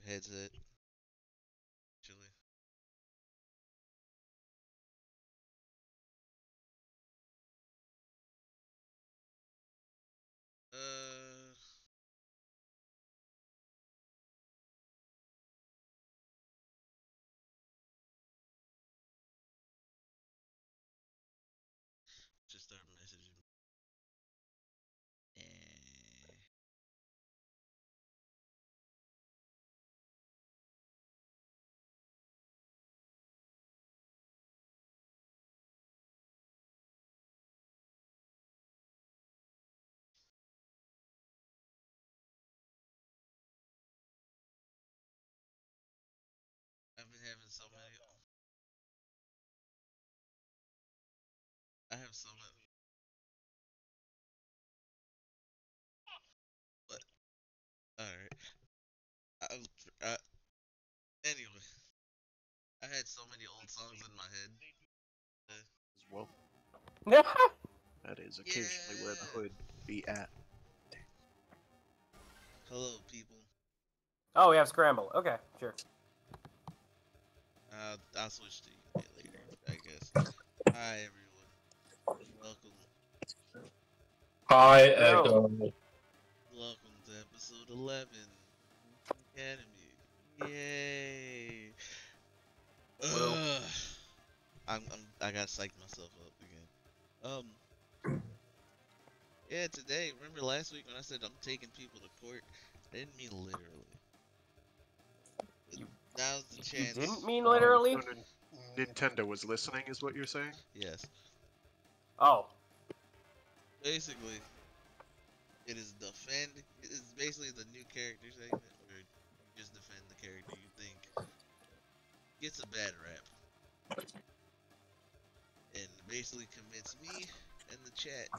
headset. Actually. Uh, just start messaging. Eh. I've been having so many. I have so many. But all right. I, I, anyway, I had so many old songs in my head. Uh, As well, that is occasionally where the yeah. hood be at. Hello, people. Oh, we have scramble. Okay, sure. I'll switch to you later, I guess. Hi, everyone. Welcome. Hi, Hello. Echo. Welcome to episode 11 Academy. Yay! Well. Ugh. I got psyched myself up again. Yeah, today, remember last week when I said I'm taking people to court? I didn't mean literally. You- Now's the You chance. didn't mean literally? So Nintendo was listening, is what you're saying? Yes. Oh. Basically, it is defend. It is basically the new character segment where you just defend the character you think gets a bad rap. And basically commits me and the chat,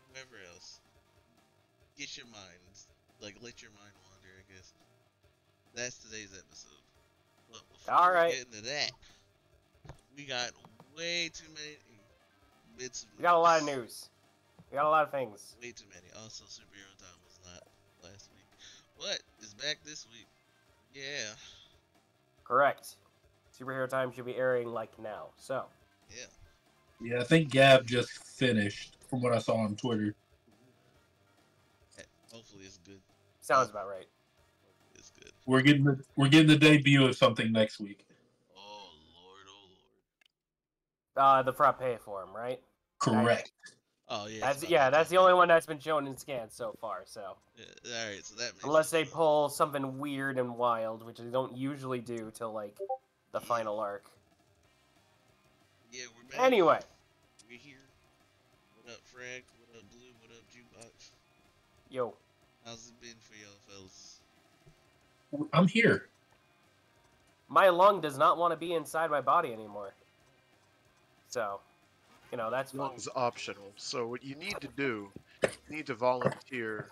whoever else, get your minds, like let your mind wander, I guess. That's today's episode. But before All we right. get into that, we got way too many bits of We got a lot of news. We got a lot of things. Way too many. Also, Superhero Time was not last week, but is back this week. Yeah, Correct. Superhero Time should be airing like now. So. yeah. Yeah, I think Gab just finished from what I saw on Twitter. Hopefully it's good. Sounds about right. Hopefully it's good. We're getting the debut of something next week. Oh Lord, oh Lord. The frappe form, right? Correct. Oh yeah. That's the only one that's been shown in scans so far. So. Yeah, all right, so that makes Unless they sense. pull something weird and wild, which they don't usually do till like the Yeah. final arc. Yeah, we're back. Anyway. We're here. What up, Frag? What up, Blue? What up, Jukebox? Yo. How's it been for y'all, fellas? I'm here. My lung does not want to be inside my body anymore. So, that's fun. Lung's optional. So what you need to do, you need to volunteer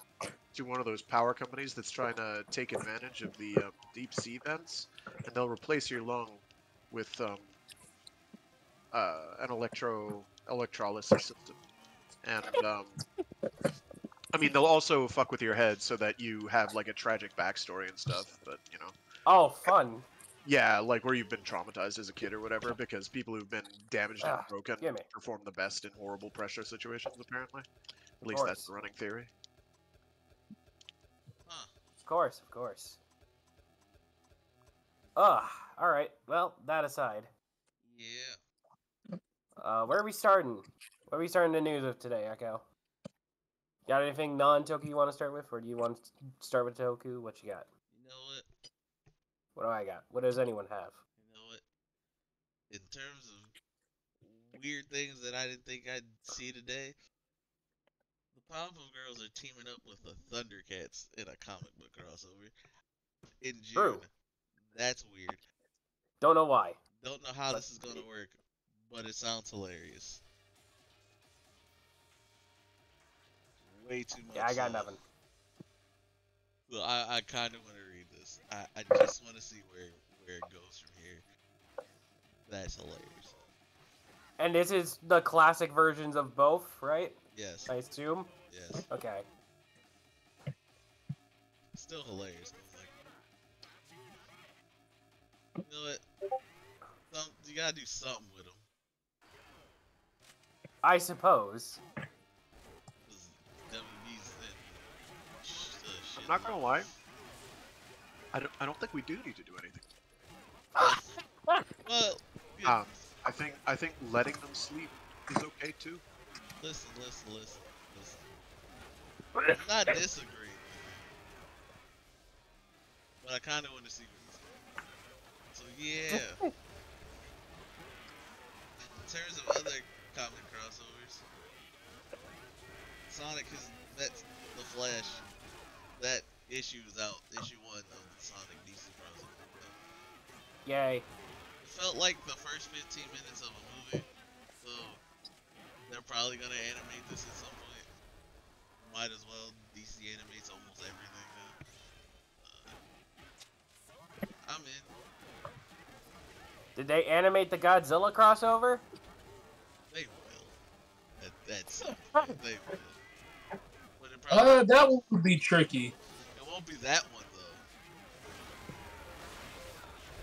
to one of those power companies that's trying to take advantage of the deep sea vents, and they'll replace your lung with an electrolysis system. And I mean, they'll also fuck with your head so that you have like a tragic backstory and stuff. But Oh, fun. yeah, like where you've been traumatized as a kid or whatever. Because people who've been damaged and broken gimme. perform the best in horrible pressure situations. Apparently, at Of least that's course. the running theory. Huh. Of course, of course. Alright. Well, that aside. Yeah. Where are we starting? Where are we starting the news of today, Echo? Got anything non-Toku you want to start with? Or do you want to start with Toku? What you got? You know what? What do I got? What does anyone have? You know what? In terms of weird things that I didn't think I'd see today, the Powerpuff Girls are teaming up with the Thundercats in a comic book crossover in June. True. That's weird. Don't know why. Don't know how this is gonna work, but it sounds hilarious. Way too much. Yeah, I got nothing. Well, I kind of want to read this. I just want to see where it goes from here. That's hilarious. And this is the classic versions of both, right? Yes. I assume? Yes. Okay. Still hilarious. You know what? You gotta do something with them. I suppose. WB's I'm not gonna lie. I don't think we do need to do anything. Well, yeah. I think letting them sleep is okay too. Listen. I'm not disagreeing with you, but I kind of want to see what he's doing. So yeah. In terms of other comic crossovers, Sonic has met the Flash. That issue is out. Issue 1 of the Sonic DC crossover. Yay. It felt like the first 15 minutes of a movie, so they're probably gonna animate this at some point. Might as well. DC animates almost everything now. I'm in. Did they animate the Godzilla crossover? They will. At some point, they will. But it probably That one would be tricky. it won't be that one though.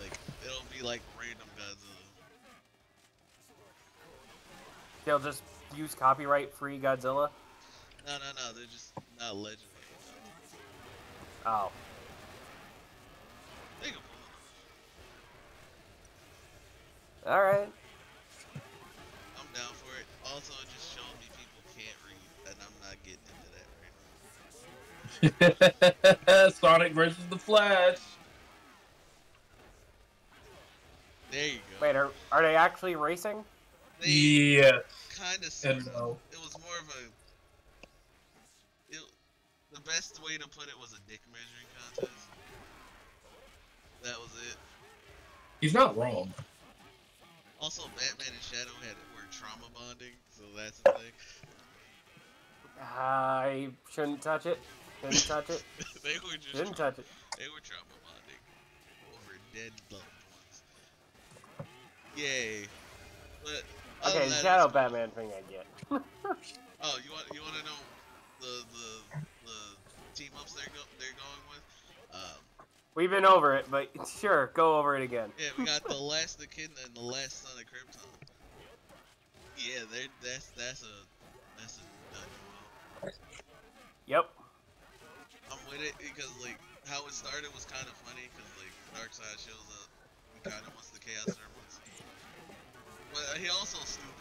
Like it'll be like random Godzilla. They'll just use copyright-free Godzilla? No, they're just not legendary. Oh. They can pull it Alright. off. I'm down for it. Also, it just showed me people can't read, and I'm not getting into that right now. Sonic versus the Flash. There you go. Wait, are they actually racing? They Yeah. kind of And sort no. of. It was more of a. The best way to put it was a dick measuring contest. That was it. He's not wrong. Also, Batman and Shadow were trauma bonding, so that's the thing. I shouldn't touch it. Shouldn't touch it. They were just Shouldn't touch it. They were trauma bonding over dead loved ones. Yay! But other Okay, than that, Shadow it's- Batman thing I get. Oh, you want to know the team ups they're going with? We've been over it, but sure, go over it again. Yeah, we got the last the Kid and the last Son of Krypton. Yeah, that's a done deal. Yep. I'm with it because like how it started was kind of funny because like Darkseid shows up, he kind of wants the Chaos Emeralds, but he also stupid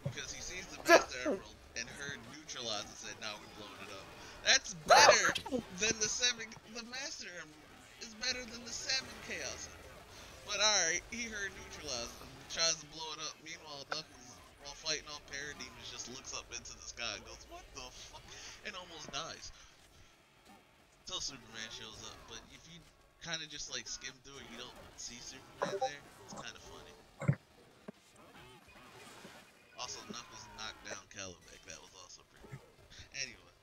because he sees the Master Emerald and heard neutralize and said, "Now we're blowing it up." That's better than the Master Emerald is better than the 7 Chaos Emerald. But alright, he heard neutralize and tries to blow it up. Meanwhile, Knuckles, while fighting off Parademons, just looks up into the sky and goes, "What the fuck?" and almost dies. Until Superman shows up. But if you kind of just like skim through it, you don't see Superman there. It's kind of funny. Also, Knuckles knocked down Calabac. That was also pretty cool. Anyway.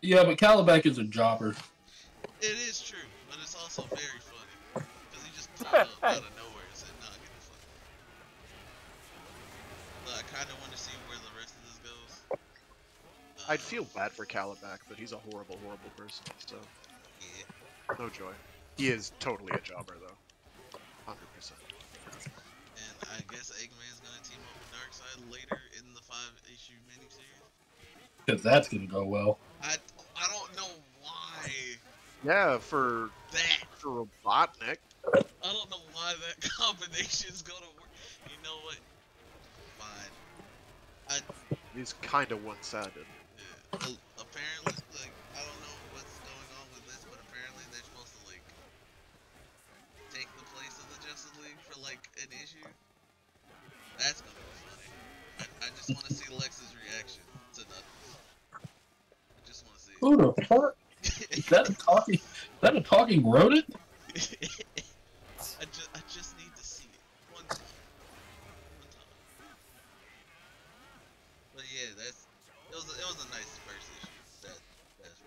Yeah, but Calabac is a jobber. It is true, but it's also very funny. Because he just pulled up out of nowhere and said, "Nah, get the fuck out." But I kind of want to see where the rest of this goes. I'd feel bad for Calabac, but he's a horrible, horrible person, so Yeah. no joy. He is totally a jobber, though. 100%. And I guess Eggman's going to team up with Darkseid later in the 5-issue miniseries. Because that's going to go well. I don't know why Yeah, for Robotnik. I don't know why that combination's gonna work. You know what? Fine. He's kind of one-sided. Apparently, like, I don't know what's going on with this, but apparently they're supposed to, like, take the place of the Justice League for, like, an issue. That's gonna be funny. I just want to see Lex's reaction to Knuckles. I just want to see it. Who the fuck? Is that a talking rodent? I just need to see it one time. But yeah, it was a nice first issue. That's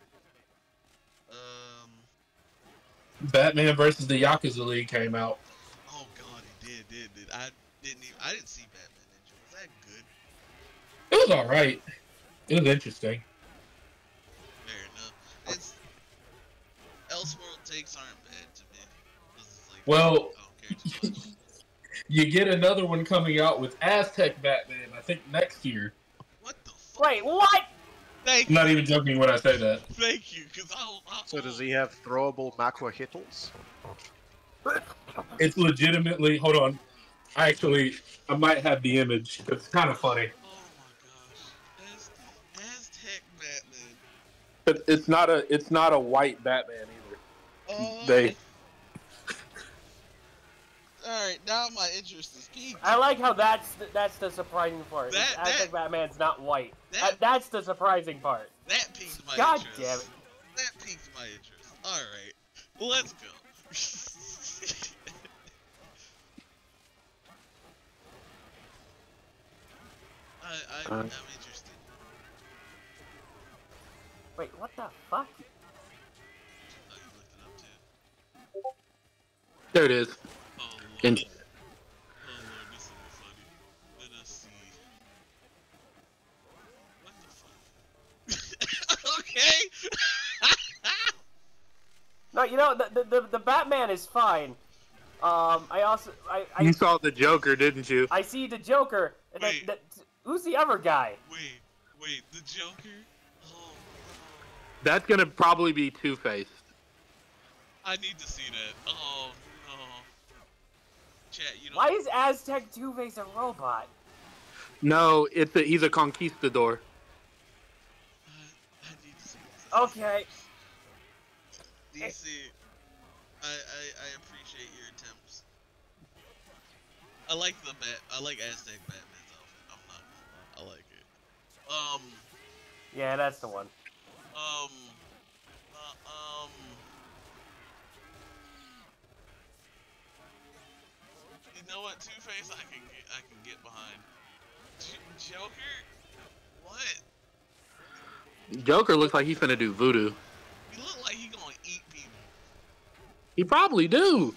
Batman versus the Yakuza League came out. Oh god, it did. I didn't see Batman Ninja. Was that good? It was alright. It was interesting. Fair enough. Elseworld takes aren't bad to me. It's like, Well, I don't care characters. You get another one coming out with Aztec Batman, I think next year. What the fuck? Wait, what? Thank I'm you. not even joking when I say that. Thank you, because So does he have throwable Makwa Hittles? It's legitimately. Hold on. I might have the image. It's kind of funny. Oh my gosh. Aztec Batman. But it's not a white Batman either. Oh. Alright, now my interest is piqued. I like how that's the surprising part. Aztec Batman's not white. That's the surprising part. That piqued my God interest. damn it. That piqued my interest. Alright. Let's go. I'm interested. Wait, what the fuck? Oh, you looked it up too. There it is. Oh lord. And Oh lord, this will be funny. Let us see. What the fuck? Okay. No, you know the Batman is fine. you saw the Joker, didn't you? I see the Joker. Wait. Who's the other guy? Wait, the Joker? Oh, That's gonna probably be Two-Face. I need to see that. Oh no. Chat, you know. Why is Aztec Two-Face a robot? No, he's a conquistador. I need to see this. Okay. DC, I appreciate your attempts. I like Aztec Batman's outfit. I'm not gonna lie. I like it. Yeah, that's the one. You know what? Two-Face, I can get behind. Joker? What? Joker looks like he's finna do voodoo. He look like he gonna eat people. He probably do.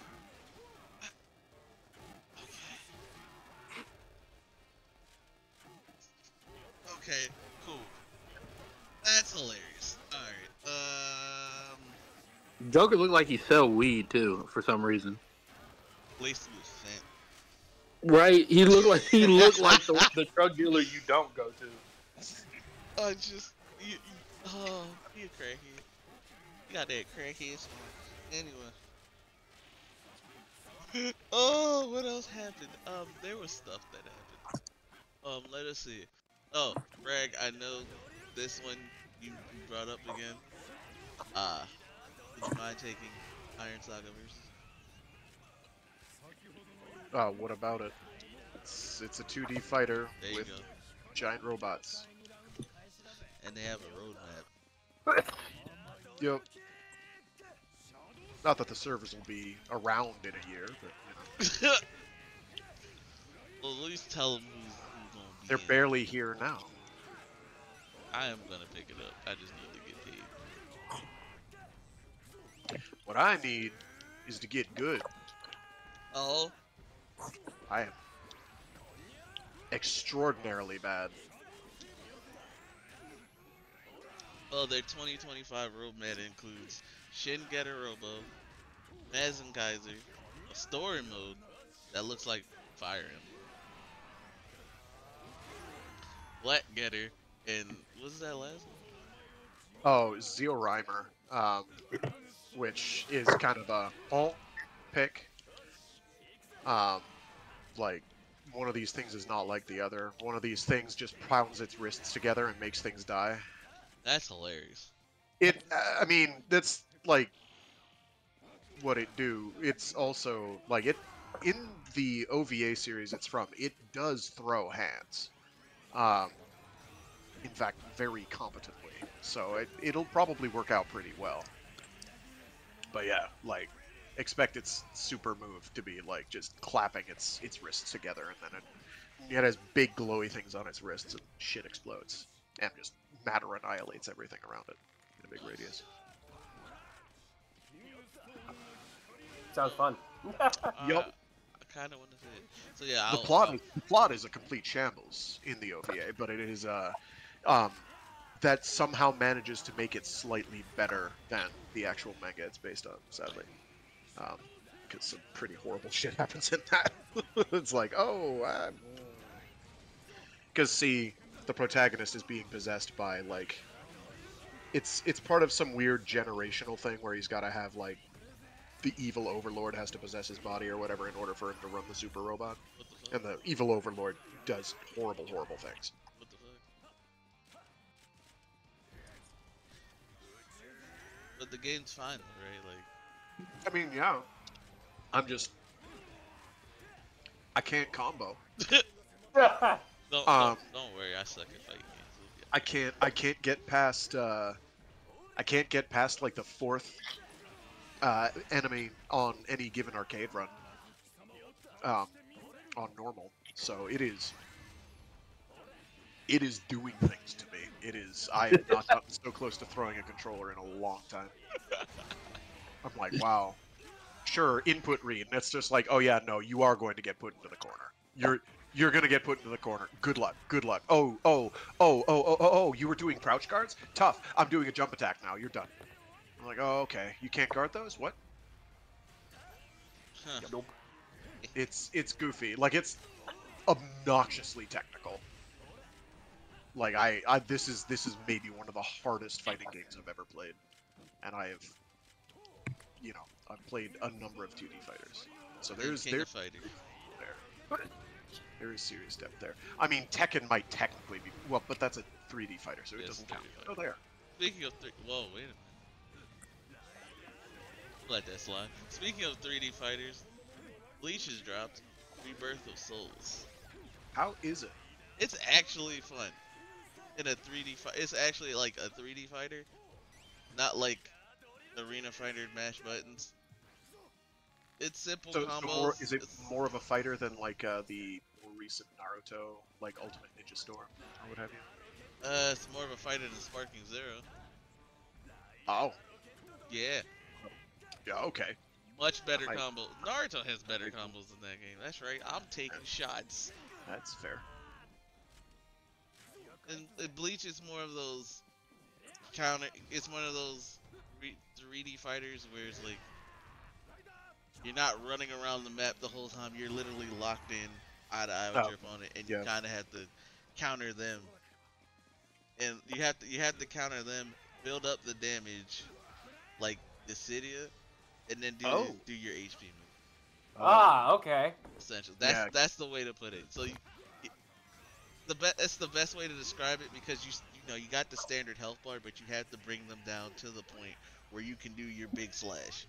Okay, cool. That's hilarious. Alright, Joker looked like he sell weed too for some reason. at least he was fat. Right? He looked like the drug dealer you don't go to. Oh, he a crackhead. You got that crackhead smile. Anyway. Oh, what else happened? There was stuff that happened. Let us see. Oh, Bragg, I know this one you brought up again. Would you mind taking Iron Saga versus? What about it? It's a 2D fighter There you with go. giant robots. And they have a roadmap. Yep. Not that the servers will be around in a year, but you know. Well, at least tell them who's gonna be They're in. barely here now. I am gonna pick it up. I just need to get paid. What I need is to get good. Oh, I am extraordinarily bad. well, their 2025 roadmap includes Shin Getter Robo, Mazen Kaiser, a story mode that looks like Fire Emblem, Black Getter, and what's that last one? Oh, Zeo Rhymer, which is kind of a pick. Like, one of these things is not like the other. One of these things just pounds its wrists together and makes things die. That's hilarious. I mean, that's like what it do. It's also like it in the OVA series it's from. It does throw hands. In fact, very competently. So it'll probably work out pretty well. But yeah, like expect its super move to be like just clapping its wrists together, and then it has big glowy things on its wrists, and shit explodes, and just matter annihilates everything around it in a big radius. Sounds fun. Yup. I kind of want to see it. So yeah, The plot is a complete shambles in the OVA, but it is that somehow manages to make it slightly better than the actual manga it's based on, sadly. because some pretty horrible shit happens in that. It's like, oh, because see, the protagonist is being possessed by like, it's part of some weird generational thing where he's got to have like, the evil overlord has to possess his body or whatever in order for him to run the super robot, What the fuck? and the evil overlord does horrible things. What the fuck? But the game's fine, right? Like, I mean, yeah, I can't combo. don't worry, I suck at fighting games. We'll get I can't get past like the fourth enemy on any given arcade run on normal. So it is doing things to me. I have not gotten so close to throwing a controller in a long time. I'm like, wow. Sure, input read, and it's just like, oh yeah, no, you are going to get put into the corner. You're gonna get put into the corner. Good luck. Oh, you were doing crouch guards? Tough. I'm doing a jump attack now. You're done. I'm like, oh, okay. You can't guard those? What? Huh. Nope. It's goofy. Like, it's obnoxiously technical. Like, this is maybe one of the hardest fighting games I've ever played. And I have, I've played a number of 2D fighters. So there is serious depth there. I mean, Tekken might technically be, well, but that's a 3D fighter, so it doesn't count. Oh, there. Speaking of whoa, wait a minute. Let that slide. Speaking of 3D fighters, Bleach has dropped Rebirth of Souls. How is it? It's actually fun. In a 3D fight, it's actually like a 3D fighter, not like Arena Fighter mash buttons. It's simple combos. Is it more of a fighter than like the more recent Naruto, like Ultimate Ninja Storm, or what have you? It's more of a fighter than Sparking Zero. Oh. Yeah. Yeah. Okay. Much better combo. Naruto has better combos in that game. That's right. I'm taking shots. That's fair. And Bleach is more of those counter. It's one of those 3D fighters where it's like you're not running around the map the whole time. You're literally locked in eye to eye with your opponent, and you kind of have to counter them. And you have to counter them, build up the damage, like Dissidia, and then do your HP move. Ah, okay. Essentially, that's the way to put it. So it's the best way to describe it because you got the standard health bar, but you have to bring them down to the point where you can do your big slash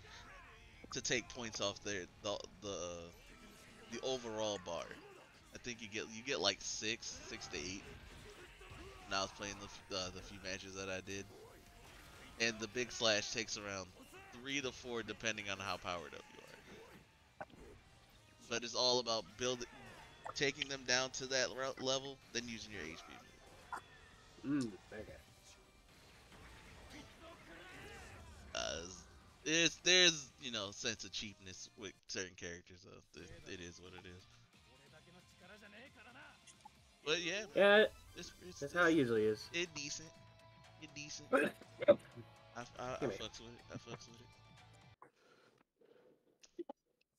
to take points off the overall bar. I think you get like 6 to 8. When I was playing the few matches that I did, and the big slash takes around 3 to 4 depending on how powered up you are. But it's all about taking them down to that level, then using your HP move. Okay. There's sense of cheapness with certain characters, so it is what it is. But yeah, that's how it usually is. It's decent. I fucks with it.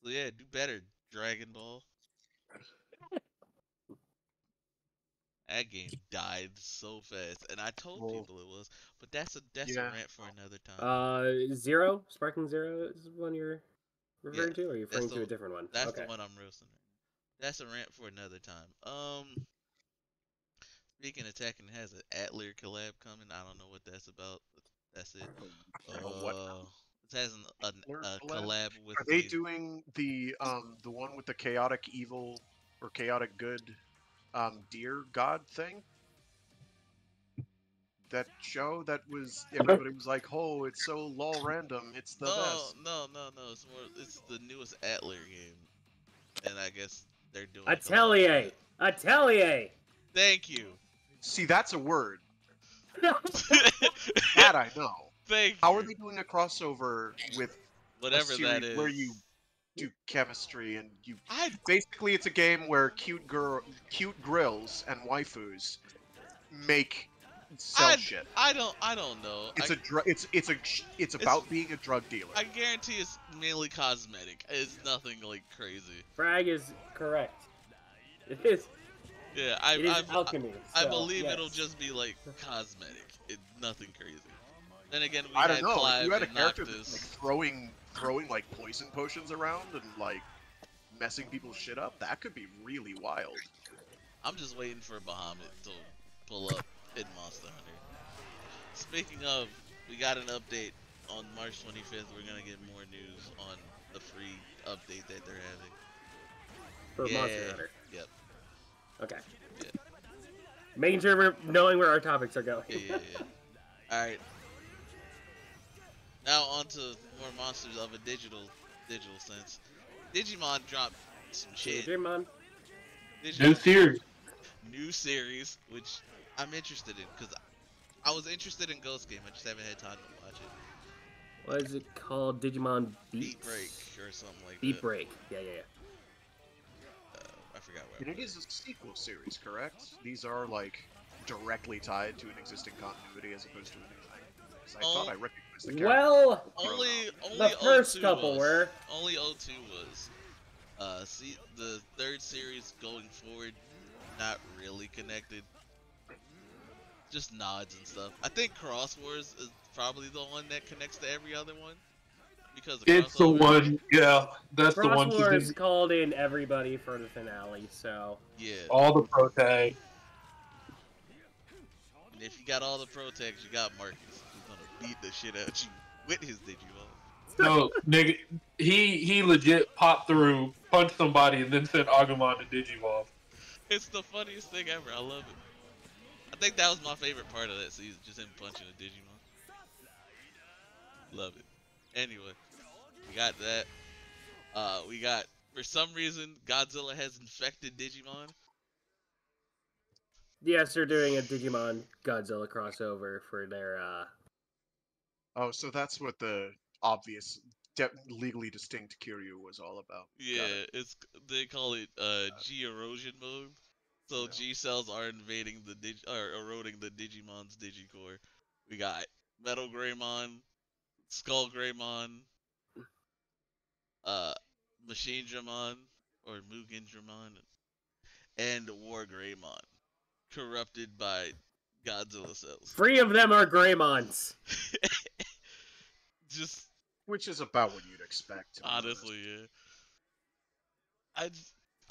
So yeah, do better, Dragon Ball. That game died so fast, and I told people it was, but that's a rant for another time. Zero, Sparking Zero is one you're referring to, or are you referring to a different one? That's the one I'm roasting. That's a rant for another time. Speaking of Tekken, it has an Atelier collab coming. I don't know what that's about. But that's it. It has a collab with. Are they doing the one with the chaotic evil or chaotic good deer god thing? That show that was everybody was like, oh, it's so lol random. It's the best. No. It's the newest Atelier game, and I guess they're doing Atelier. Thank you. See, that's a word. That I know. Thank you. How are they doing a crossover with whatever that is? Where you do chemistry and you basically it's a game where cute grills and waifus make sell shit. I don't know. It's about being a drug dealer. I guarantee it's mainly cosmetic. It's nothing like crazy. Frag is correct. It is. Yeah, It is alchemy. I So, believe yes. it'll just be like cosmetic. Nothing crazy. Then again, we I don't had know. If Clive you had a and character that's like Noctis. throwing like poison potions around and like messing people's shit up, that could be really wild. I'm just waiting for Bahamut to pull up in Monster Hunter. Speaking of, we got an update on March 25th. We're gonna get more news on the free update that they're having. For Monster Hunter. Yep. Okay. Yeah. Making sure we're knowing where our topics are going. Yeah. Alright. Now on to more monsters of a digital sense. Digimon dropped some shit. Digimon. New series, which I'm interested in, because I was interested in Ghost Game, I just haven't had time to watch it. What is it called? Digimon Beat Break or something like Beat that. Break. Yeah. I forgot And it is a sequel series, correct? These are like directly tied to an existing continuity as opposed to a new thing. 'Cause I thought I recognized the character. Well, only the first 02 couple were. Only 02 was. See, the third series going forward, not really connected. Just nods and stuff. I think Cross Wars is probably the one that connects to every other one. Because of It's the crossover. one, yeah. That's the one. Cross Wars called in everybody for the finale, so. Yeah. All the pro tag. And if you got all the pro tags, you got Marcus, who's gonna beat the shit out you with his Digimon. No, nigga, he legit popped through, punched somebody, and then sent Agumon to Digivolve. It's the funniest thing ever. I love it. I think that was my favorite part of that season, just him punching a Digimon. Love it. Anyway, we got that. We got, for some reason, Godzilla has infected Digimon. Yes, they're doing a Digimon Godzilla crossover for their. Oh, so that's what the obvious, legally distinct Kiryu was all about. Yeah, they call it G erosion mode. So G cells are invading eroding the Digimon's Digicore. We got Metal Greymon, Skull Greymon, Machine Dramon or Mugen Dramon, and War Greymon, corrupted by Godzilla cells. 3 of them are Greymons. Just which is about what you'd expect. Honestly, yeah.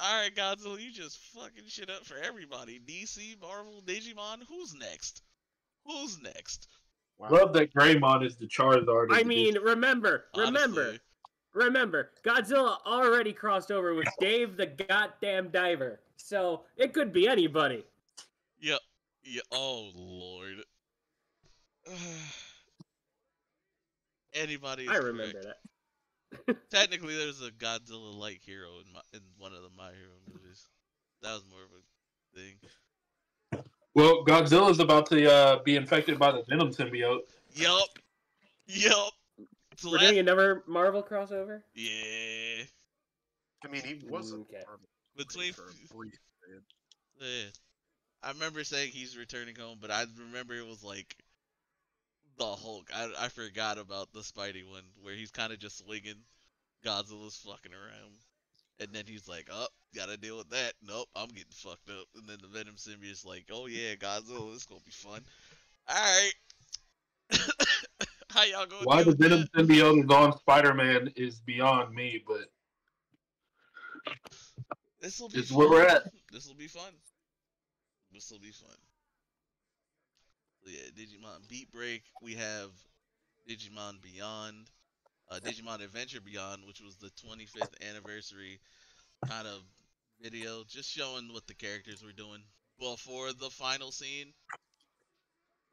Alright, Godzilla, you just fucking shit up for everybody. DC, Marvel, Digimon, who's next? Who's next? Wow. Love that Greymon is the Charizard. I mean, remember, Godzilla already crossed over with Dave the goddamn Diver, so it could be anybody. Yep. Yeah. Oh Lord. Anybody is I remember correct. that. Technically, there's a Godzilla-like hero in one of the My Hero movies. That was more of a thing. Well, Godzilla's about to be infected by the Venom symbiote. Yup. So we're doing another Marvel crossover? Yeah. I mean, he was between for a brief period. Yeah. I remember saying he's returning home, but I remember it was like the Hulk. I forgot about the Spidey one where he's kind of just swinging. Godzilla's fucking around. And then he's like, oh, gotta deal with that. Nope, I'm getting fucked up. And then the Venom symbiote's like, oh yeah, Godzilla, this gonna be fun. Alright. How y'all gonna Why the Venom symbiote is on Spider-Man is beyond me, but this'll be it's fun. where we're at. This'll be fun. So yeah, Digimon Beat Break. We have Digimon Beyond. Digimon Adventure Beyond, which was the 25th anniversary kind of video, just showing what the characters were doing before the final scene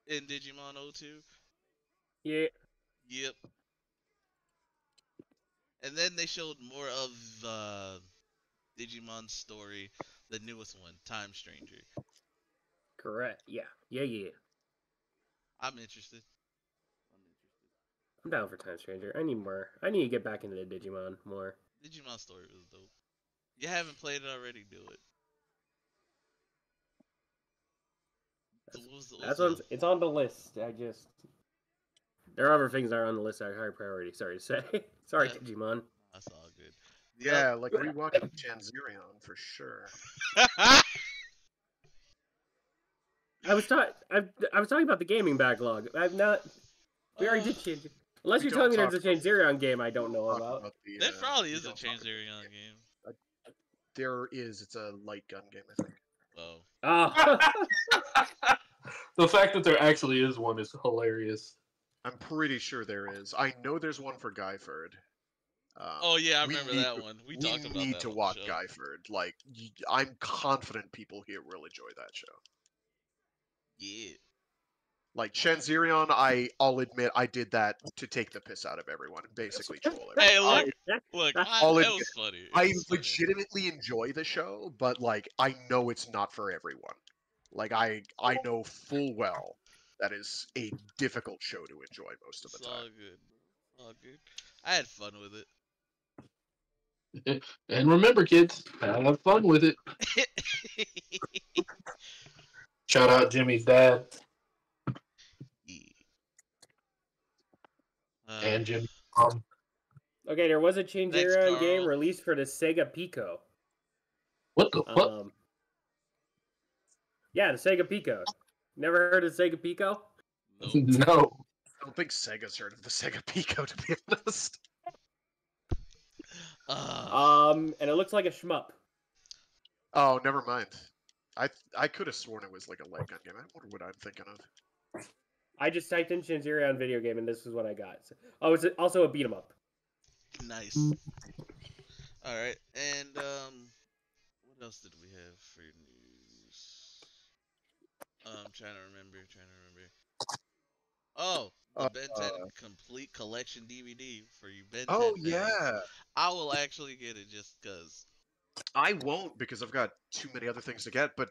in Digimon 02. Yeah. Yep. And then they showed more of Digimon's story, the newest one, Time Stranger. Correct. Yeah. I'm interested. I'm down for Time Stranger. I need more. I need to get back into the Digimon more. Digimon story was dope. You haven't played it already, do it. What's It's on the list. There are other things that are on the list that are high priority. Sorry to say. Sorry, Yeah. Digimon. That's all good. Yeah, like rewatching Chanzerion for sure. I was talking about the gaming backlog. I've not. We already did change. Unless We you're don't telling me there's talk a Chanzerion game I don't know talk about. There probably we is a don't talk about Chanzerion the game. There is. It's a light gun game, I think. Oh. Ah. The fact that there actually is one is hilarious. I'm pretty sure there is. I know there's one for Guyford. Oh yeah, I we remember need that to- one. We We talked about need that to on watch the show. Guyford. Like, I'm confident people here will enjoy that show. Yeah. Like Chanzerion, I'll admit I did that to take the piss out of everyone and basically troll everyone. Hey, look, I'll it admit, was funny. It I was funny. legitimately enjoy the show, but like I know it's not for everyone. Like I know full well that is a difficult show to enjoy most of the It's all time. good. All good. I had fun with And remember, kids, have fun with it. it. Shout out Jimmy's dad Yeah. and Jimmy's mom. Okay, there was a Thanks, Chanzerion game Carl. released for the Sega Pico. What the fuck? Yeah, the Sega Pico. Never heard of Sega Pico? Nope. No. I don't think Sega's heard of the Sega Pico, to be honest. And it looks like a shmup. Oh, never mind. I could have sworn it was like a light gun game. I wonder what I'm thinking of. I just typed in Chanzerion video game and this is what I got. Oh, it's also a beat 'em up. Nice. All right, and what else did we have for news? I'm trying to remember. Oh, the Ben 10 complete collection DVD for you Ben 10 Oh fans. yeah. I will actually get it just cause. I won't because I've got too many other things to get, but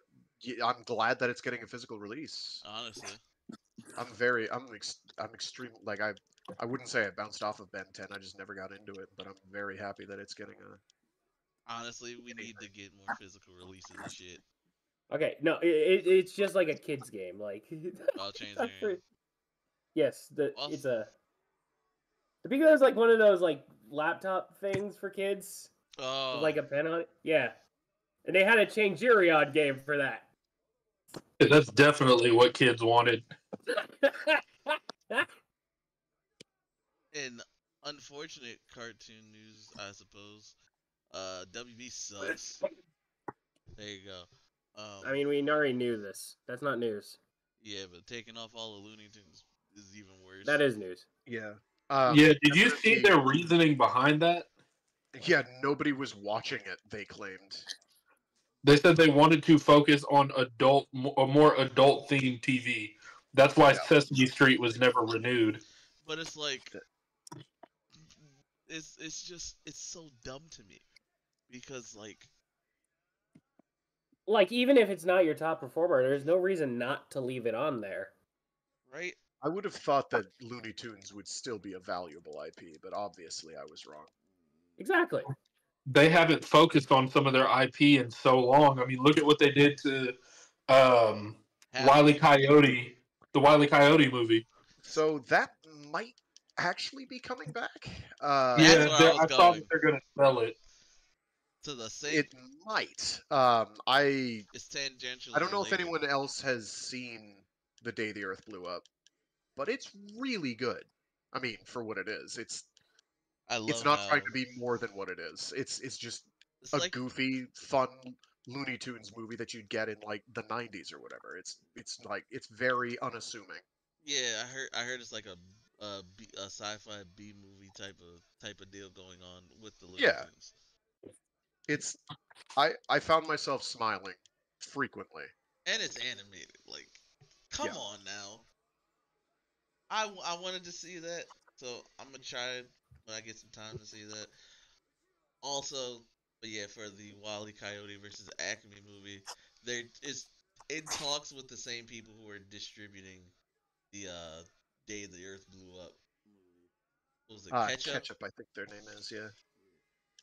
I'm glad that it's getting a physical release. Honestly, I'm extreme. Like I wouldn't say I bounced off of Ben 10. I just never got into it, but I'm very happy that it's getting a. honestly, we need to get more physical releases of shit. Okay, no, it's just like a kid's game. Like, I'll change their name. yes, Well, it's a. The Pico is like one of those like laptop things for kids Oh, with like a pen on it. Yeah, and they had a Chanzerion game for that. That's definitely what kids wanted. in unfortunate cartoon news, I suppose, WB sucks. There you go. I mean, we already knew this. That's not news. Yeah, but taking off all the Looney Tunes is even worse. That is news. Yeah. Yeah, did you see their reasoning behind that? Yeah, nobody was watching it. They claimed. They said they wanted to focus on a more adult themed TV. That's why Sesame Street was never renewed. But it's like, it's so dumb to me, because like even if it's not your top performer, there's no reason not to leave it on there. Right? I would have thought that Looney Tunes would still be a valuable IP, but obviously I was wrong. Exactly. They haven't focused on some of their IP in so long. I mean, look at what they did to Wile E. Coyote, the Wile E. Coyote movie. So that might actually be coming back. Yeah, I saw that they're going to sell it. To the same. It might. It's tangentially. I don't know if anyone else has seen The Day the Earth Blew Up, but it's really good. I mean, for what it is, it's not trying to be more than what it is. It's just a like, goofy, fun Looney Tunes movie that you'd get in like the '90s or whatever. It's very unassuming. Yeah, I heard it's like a sci-fi B movie type of deal going on with the Looney Tunes. It's I found myself smiling frequently. And it's animated. Like, come on now. I wanted to see that, so I'm gonna try it when I get some time to see that. Also, but yeah, for the Wile E. Coyote versus Acme movie, there is in talks with the same people who are distributing the Day the Earth Blew Up movie. What was it? Ketchup? Ketchup, I think their name is, yeah.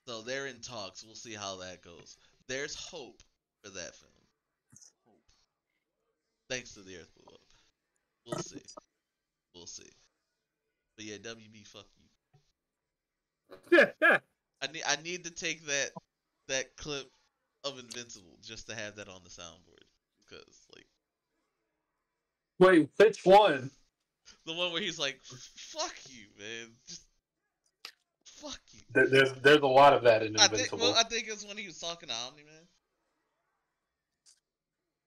So they're in talks. We'll see how that goes. There's hope for that film. Hope. thanks to the Earth blew up. We'll see. We'll see. But yeah, WB, fuck you. I need to take that clip of Invincible just to have that on the soundboard because like Wait, which one? the one where he's like, "Fuck you, man, just fuck you." There's a lot of that in Invincible. I think it's when he was talking to Omni Man.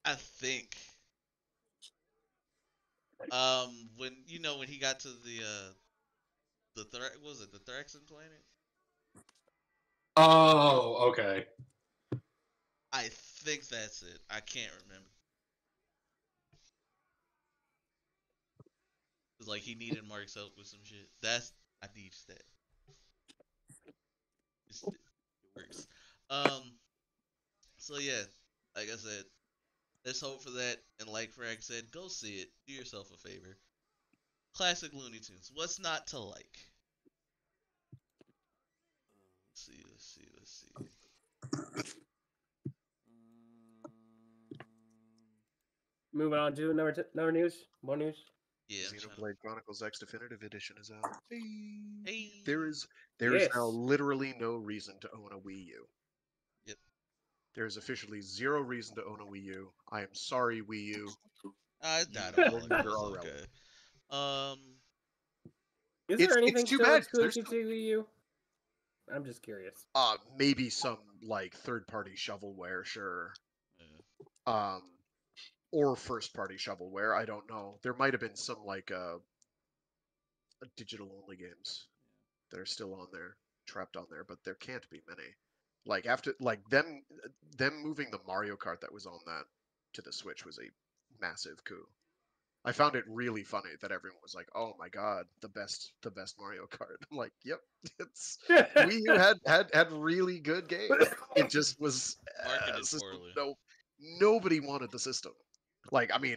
I think. When when he got to what was it the Thraxan planet? Oh, okay. I think that's it. I can't remember. It's like he needed Mark's help with some shit. I need that. It works. So yeah, like I said, let's hope for that. And like Frag said, go see it. Do yourself a favor. Classic Looney Tunes. What's not to like? Let's see. Moving on to another news. More news. Yeah, Xenoblade Chronicles X Definitive Edition is out. Hey. There is Yes. now literally no reason to own a Wii U. Yep. There is officially zero reason to own a Wii U. I am sorry, Wii U. It died You a no while ago. longer It's are okay. relevant. Is It's there anything too still bad. exclusive to Wii U? I'm just curious. Maybe some like third-party shovelware, sure. Yeah. Or first-party shovelware. I don't know. There might have been some like digital-only games that are still on there, trapped on there, but there can't be many. Like after like them moving the Mario Kart that was on that to the Switch was a massive coup. I found it really funny that everyone was like, "Oh my god, the best Mario Kart." I'm like, "Yep, it's Wii U had really good games. It just was Marketed system, poorly. nobody wanted the system. Like, I mean,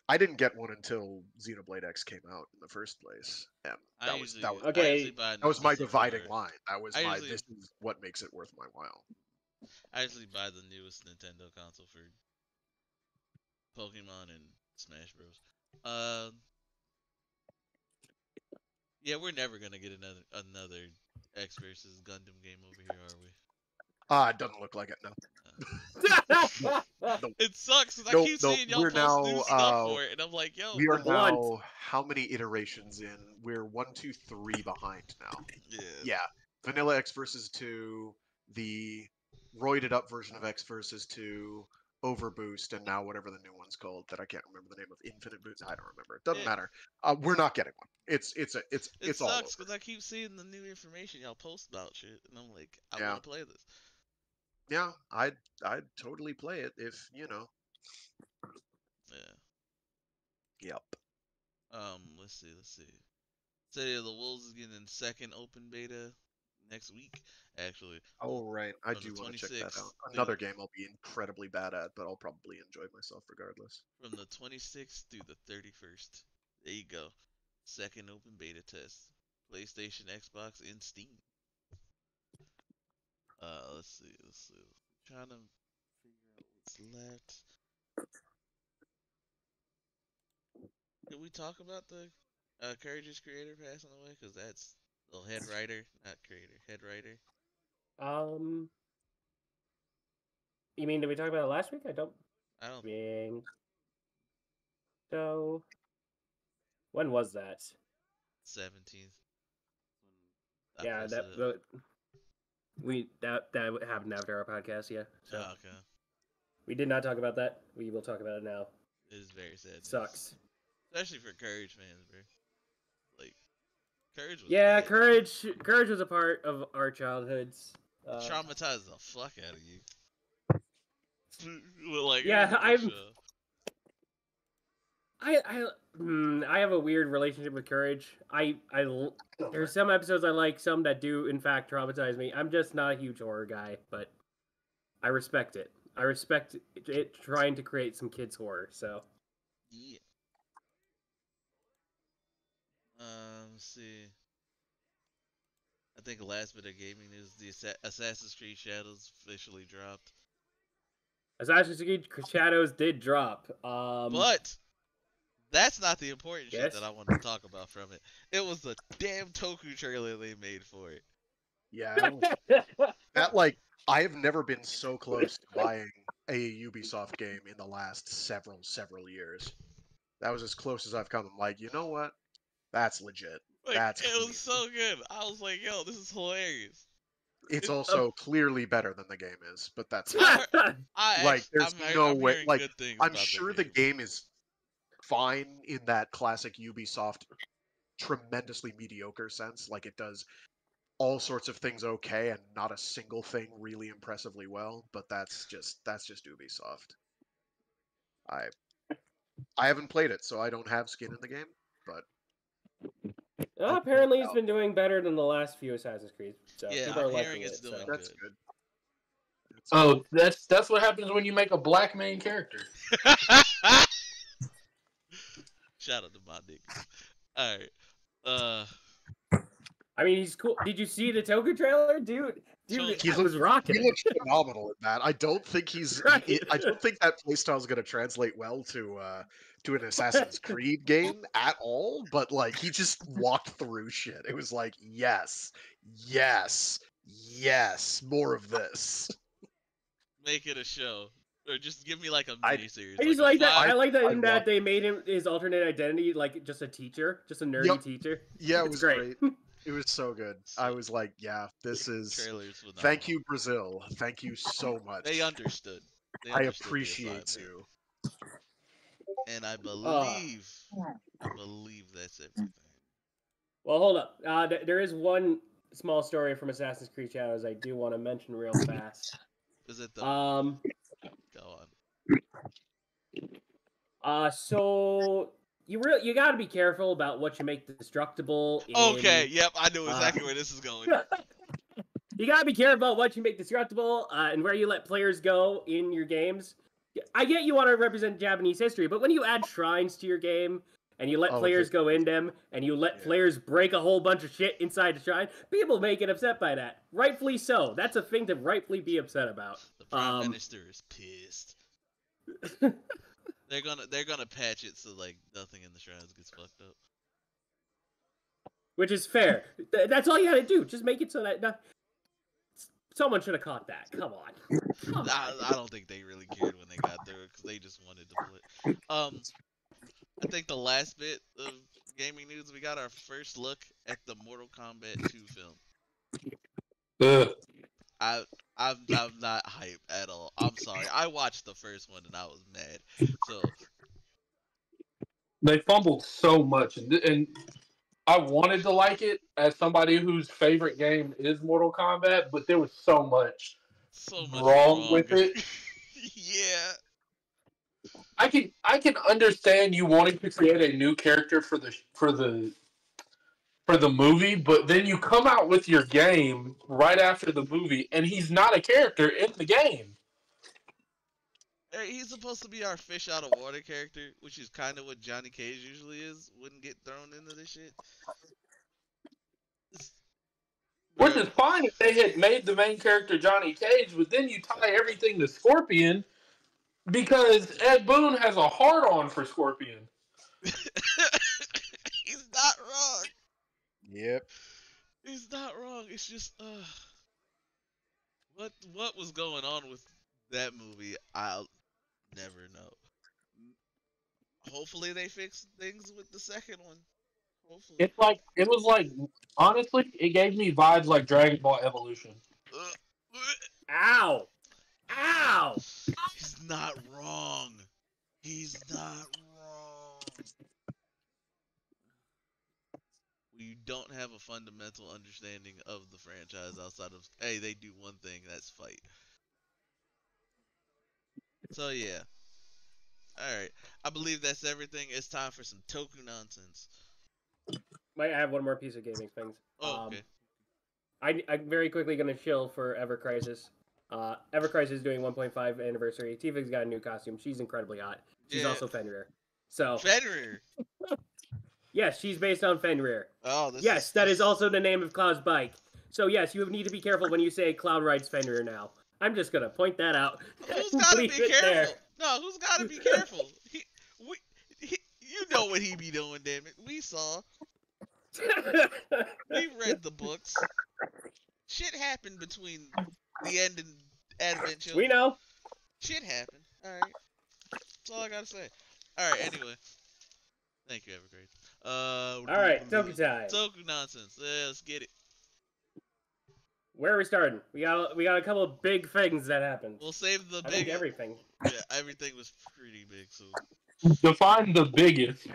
I didn't get one until Xenoblade X came out in the first place, and I that was usually Okay. buy that was my the dividing newer. line. That was I my usually this is what makes it worth my while. I usually buy the newest Nintendo console for Pokemon and Smash Bros. Yeah, we're never gonna get another X versus Gundam game over here, are we? It doesn't look like it. No, no, It sucks because I no, keep no. seeing y'all We're post new stuff now for it, and I'm like, yo, we are blunt. now how many iterations in? We're 1, 2, 3 behind now. yeah, Yeah, Vanilla X versus 2, the roided up version of X versus 2, Overboost, and now whatever the new one's called that I can't remember the name of. Infinite Boost. I don't remember. It doesn't It, matter. We're not getting one. It's it all sucks over. because I keep seeing the new information y'all post about shit, and I'm like, I Yeah, want to play this. yeah. I'd totally play it if you know. Yeah. Yep. Let's see. City of the Wolves is getting second open beta next week, actually. Oh right, I From the do want to check that out. 26th Another game I'll be incredibly bad at, but I'll probably enjoy myself regardless. from the 26th through the 31st. There you go. Second open beta test. PlayStation, Xbox, and Steam. Let's see. Trying to figure out what's left. Did we talk about the Courageous creator passing away? Because that's the head writer, not creator, head writer. You mean did we talk about it last week? I don't I don't. think so. When was that? 17th. Yeah, that happened after our podcast. Yeah, so Okay. we did not talk about that. We will talk about it now. It is very sad. Sucks. Especially for Courage fans, bro. Like, Courage was Yeah, lit. Courage was a part of our childhoods. Traumatized the fuck out of you. Like, Yeah, it was a good show. I have a weird relationship with Courage. There's some episodes I like, some that do in fact traumatize me. I'm just not a huge horror guy, but I respect it. I respect it trying to create some kids horror. So Yeah. Let's see. I think last bit of gaming news: the Assassin's Creed Shadows officially dropped. Assassin's Creed Shadows did drop. But that's not the important shit Yes? that I wanted to talk about from it. It was the damn Toku trailer they made for it. Yeah, that like I have never been so close to buying a Ubisoft game in the last several years. That was as close as I've come. I'm like, you know what? That's legit. Like, That's it clean. was so good. I was like, yo, this is hilarious. It's it- also clearly better than the game is, but that's I, fine. Like, there's no I'm way. hearing Like, good things I'm about sure that the game. game is fine in that classic Ubisoft tremendously mediocre sense. Like, it does all sorts of things okay and not a single thing really impressively well, but that's just Ubisoft. I I haven't played it, so I don't have skin in the game, but Apparently, it's been doing better than the last few Assassin's Creed. So Yeah, people I'm are hearing liking it's it. doing So. that's good. good. Oh, that's what happens when you make a black main character. Shout out to my niggas. Alright. I mean, he's cool. Did you see the Toku trailer, dude? Dude, He I was rocking He it. looks phenomenal in that. I don't think Right. I don't think that playstyle is going to translate well to an Assassin's Creed game at all. But like, he just walked through shit. It was like, yes, yes, yes, more of this. Make it a show. Or just give me like a I- mini series. I just like like that. I like that I in that want- they made him his alternate identity, like just a teacher, just a nerdy Yep. teacher. Yeah, it It's was great. great. It was so good. I was like, yeah, this is. trailers phenomenal. Thank you, Brazil. Thank you so much. They understood. They I understood the appreciate assignment. you. And I believe that's everything. Well, hold up. There is one small story from Assassin's Creed Shadows I do want to mention real fast. Is it the go on? So you got to be careful about what you make destructible. Okay, yep, I know exactly where this is going. You gotta be careful about what you make destructible and where you let players go in your games. I get you want to represent Japanese history, but when you add shrines to your game and you let players go in them and you let players break a whole bunch of shit inside the shrine, people may get upset by that. Rightfully so. That's a thing to rightfully be upset about. The Prime Minister is pissed. They're gonna patch it so like nothing in the shrines gets fucked up. Which is fair. That's all you gotta do. Just make it so that someone should have caught that. Come on. I don't think they really cared when they got there because they just wanted to play. I think the last bit of gaming news, we got our first look at the Mortal Kombat 2 film. I'm not hype at all. I'm sorry. I watched the first one and I was mad. So they fumbled so much, and I wanted to like it as somebody whose favorite game is Mortal Kombat, but there was so much wrong with it. Yeah. I can understand you wanting to create a new character for the movie, but then you come out with your game right after the movie, and he's not a character in the game. He's supposed to be our fish out of water character, which is kind of what Johnny Cage usually is. Wouldn't get thrown into this shit. Which is fine if they had made the main character Johnny Cage, but then you tie everything to Scorpion because Ed Boon has a hard-on for Scorpion. He's not wrong. Yep. He's not wrong. It's just what was going on with that movie? I'll never know. Hopefully they fix things with the second one. Hopefully. It was like honestly, it gave me vibes like Dragon Ball Evolution. Ow! Ow! He's not wrong. He's not wrong. You don't have a fundamental understanding of the franchise outside of, hey, they do one thing, that's fight. So yeah. Alright. I believe that's everything. It's time for some Toku nonsense. Might have one more piece of gaming things. Oh, okay. I'm very quickly going to chill for Ever Crisis. Ever Crisis is doing 1.5 anniversary. Tifa's got a new costume. She's incredibly hot. She's also Fenrir. So Fenrir. Yes, she's based on Fenrir. Oh, that is also the name of Cloud's bike. So yes, you need to be careful when you say Cloud rides Fenrir now. I'm just gonna point that out. Who's gotta be Leave it there. careful? No, who's gotta be careful? You know what he be doing, damn it. We saw. We read the books. Shit happened between the end and Advent Children. We know. Shit happened. Alright. That's all I gotta say. Alright, anyway. Thank you, Evergrade. Alright, Toku time. Toku nonsense. Let's get it. Where are we starting? We got a couple of big things that happened. We'll save the I big. think everything. Yeah, everything was pretty big, so. Define the biggest.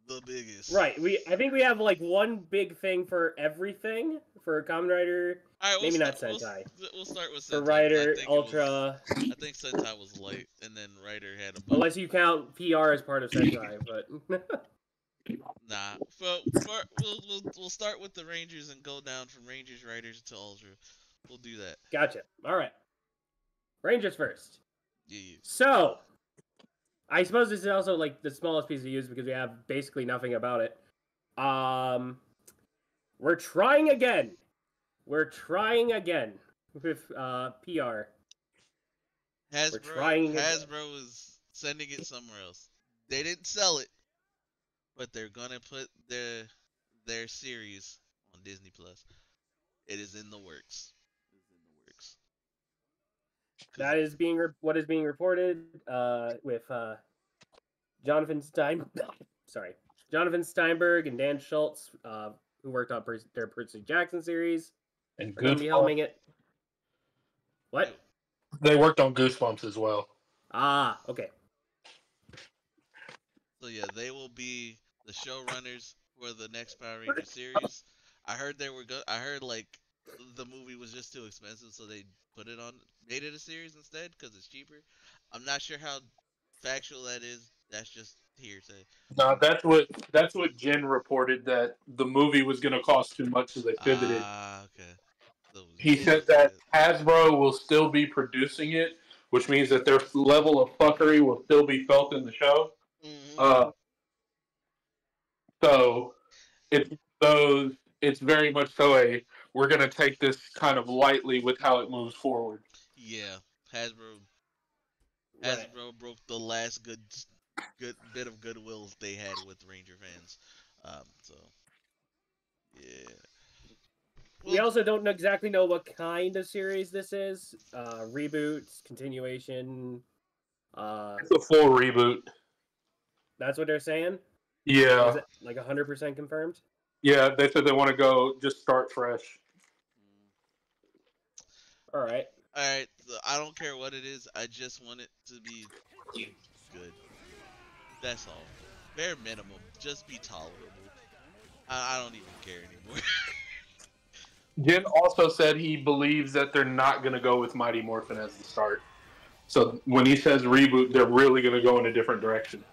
The biggest. Right. I think we have like one big thing for everything for Kamen Rider. Alright, Maybe not Sentai. We'll start with Sentai. For Rider, I think Ultra. I think Sentai was light, and then Rider had a bunch. Unless you count PR as part of Sentai, but. Nah. We'll start with the Rangers and go down from Rangers, Riders to Ultra. We'll do that. Gotcha. All right. Rangers first. Yeah. So, I suppose this is also like the smallest piece of news because we have basically nothing about it. We're trying again. We're trying again with PR. Hasbro is sending it somewhere else. They didn't sell it, but they're gonna put their series on Disney Plus. It is in the works. That is what is being reported with Jonathan Steinberg and Dan Schultz, who worked on their Percy Jackson series. And Goosebumps. Be helming it. What? They worked on Goosebumps as well. Ah, okay. So yeah, they will be the showrunners for the next Power Ranger series. I heard I heard like the movie was just too expensive, so they made it a series instead because it's cheaper. I'm not sure how factual that is. That's just hearsay. No, that's what Jen reported, that the movie was going to cost too much, so they pivoted. Okay. So he said that Hasbro will still be producing it, which means that their level of fuckery will still be felt in the show. Mm-hmm. So it's very much so we're going to take this kind of lightly with how it moves forward. Yeah, Hasbro broke the last good bit of goodwill they had with Ranger fans. So yeah. Well, we also don't exactly know what kind of series this is. Reboots, continuation. It's a full reboot. That's what they're saying? Yeah. Is it like 100% confirmed? Yeah, they said they want to go just start fresh. All right. So I don't care what it is. I just want it to be good. That's all. Bare minimum. Just be tolerable. I don't even care anymore. Jen also said he believes that they're not going to go with Mighty Morphin as the start. So when he says reboot, they're really going to go in a different direction.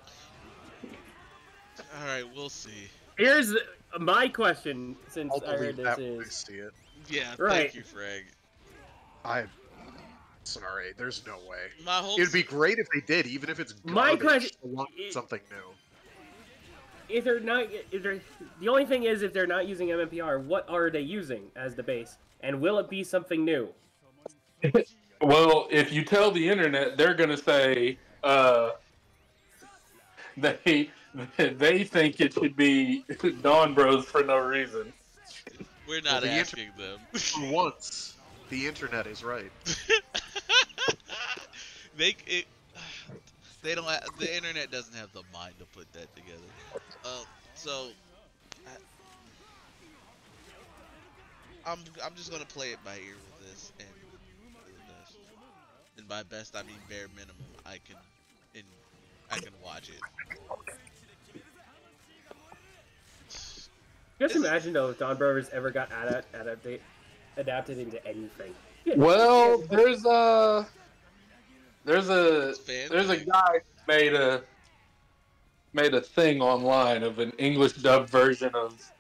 All right, we'll see. Here's my question, since I heard this is... I see it. Yeah, right. Thank you, Frag. I'm sorry, there's no way. It'd be great if they did, even if it's garbage. My question, something new. If they're not, the only thing is, if they're not using MMPR, what are they using as the base? And will it be something new? Well, if you tell the internet, they're going to say they think it should be Dawn Bros for no reason. We're not asking them. For once, the internet is right. They don't. The internet doesn't have the mind to put that together. I'm just gonna play it by ear with this and do the best. And by best, I mean bare minimum. I can watch it. Just imagine though if Dawn Brothers ever got adapted into anything. Well, there's a guy who made a thing online of an English dub version of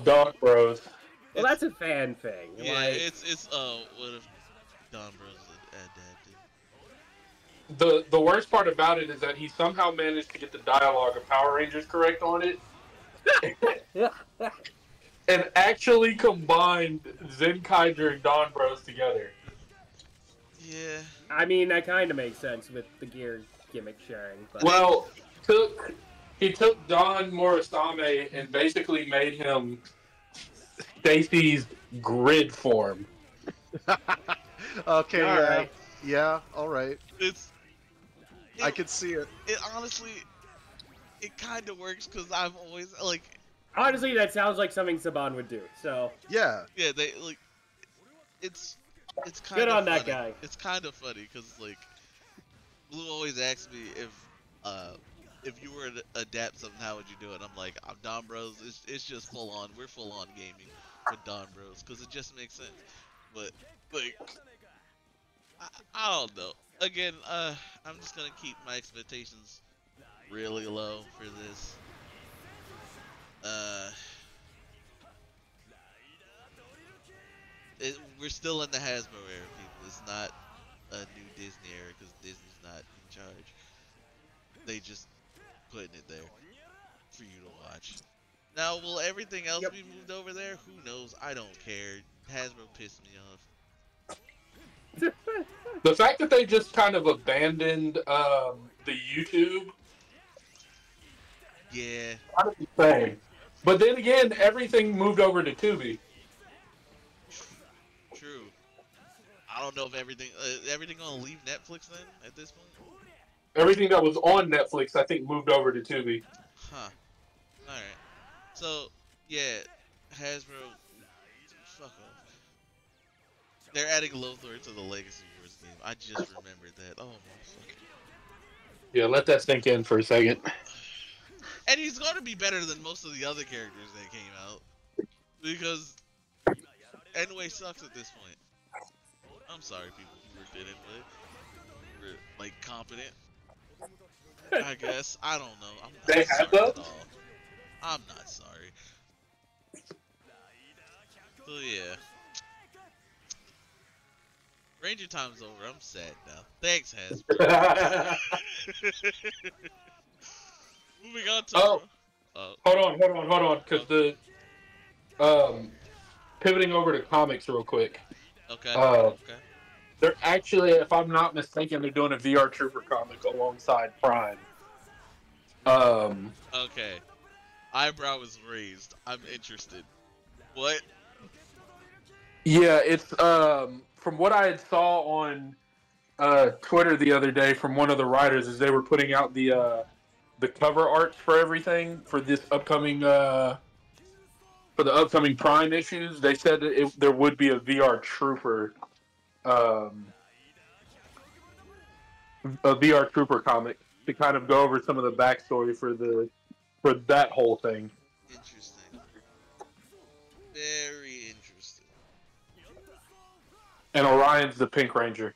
Dawn Bros. Well, that's a fan thing. Yeah, like, it's what if Dawn Bros adapted? The worst part about it is that he somehow managed to get the dialogue of Power Rangers correct on it. And actually combined Zenkaiger and Dawn Bros together. Yeah. I mean, that kind of makes sense with the gear gimmick sharing. But Well, he took Don Morisame and basically made him Stacy's grid form. Okay, all yeah, right. yeah, all right. It's I it, can see it. it honestly it kind of works because I've always like Honestly, that sounds like something Saban would do. So Yeah, yeah they like it's good kind of on that funny. guy. It's kind of funny because like Blue always asks me uh if you were to adapt something, how would you do it? I'm like, I'm Don Bros. It's just full on. We're full on gaming with Don Bros because it just makes sense. But like, I don't know. Again, I'm just gonna keep my expectations really low for this. Uh, we're still in the Hasbro era, people. It's not a new Disney era because Disney's not in charge. They just putting it there for you to watch. Now, will everything else Yep. be moved over there? Who knows? I don't care. Hasbro pissed me off. The fact that they just kind of abandoned the YouTube, Yeah, kind of insane. But then again, everything moved over to Tubi. true. I don't know if everything gonna leave Netflix then at this point. Everything that was on Netflix, I think, moved over to Tubi. Huh. All right. So yeah, Hasbro, fuck off. They're adding Lothar to the Legacy Wars game. I just remembered that. Oh my fucking. Yeah, let that sink in for a second. And he's gonna be better than most of the other characters that came out because Enway sucks at this point. I'm sorry, people who worked at Enway. Were like competent. I guess. I don't know. I'm They not have sorry those? at all. I'm not sorry. So yeah. Ranger time's over. I'm sad now. Thanks, Hasbro. Moving on to Oh. oh, hold on, because the pivoting over to comics real quick. okay. Uh, Okay. they're actually, if I'm not mistaken, they're doing a VR Trooper comic alongside Prime. Okay. Eyebrow is raised. I'm interested. What? Yeah, it's from what I had saw on Twitter the other day from one of the writers is they were putting out the cover arts for everything for this upcoming for the upcoming Prime issues. They said that there would be a VR Trooper um, a VR Trooper comic to kind of go over some of the backstory for that whole thing. Interesting. Very interesting. And Orion's the Pink Ranger.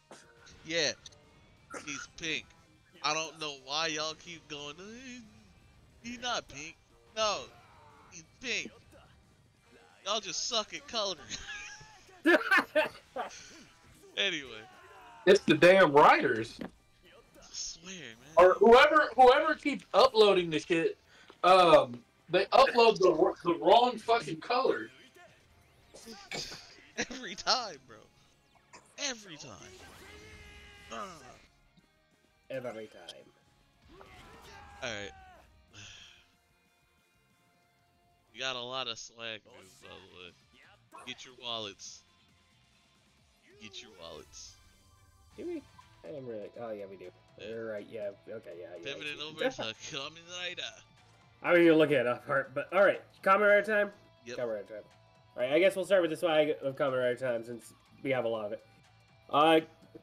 Yeah, he's pink. I don't know why y'all keep going. He's not pink. No, he's pink. Y'all just suck at coloring. Anyway, It's the damn writers. I swear, man. Or whoever keeps uploading the shit, they upload the wrong fucking color. Every time, bro. Every time. Every time. Alright. We got a lot of swag news, by the way. Get your wallets. Get your wallets. Do we? I am really. Oh yeah, we do. Yeah. You're right. Yeah. Okay. Yeah. Pivoting over to Kamen Rider. I was gonna look at it off heart, but all right. Kamen Rider time. Yep. Kamen Rider time. All right. I guess we'll start with the swag of Kamen Rider time since we have a lot of it.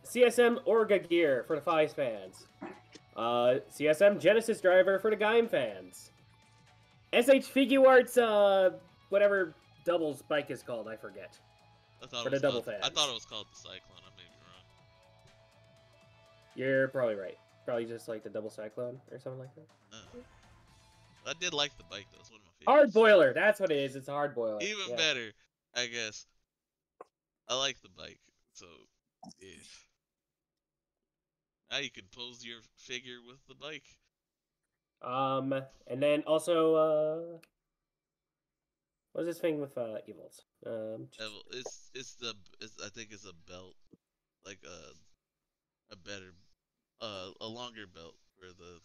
CSM Orga gear for the Fies fans. CSM Genesis driver for the Gaim fans. SH Figuarts, whatever doubles bike is called, I forget. I thought For it the was double called, I fans. thought it was called the Cyclone. I may be wrong. You're probably right. Probably just like the double cyclone or something like that. I did like the bike though. It's one of my Hard favorites. boiler, that's what it is. It's a hard boiler. Even Yeah. better, I guess. I like the bike. So, yeah. Now you can pose your figure with the bike. And then also, what's this thing with Evils? I think it's a belt, like a better, a longer belt for the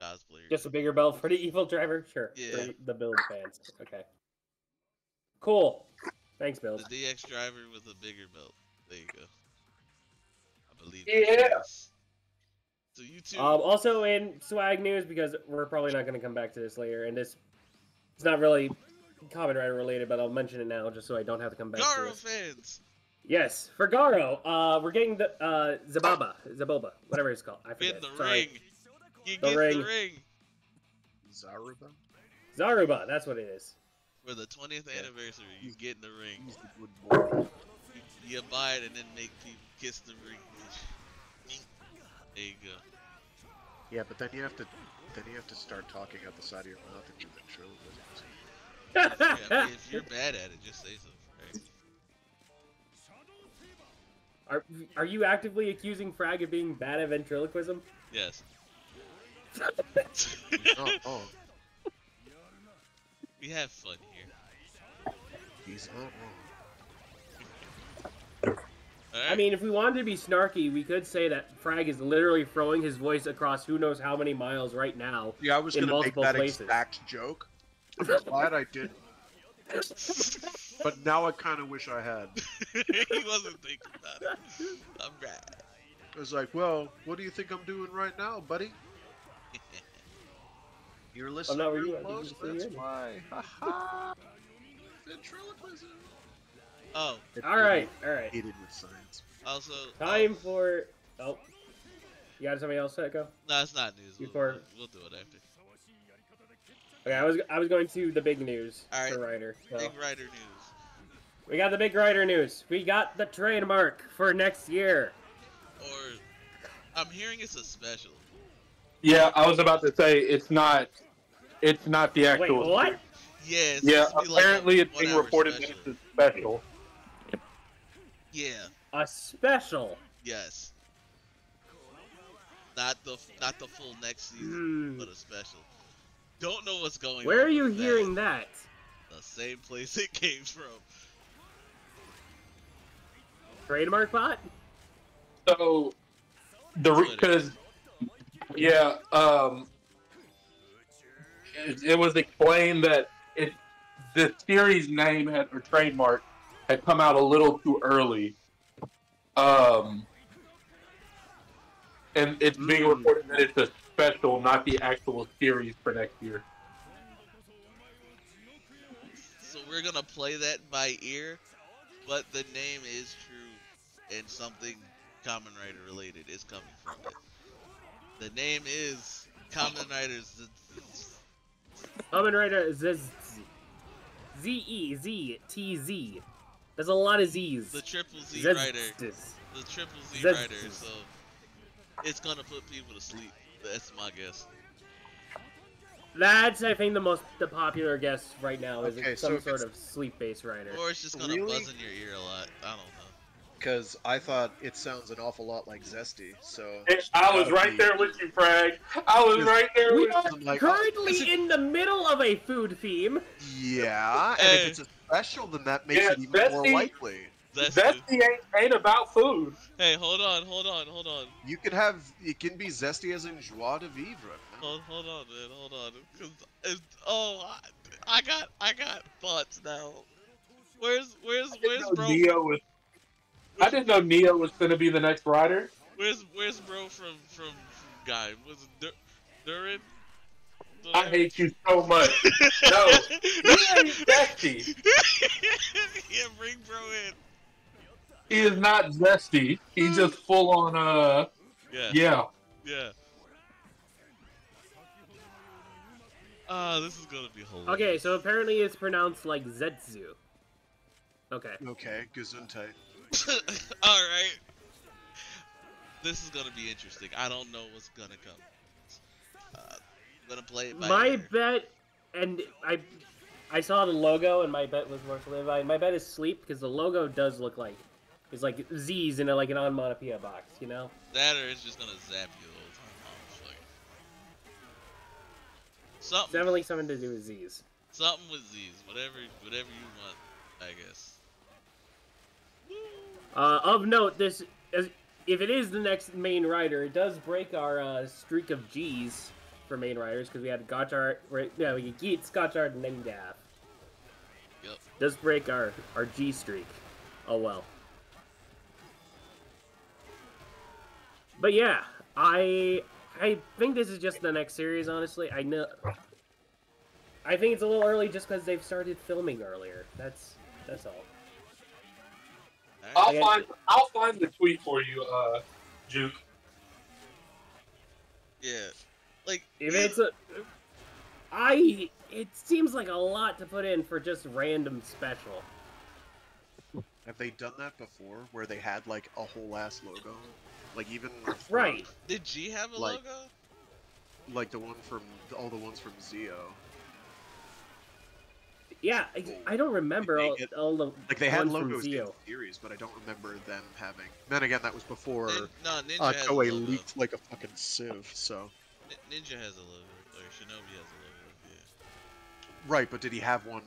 cosplayer. Just a bigger belt for the evil driver? Sure. Yeah. For the build fans. Okay. Cool. Thanks, The Build. DX driver with a bigger belt. There you go. I believe Yeah. that's so you too. Also in swag news, because we're probably not going to come back to this later, and this it's not really Kamen Rider related, but I'll mention it now just so I don't have to come back to Garo this. fans. Yes, for Garo, we're getting the Zaboba, whatever it's called. I Get forget. in the Sorry. ring. You The get ring. the ring. Zaruba? Zaruba, that's what it is. For the 20th Yeah. anniversary, you get in the ring. He's the good boy. You buy it and then make people kiss the ring. There you go. Yeah, but then you have to start talking out the side of your mouth and do ventriloquism. Yeah, I mean, if you're bad at it, just say so. Right? Are you actively accusing Frag of being bad at ventriloquism? Yes. Oh, We have fun here. he's not wrong. Alright? I mean, if we wanted to be snarky, we could say that Frag is literally throwing his voice across who knows how many miles right now. Yeah, I was in gonna make multiple that places. exact joke. I'm glad I didn't. But now I kind of wish I had. He wasn't thinking about it. I'm right. I was like, well, what do you think I'm doing right now, buddy? You're listening not real really. I think close, you just that's said why. Ha-ha. Ventriloquism. Oh, Alright. Hated with science. also. Time for... Oh. You got something else to go? No, it's not news. Before- We'll do it after. Okay, I was going to the big news Alright. for Ryder. So. Big Rider news. We got the big Ryder news. We got the trademark for next year. Or, I'm hearing it's a special. Yeah, I was about to say it's not the actual. Wait, what? Yeah, it's Yeah, supposed to be like apparently a it's being 1 hour reported special. that it's a special. Yeah, A special. yes. Not the full next season, Hmm. but a special. Don't know what's going on. Where are you with hearing that? The same place it came from. Trademark bot? So because it was explained that the series name or trademark had come out a little too early. And it's being reported that it's a special, not the actual series for next year. So we're gonna play that by ear, but the name is true, and something Kamen Rider related is coming from it. The name is Kamen Rider Kamen Rider Z-E-Z-T-Z. There's a lot of Z's. the Triple Z Zez- Rider. Zez. The Triple Z Zez- Rider, so it's gonna put people to sleep. That's my guess. That's, I think, the popular guess right now is Okay, some so if sort it's- of sleep-based rider. Or it's just gonna Really? buzz in your ear a lot. I don't know. Because I thought it sounds an awful lot like Zesty, so... I was right there with you, Frag. I was right there We with are you. I'm like, currently is it- in the middle of a food theme. Yeah, and Hey. if it's a special, then that makes Yeah, it even more Zesty- likely. That's Zesty ain't about food. Hey, hold on. You could have... It can be Zesty as in joie de vivre. Man. Hold on, man. Hold on. Cause I got thoughts now. Where's bro? I didn't know Neo was gonna be the next rider. Where's bro from guy? Was it Durin? I hate you so much. No, he ain't Zesty. Yeah, bring bro in. He is not Zesty. He's just full on. Yeah. Yeah. This is gonna be hilarious. Okay, so apparently it's pronounced like Zetsu. Okay. Okay, Gesundheit. Alright. This is gonna be interesting. I don't know what's gonna come. I'm gonna play it by My ear. bet, and I saw the logo, and my bet was more solidified. My bet is sleep because the logo does look like it's like Z's in like an onomatopoeia box, you know? That or it's just gonna zap you the whole time. Oh, fuck. Something. Definitely something to do with Z's. Something with Z's. Whatever you want, I guess. Of note, this is if it is the next main rider, it does break our streak of G's for main riders because we had Gotchard, right? Yeah, we get Geet, Scotchard, and then Gaff. Yep. Does break our G streak. Oh well. But yeah, I think this is just the next series. Honestly, I know. I think it's a little early just because they've started filming earlier. That's all. I'll find the tweet for you, Juke. Yeah. Like, If it's a, it seems like a lot to put in for just random special. Have they done that before, where they had like a whole ass logo, like even Right. Did G have a Like- logo? like the one from all the ones from Zio? Yeah, I don't remember all the Like they had ones from logos in Zio. the series, but I don't remember them having. Then again, that was before No, Ninja has a Toei logo. leaked like a fucking sieve. So Ninja has a logo, or Shinobi has a logo. Yeah. right, but did he have one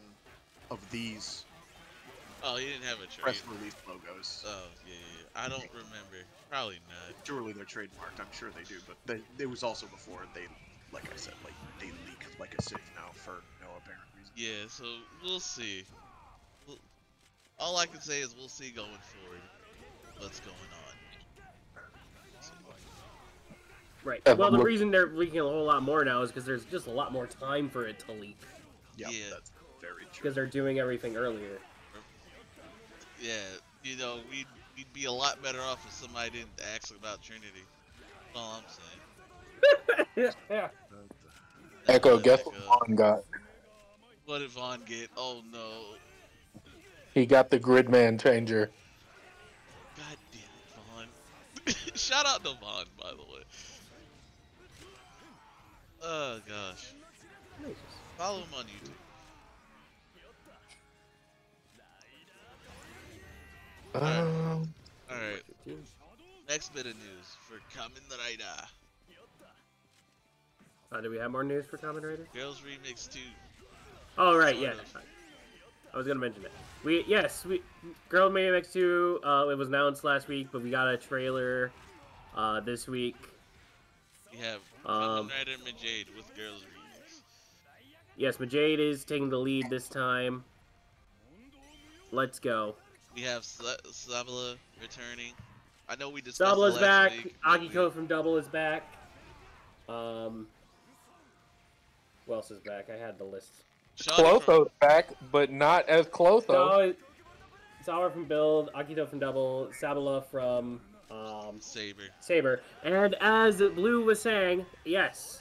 of these Oh, he didn't have a trade. press release logos? Oh, yeah. I don't remember. Probably not. Surely they're trademarked. I'm sure they do, but it was also before they, like I said, like they leaked like a sieve now for no apparent reason. Yeah, so we'll see. All I can say is we'll see going forward what's going on. Right. Yeah, Well, but the look- reason they're leaking a whole lot more now is because there's just a lot more time for it to leak Yeah, Yeah. that's very true. because they're doing everything earlier. Yeah, you know, we'd be a lot better off if somebody didn't ask about Trinity. That's all I'm saying. Yeah. Echo, But, guess what Vaughn got? What did Vaughn get? Oh no. He got the Gridman changer. God damn it, Vaughn. Shout out to Vaughn, by the way. Oh gosh. Follow him on YouTube. Alright. Next bit of news for Kamen Rider. Do we have more news for Kamen Rider? Girls Remix 2. Oh right, Sort yeah. of. I was gonna mention it. We Girl Made X2. It was announced last week, but we got a trailer this week. We have Um, Kamen Rider Majade with Girls Remix. Yes, Majade is taking the lead this time. Let's go. We have Sabala returning. I know we discussed it Sabla's last back. week. but Akiko from Double is back. Who else is back? I had the list. Shawnee from- Clotho's back, but not as Clotho. Sawa from Build, Akito from Double, Sabala from Saber. Saber. And as Blue was saying, yes,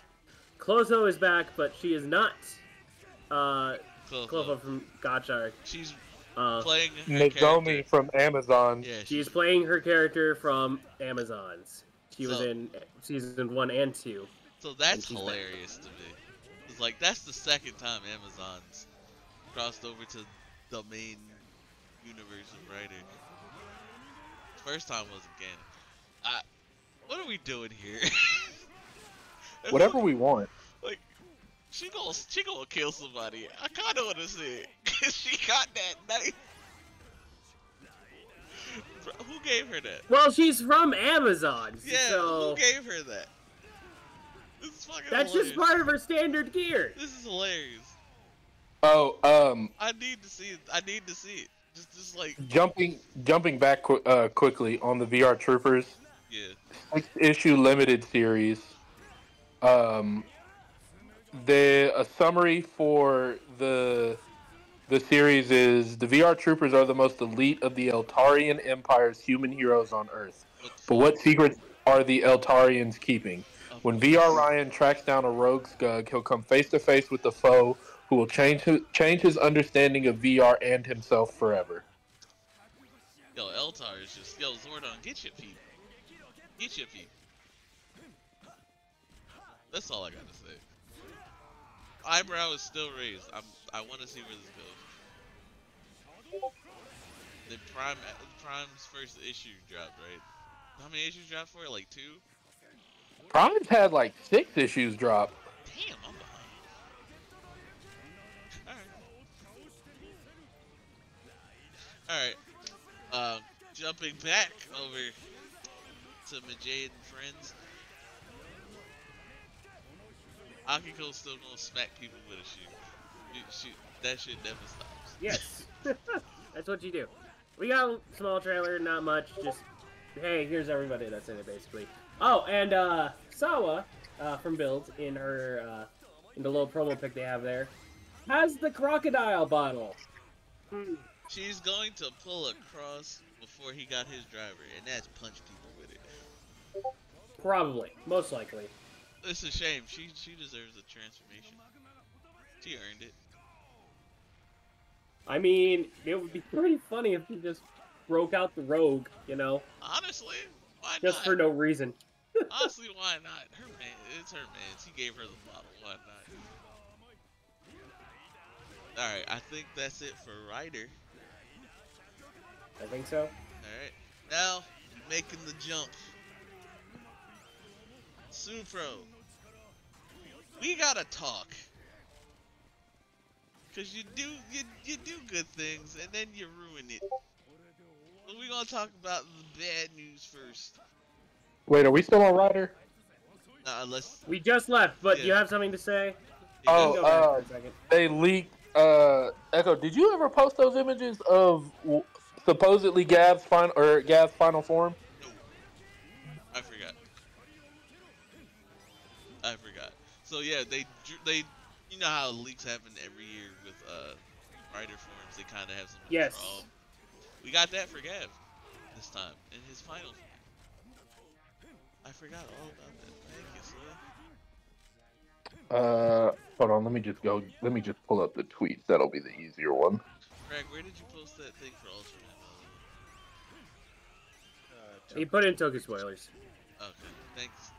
Clotho is back, but she is not Clotho from Gotchard. She's Uh, playing her Nozomi character. from Amazon. Yeah, she's playing her character from Amazons. She was So- in season 1 and 2. So that's and she's back. hilarious to me. It's like that's the second time Amazon's crossed over to the main universe of writing. First time was again. What are we doing here? Whatever we want. Like, she gonna kill somebody. I kinda wanna see it. 'Cause she got that knife. Bro, who gave her that? Well, she's from Amazon, Yeah, so who gave her that? This is fucking that's hilarious. just part of her standard gear. This is hilarious. Oh, I need to see it. I need to see it. Just like, jumping back quickly on the VR Troopers yeah. 6-issue limited series. A summary for the series is the VR Troopers are the most elite of the Eltarian Empire's human heroes on Earth. But what secrets are the Eltarians keeping? When VR Ryan tracks down a rogue Skug, he'll come face to face with the foe who will change his understanding of VR and himself forever. Yo, Eltar is just, yo, Zordon, get your feet. Get your feet. That's all I gotta say. Eyebrow is still raised. I want to see where this goes. The Prime's first issue dropped, right? How many issues dropped for it? Like 2? Prime's had like 6 issues drop. Damn, I'm behind. Alright. Jumping back over to Majade and friends, Akiko's still gonna smack people with a shoe. That shit never stops. Yes. That's what you do. We got a small trailer, not much, just, hey, here's everybody that's in it, basically. Oh, and, Sawa, from Build, in her, in the little promo pic they have there, has the crocodile bottle. She's going to pull across before he got his driver, and that's punch people with it. Probably. Most likely. It's a shame. She deserves a transformation. She earned it. I mean, it would be pretty funny if he just broke out the rogue, you know? Honestly, why Just not? for no reason. Honestly, why not? Her man, it's her man. She gave her the bottle. Why not? All right, I think that's it for Ryder. I think so. All right, now making the jump. Supro, we gotta talk. Cause you do good things and then you ruin it. But we gonna talk about the bad news first. Wait, are we still on Ryder? Unless We just left, but Yeah. you have something to say? Oh, You can go back for a second. They leaked. Echo, did you ever post those images of supposedly Gab's final form? no, I forgot. So yeah, they you know how leaks happen every year with writer forms. They kind of have some Yes. control. We got that for Gav this time in his final form. I forgot all about that. Thank you, Sly. Hold on. Let me just pull up the tweets. That'll be the easier one. Greg, where did you post that thing for Ultraman? He put in Toku spoilers. Okay, thanks.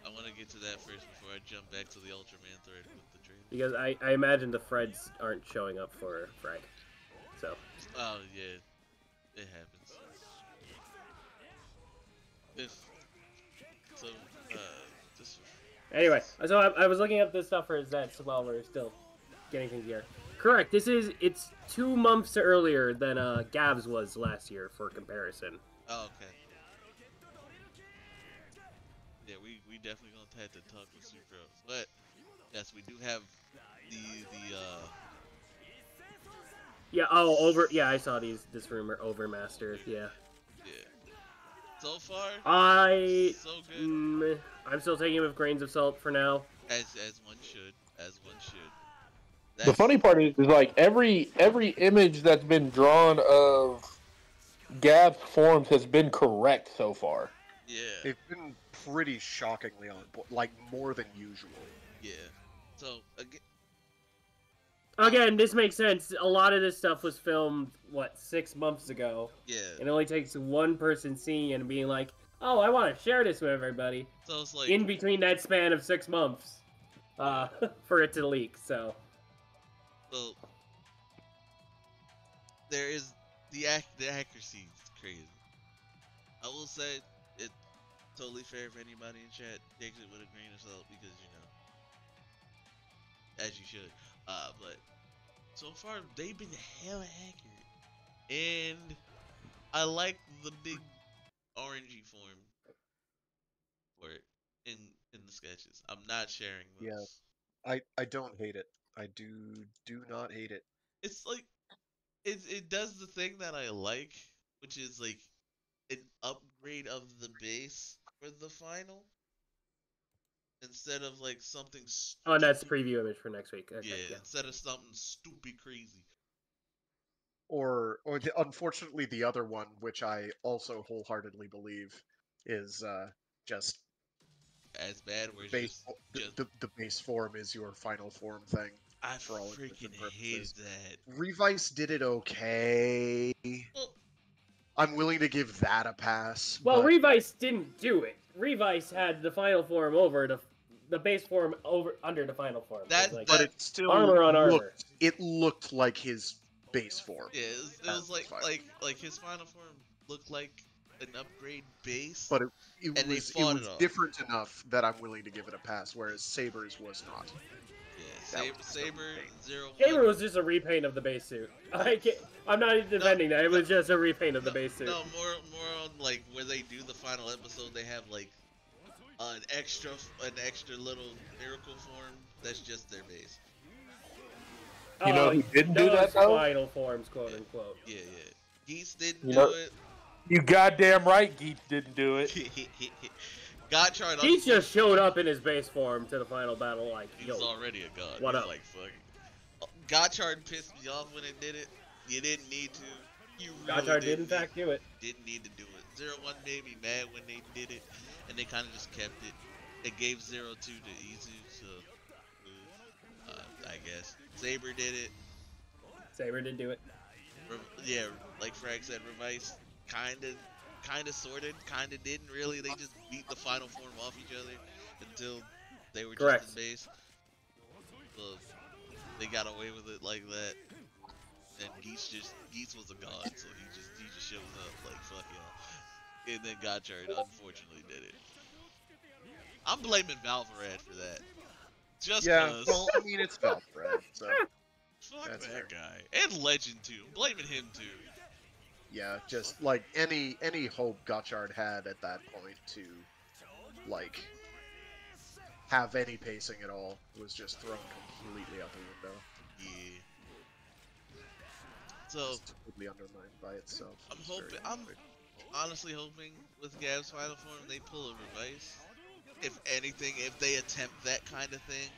I want to get to that first before I jump back to the Ultraman thread with the trailer. Because I imagine the Freds aren't showing up for Frag. So. Oh yeah, it happens. Just Anyway, so I was looking up this stuff for Zets while we're still getting things here. Correct. It's 2 months earlier than Gav's was last year for comparison. oh, okay. Yeah, we definitely gonna have to talk with Supro, but yes, we do have the Yeah. I saw this rumor Overmaster. Yeah. So far, so good. I'm still taking it with grains of salt for now. As one should. The funny part is like every image that's been drawn of Gab's forms has been correct so far. Yeah. They've been pretty shockingly on, like more than usual. Yeah. So Again, this makes sense. A lot of this stuff was filmed 6 months ago. yeah. It only takes one person seeing it and being like, "Oh, I want to share this with everybody." So it's like In between that span of 6 months, for it to leak. So there is the accuracy is crazy. I will say it's totally fair if anybody in chat takes it with a grain of salt because as you should. But so far they've been hella accurate, and I like the big orangey form for it in the sketches. I'm not sharing those. Yeah. I don't hate it. I do not hate it. It's like it does the thing that I like, which is like an upgrade of the base for the final instead of like something stupid. Oh, and that's the preview image for next week. Okay, yeah, instead of something stupid crazy. Or unfortunately the other one, which I also wholeheartedly believe is just As bad, where it's base. just The base form is your final form thing. I for all intents freaking and hate purposes. that. Revice did it okay. Well, I'm willing to give that a pass. Well, but Revice didn't do it. Revice had the final form over the base form under the final form. That- It was like, but it still armor on armor. It looked like his base form. yeah, it was like his final form looked like an upgrade base. But it And they was fought it off. different enough that I'm willing to give it a pass, whereas Saber's was not. Yeah, Saber, Zero Saber One. was just a repaint of the base suit. I'm not even defending that. It was just a repaint of the base suit. No, more on like where they do the final episode. They have like an extra little miracle form that's just their base. You know who didn't do that though? Final forms, quote unquote. Yeah. Geese didn't do it. You goddamn right, Geese didn't do it. Gotchard. Geese just showed up in his base form to the final battle like, he was already a god. What up? Like fuck. Gotchard pissed me off when it did it. You didn't need to. You really Gotchard did in fact do it. Didn't need to do it. 0-1 made me mad when they did it, and they kind of just kept it. They gave 0-2 to Izu, so I guess Saber did it. Saber did do it. Yeah, like Frag said, Revice kinda sorted, kinda didn't really. They just beat the final form off each other until they were just in base. So they got away with it like that. And Geese was a god, so he just shows up like fuck y'all. And then Gotchard unfortunately did it. I'm blaming Valvarad for that. Just cause. Well, I mean it's Valvarad, so fuck that's that fair. guy. And Legend too. I'm blaming him too. Yeah, just like any hope Gotchard had at that point to like have any pacing at all was just thrown completely out the window. Yeah. So It's totally undermined by itself. I'm honestly hoping with Gab's final form they pull a Revice. If anything, if they attempt that kind of thing,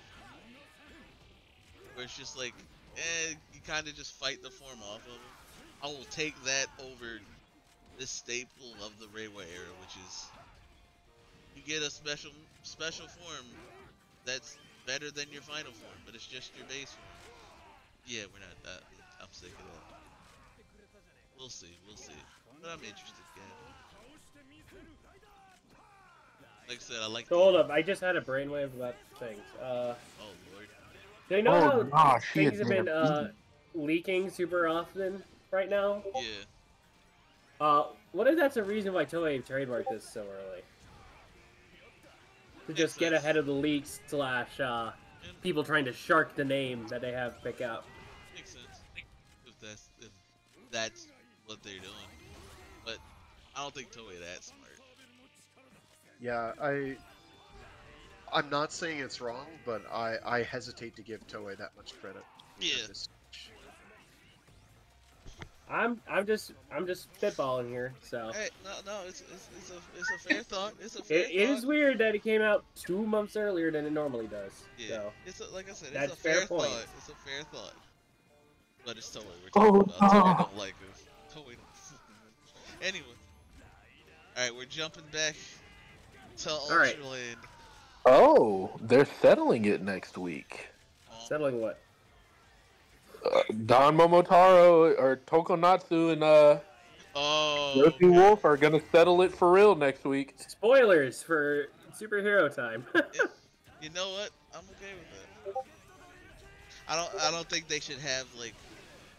where it's just like, you kind of just fight the form off of him. I will take that over this staple of the Reiwa era, which is you get a special form that's better than your final form, but it's just your base form. Yeah, we're not that. I'm sick of that. We'll see, but I'm interested, again. Like I said, I like. So hold up, I just had a brainwave about things. Oh lord. Do you know how gosh, things have been leaking super often right now? Yeah. What if that's a reason why Toei trademarked this so early? To just get ahead of the leaks / people trying to shark the name that they have pick out. Makes sense. If that's what they're doing, but I don't think Toei that smart. Yeah, I'm not saying it's wrong, but I hesitate to give Toei that much credit. Yeah. I'm just spitballing here, so. Hey, no, it's a fair thought. It's a fair thought. It is weird that it came out 2 months earlier than it normally does. Yeah. So. It's like I said, That's it's a fair point. thought. It's a fair thought. But it's Toei. We're talking about Toei. I don't like this. Toei don't. Anyway. Alright, we're jumping back to Ultraland. Oh, they're settling it next week. Settling what? Don Momotaro or Tokonatsu and Yoshi Wolf are gonna settle it for real next week. Spoilers for superhero time. You know what? I'm okay with that. I don't think they should have like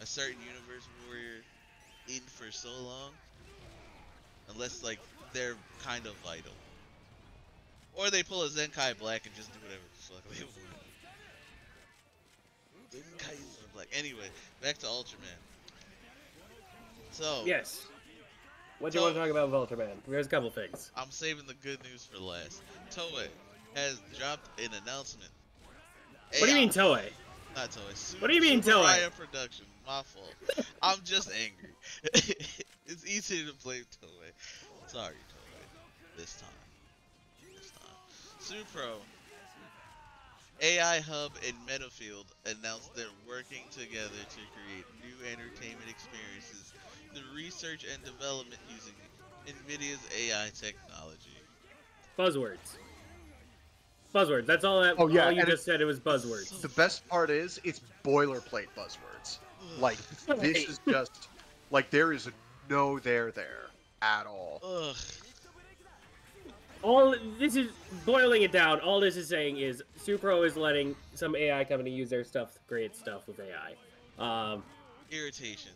a certain universe where you're in for so long, unless like they're kind of vital, or they pull a Zenkai Black and just do whatever the fuck they want. Zenkai Black. Anyway, back to Ultraman. So yes. What do you want to talk about with Ultraman? There's a couple things. I'm saving the good news for last. Toei has dropped an announcement. What do you mean Toei? Not Toei. What do you mean Toei? Raya Production. My fault. I'm just angry. It's easy to blame Toei. Sorry, Toei. This time. Supro, AI Hub, and Metafield announced they're working together to create new entertainment experiences through research and development using NVIDIA's AI technology. Buzzwords. Buzzwords. That's all that. Oh, yeah, all you and just said. It was buzzwords. The best part is it's boilerplate buzzwords. Like this is just like there is no there at all. Ugh. All this is boiling it down. All this is saying is Supro is letting some AI company use their stuff to create stuff with AI. Irritation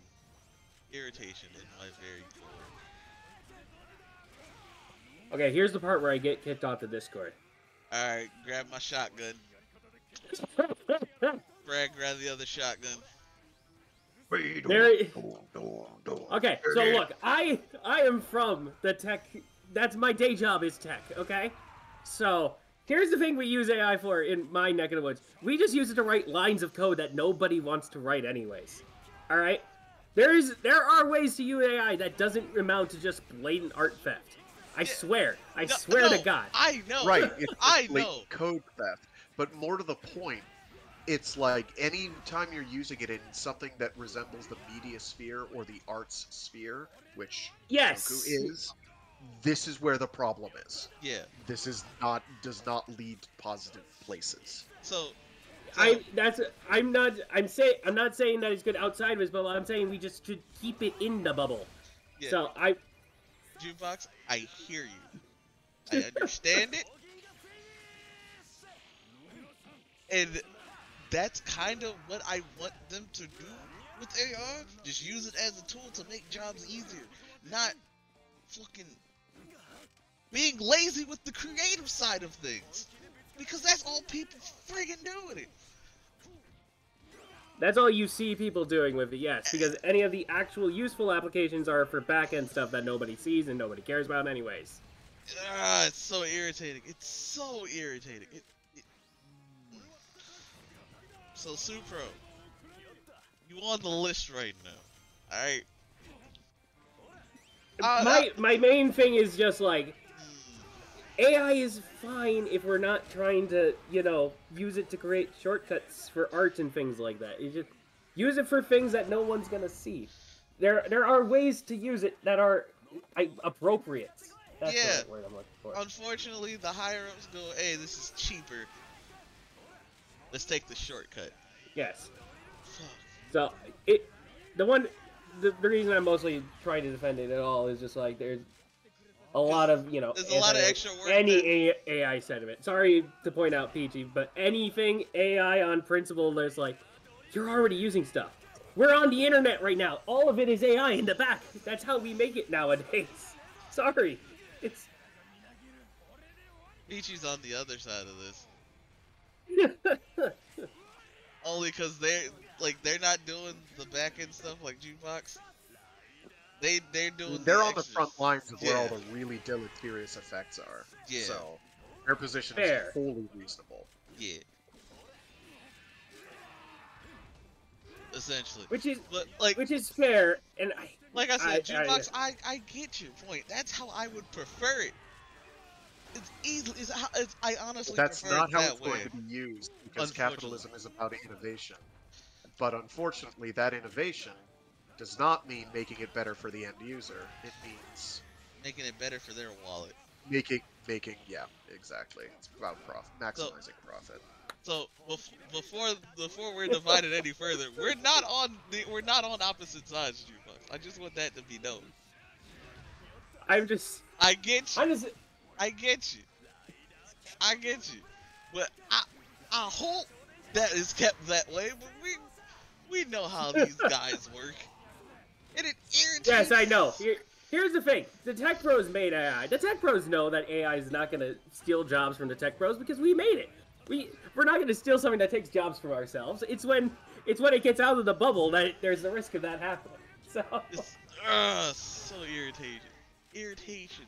in my very core. Okay, here's the part where I get kicked off the Discord. Alright, grab my shotgun. Brad grabbed the other shotgun. There. Okay, so look, I am from the tech. That's my day job is tech. Okay, so here's the thing we use AI for in my neck of the woods. We just use it to write lines of code that nobody wants to write anyways. All right, there are ways to use AI that doesn't amount to just blatant art theft. I swear to God. I know. Right, it's I blatant know. code theft. But more to the point, it's like any time you're using it in something that resembles the media sphere or the arts sphere, which Yes. Goku is, this is where the problem is. Yeah. This does not lead to positive places. I'm not saying that it's good outside of his bubble. I'm saying we just should keep it in the bubble. Yeah. So Jukebox, I hear you. I understand it. And that's kind of what I want them to do with AR. Just use it as a tool to make jobs easier. Not fucking being lazy with the creative side of things. Because that's all people friggin' do with it. that's all you see people doing with it, yes. Because any of the actual useful applications are for back-end stuff that nobody sees and nobody cares about anyways. It's so irritating. It's so irritating. So, Supro, you on the list right now, alright? My main thing is just like, AI is fine if we're not trying to, use it to create shortcuts for art and things like that. You just use it for things that no one's gonna see. There are ways to use it that are appropriate. That's Yeah. the word I'm looking for. Unfortunately, the higher-ups go, hey, this is cheaper. Let's take the shortcut. Yes. Fuck. So the reason I'm mostly trying to defend it at all is just like there's a lot of There's a lot of extra work. AI sentiment. Sorry to point out, Peachy, but anything AI on principle, there's like you're already using stuff. We're on the internet right now. All of it is AI in the back. That's how we make it nowadays. Sorry, it's Peachy's on the other side of this. Only because they're not doing the back end stuff like Jukebox. They're doing. They're the on the extras. front lines of where all Yeah. the really deleterious effects are. Yeah. So their position Fair. is wholly reasonable. Yeah. Essentially. which But is fair, and like I said, Jukebox, I- I get your point. That's how I would prefer it. It's easily. I honestly That's prefer not it how that it's way. going to be used because Unfortunately. capitalism is about innovation. But unfortunately, that innovation does not mean making it better for the end user. It means Making it better for their wallet. making yeah, exactly. It's about maximizing profit. So before we're divided any further, we're not on opposite sides, Jukebox. I just want that to be known. I'm just I get you. I'm just I get you. I get you. But I hope that is kept that way. But we know how these guys work. And it irritates. Yes, I know. Here's the thing. The tech pros made AI. The tech pros know that AI is not going to steal jobs from the tech pros because we made it. We're not going to steal something that takes jobs from ourselves. It's when it gets out of the bubble that there's the risk of that happening. So It's so irritation.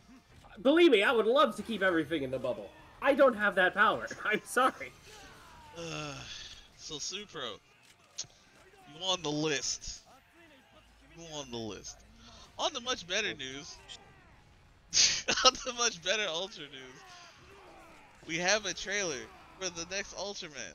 believe me, I would love to keep everything in the bubble. I don't have that power. I'm sorry. So Supro, you on the list. You on the list. On the much better news. On the much better Ultra news. We have a trailer for the next Ultraman.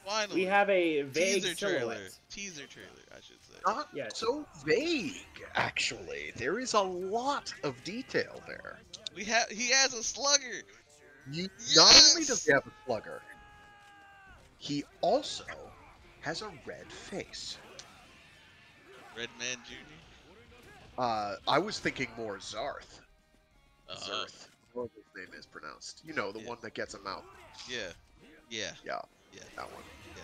Finally. We have a vague teaser silhouette. trailer. Teaser trailer, I should say. Not Yes. so vague, actually. There is a lot of detail there. He has a slugger. Not only does he have a slugger, he also has a red face. Red Man Jr. I was thinking more Zarth. Uh-huh. Zarth. Whatever his name is pronounced. You know, the Yeah. one that gets him out. Yeah. Yeah, Yeah. that one. Yeah.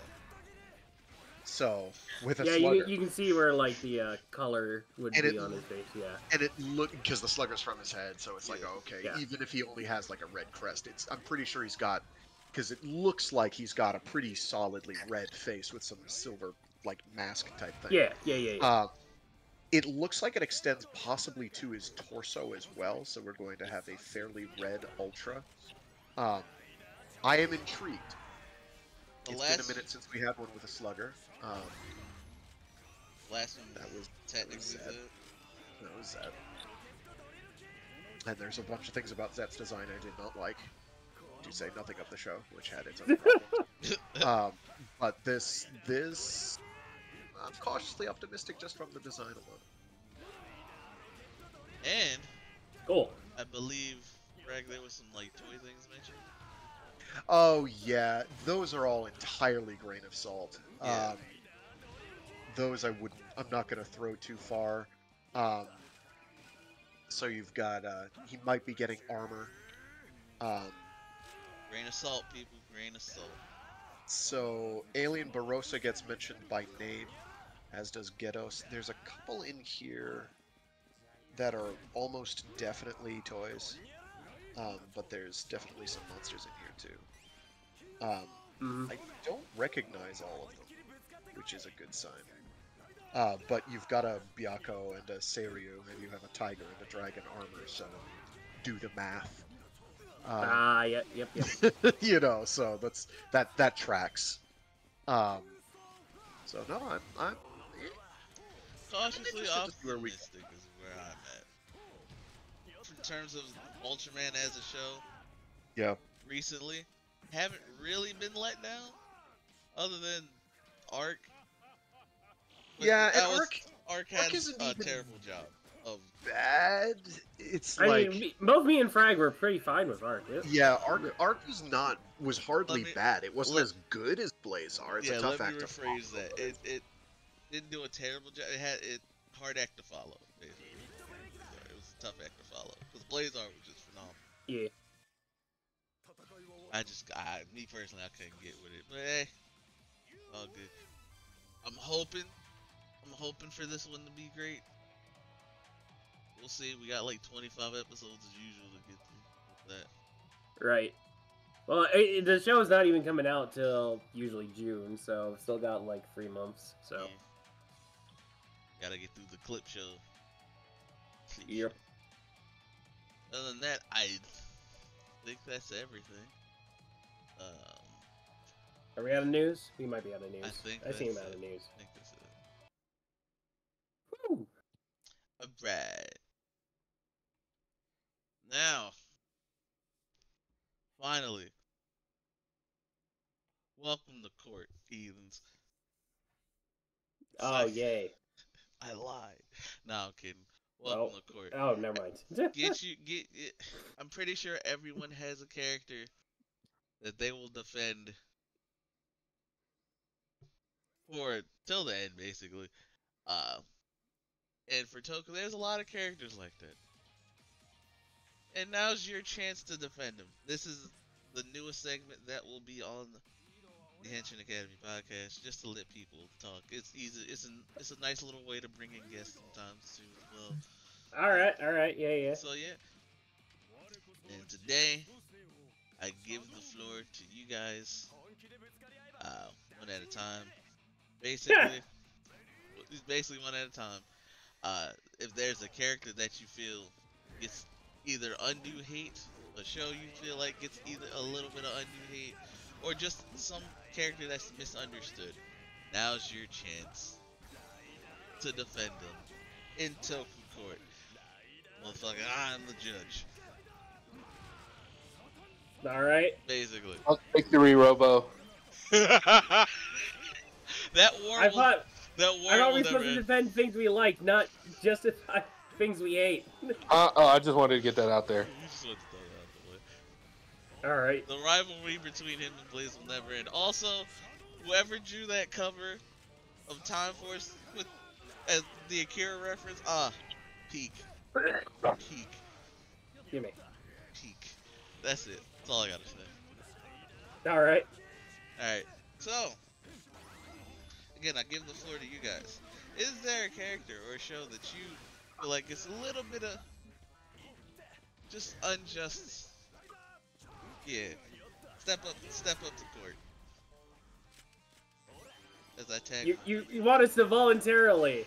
So, with a Yeah, slugger. you can see where like the color would And be it- on his face. Yeah. And it look because the slugger's from his head, so it's like, Yeah. oh, okay. Yeah. Even if he only has like a red crest, I'm pretty sure he's got because it looks like he's got a pretty solidly red face with some silver like mask type thing. Yeah. It looks like it extends possibly to his torso as well, so we're going to have a fairly red Ultra. I am intrigued. It's been a minute since we had one with a slugger. Last one That was technically Zed. Zed. That was Zed. And there's a bunch of things about Zed's design I did not like. To say nothing of the show, which had its own problems. But this, I'm cautiously optimistic just from the design alone. And Cool. I believe, Greg, there was some like toy things mentioned. Oh yeah, those are all entirely grain of salt. Yeah. Those I'm not gonna throw too far. So you've got, he might be getting armor. Grain of salt, people. Grain of salt. So Alien Barossa gets mentioned by name, as does Gedos. There's a couple in here that are almost definitely toys, but there's definitely some monsters in here too. I don't recognize all of them, which is a good sign. But you've got a Byakko and a Seiryu, and you have a tiger and a dragon armor, so do the math. Yep. You know, so that tracks. So no, I'm Cautiously interested to see where we- optimistic is where I'm at. In terms of Ultraman as a show, yeah. recently, haven't really been let down, other than Arc. But Yeah, that and was, Arc Arc had isn't a even terrible job of. bad. It's I like mean, both me and Frag were pretty fine with Arc. yeah, Arc was hardly Let me- bad. It wasn't let- as good as Blazar. It's a Yeah, tough let me act to rephrase follow, that. but It didn't do a terrible job. It had hard act to follow. Basically, it was a tough act to follow because Blazar was just phenomenal. Yeah. Me personally, I couldn't get with it, but hey, all good. I'm hoping for this one to be great. We'll see. We got like 25 episodes as usual to get through with that. Right. Well, the show's not even coming out till usually June, so still got like 3 months. So. Yeah. Gotta get through the clip show. Yep. Other than that, I think that's everything. Are we out of news? We might be out of news. I think I seem that's out of it. news. I think that's it. Woo! Alright. Now, finally, welcome to court, heathens. Oh, yay. I lied. No, I'm kidding. Welcome to court. Oh, never mind. I'm pretty sure everyone has a character that they will defend for till the end, basically. And for Toku, there's a lot of characters like that. And now's your chance to defend them. This is the newest segment that will be on the Henshin Academy podcast, just to let people talk. It's easy. It's a nice little way to bring in guests sometimes too as well. All right, yeah. So yeah. And today, I give the floor to you guys, one at a time. Basically, one at a time. If there's a character that you feel gets either undue hate, a show you feel like gets either a little bit of undue hate, or just some character that's misunderstood, now's your chance to defend them in Toku Court. Motherfucker, I'm the judge. All right. Basically. I'll take the Robo. That war. I thought will we were supposed to defend things we like, not justify things we hate. I just wanted to get that out there. You just want to throw that out the way. All right. The rivalry between him and Blaze will never end. Also, whoever drew that cover of Time Force with as the Akira reference, peak. Give me. Peak. That's it. That's all I gotta say. All right. Alright, so, again, I give the floor to you guys. Is there a character or a show that you feel like it's a little bit of just unjust? Yeah. step up to court. As I tag. You want us to voluntarily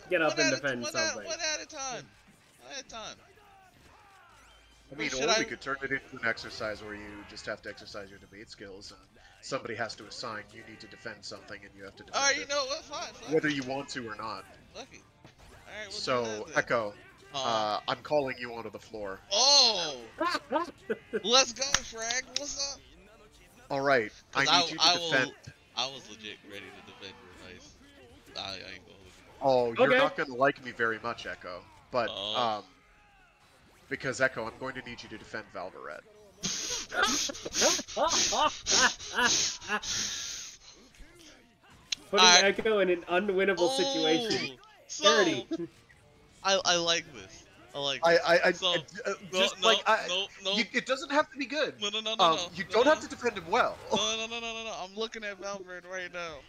get up and defend something. One at a time. One at a time. I mean, or we could turn it into an exercise where you just have to exercise your debate skills, and somebody has to assign you need to defend something, and you have to defend Alright, it. you know what? Fine. Whether you want to or not. Fuck it. Alright, we'll So, do that then. Echo, I'm calling you onto the floor. Oh! Let's go, Frag. What's up? Alright, I need you to defend. I was legit ready to defend your advice. I ain't gonna Oh, you're Okay. not going to like me very much, Echo. But, because, Echo, I'm going to need you to defend Valvaret. Putting Echo in an unwinnable situation. So, 30. I like this. I like this. It doesn't have to be good. No. You don't have to defend him well. No. I'm looking at Valverde right now.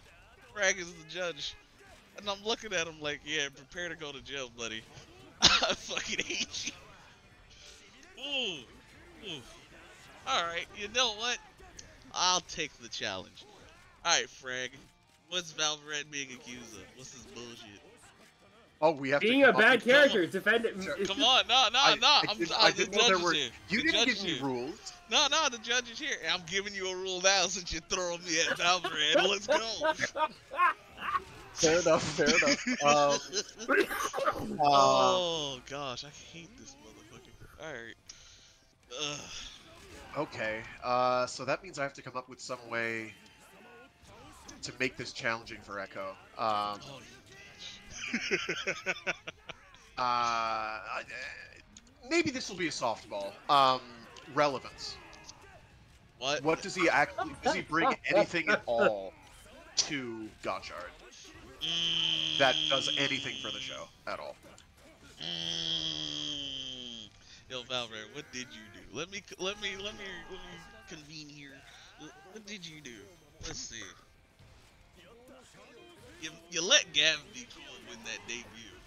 Frag is the judge. And I'm looking at him like, yeah, prepare to go to jail, buddy. I fucking hate you. Ooh. Alright, you know what? I'll take the challenge. Alright, Frag. What's Valverde being accused of? What's this bullshit? Oh, we have being to a bad character. Defend it. Come on, no. I didn't know there were. You didn't give me here. rules. No, the judge is here. I'm giving you a rule now since you're throwing me at Valverde. Let's go. Fair enough. Oh gosh, I hate this motherfucker. Alright. Okay. So that means I have to come up with some way to make this challenging for Echo. Maybe this will be a softball. Relevance. What? What does he actually? Does he bring anything at all to Gotchard that does anything for the show at all? Yo, Valverde, what did you do? Let me convene here. What did you do? Let's see. You let Gav be cool win that debut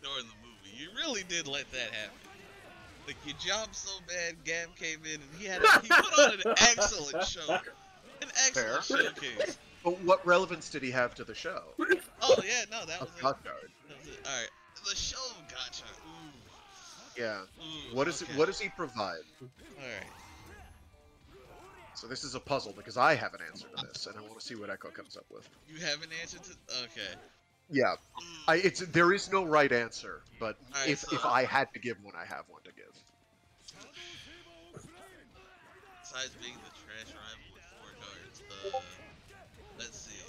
during the movie. You really did let that happen. Like, your job's so bad, Gav came in and he put on an excellent show. An excellent showcase. But what relevance did he have to the show? Oh yeah, no, that was it. Gotchard. That was it. Alright. The show of Gotchard. Ooh. Yeah. Ooh, What does he provide? Alright. So this is a puzzle because I have an answer to this, and I want to see what Echo comes up with. You have an answer to? Okay. Yeah, there is no right answer, but Right, if I had to give one, I have one to give. Besides being the trash rival with 4 cards, let's see.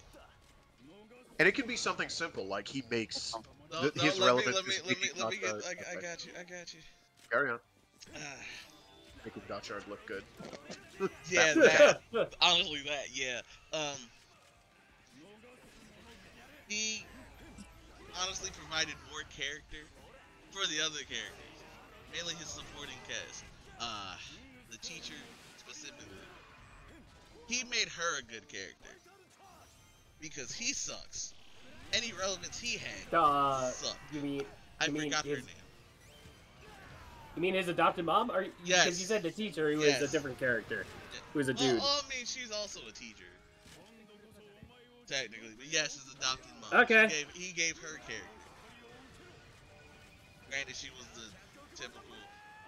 And it can be something simple, like he makes his let relevance. me get. I got you. Carry on. Ah. Making Gotchard look good. Yeah, that. Honestly, that. Yeah. He honestly provided more character for the other characters, mainly his supporting cast. The teacher specifically. He made her a good character because he sucks. Any relevance he had sucked. I forgot her name. You mean his adopted mom? Yes. Because you said the teacher, who was a different character, who was a dude. Well, I mean, she's also a teacher, technically. But yes, his adopted mom. Okay. He gave her character. Granted, she was the typical,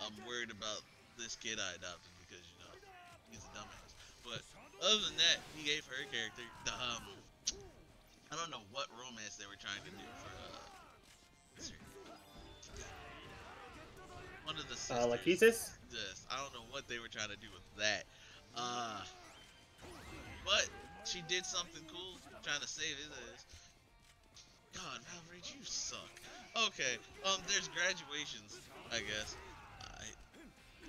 I'm worried about this kid I adopted because, you know, he's a dumbass. But other than that, he gave her character. I don't know what romance they were trying to do for, one of the sisters. Lachesis? Yes, I don't know what they were trying to do with that. But she did something cool, trying to save his ass. God, Valverde, you suck. Okay, there's graduations, I guess.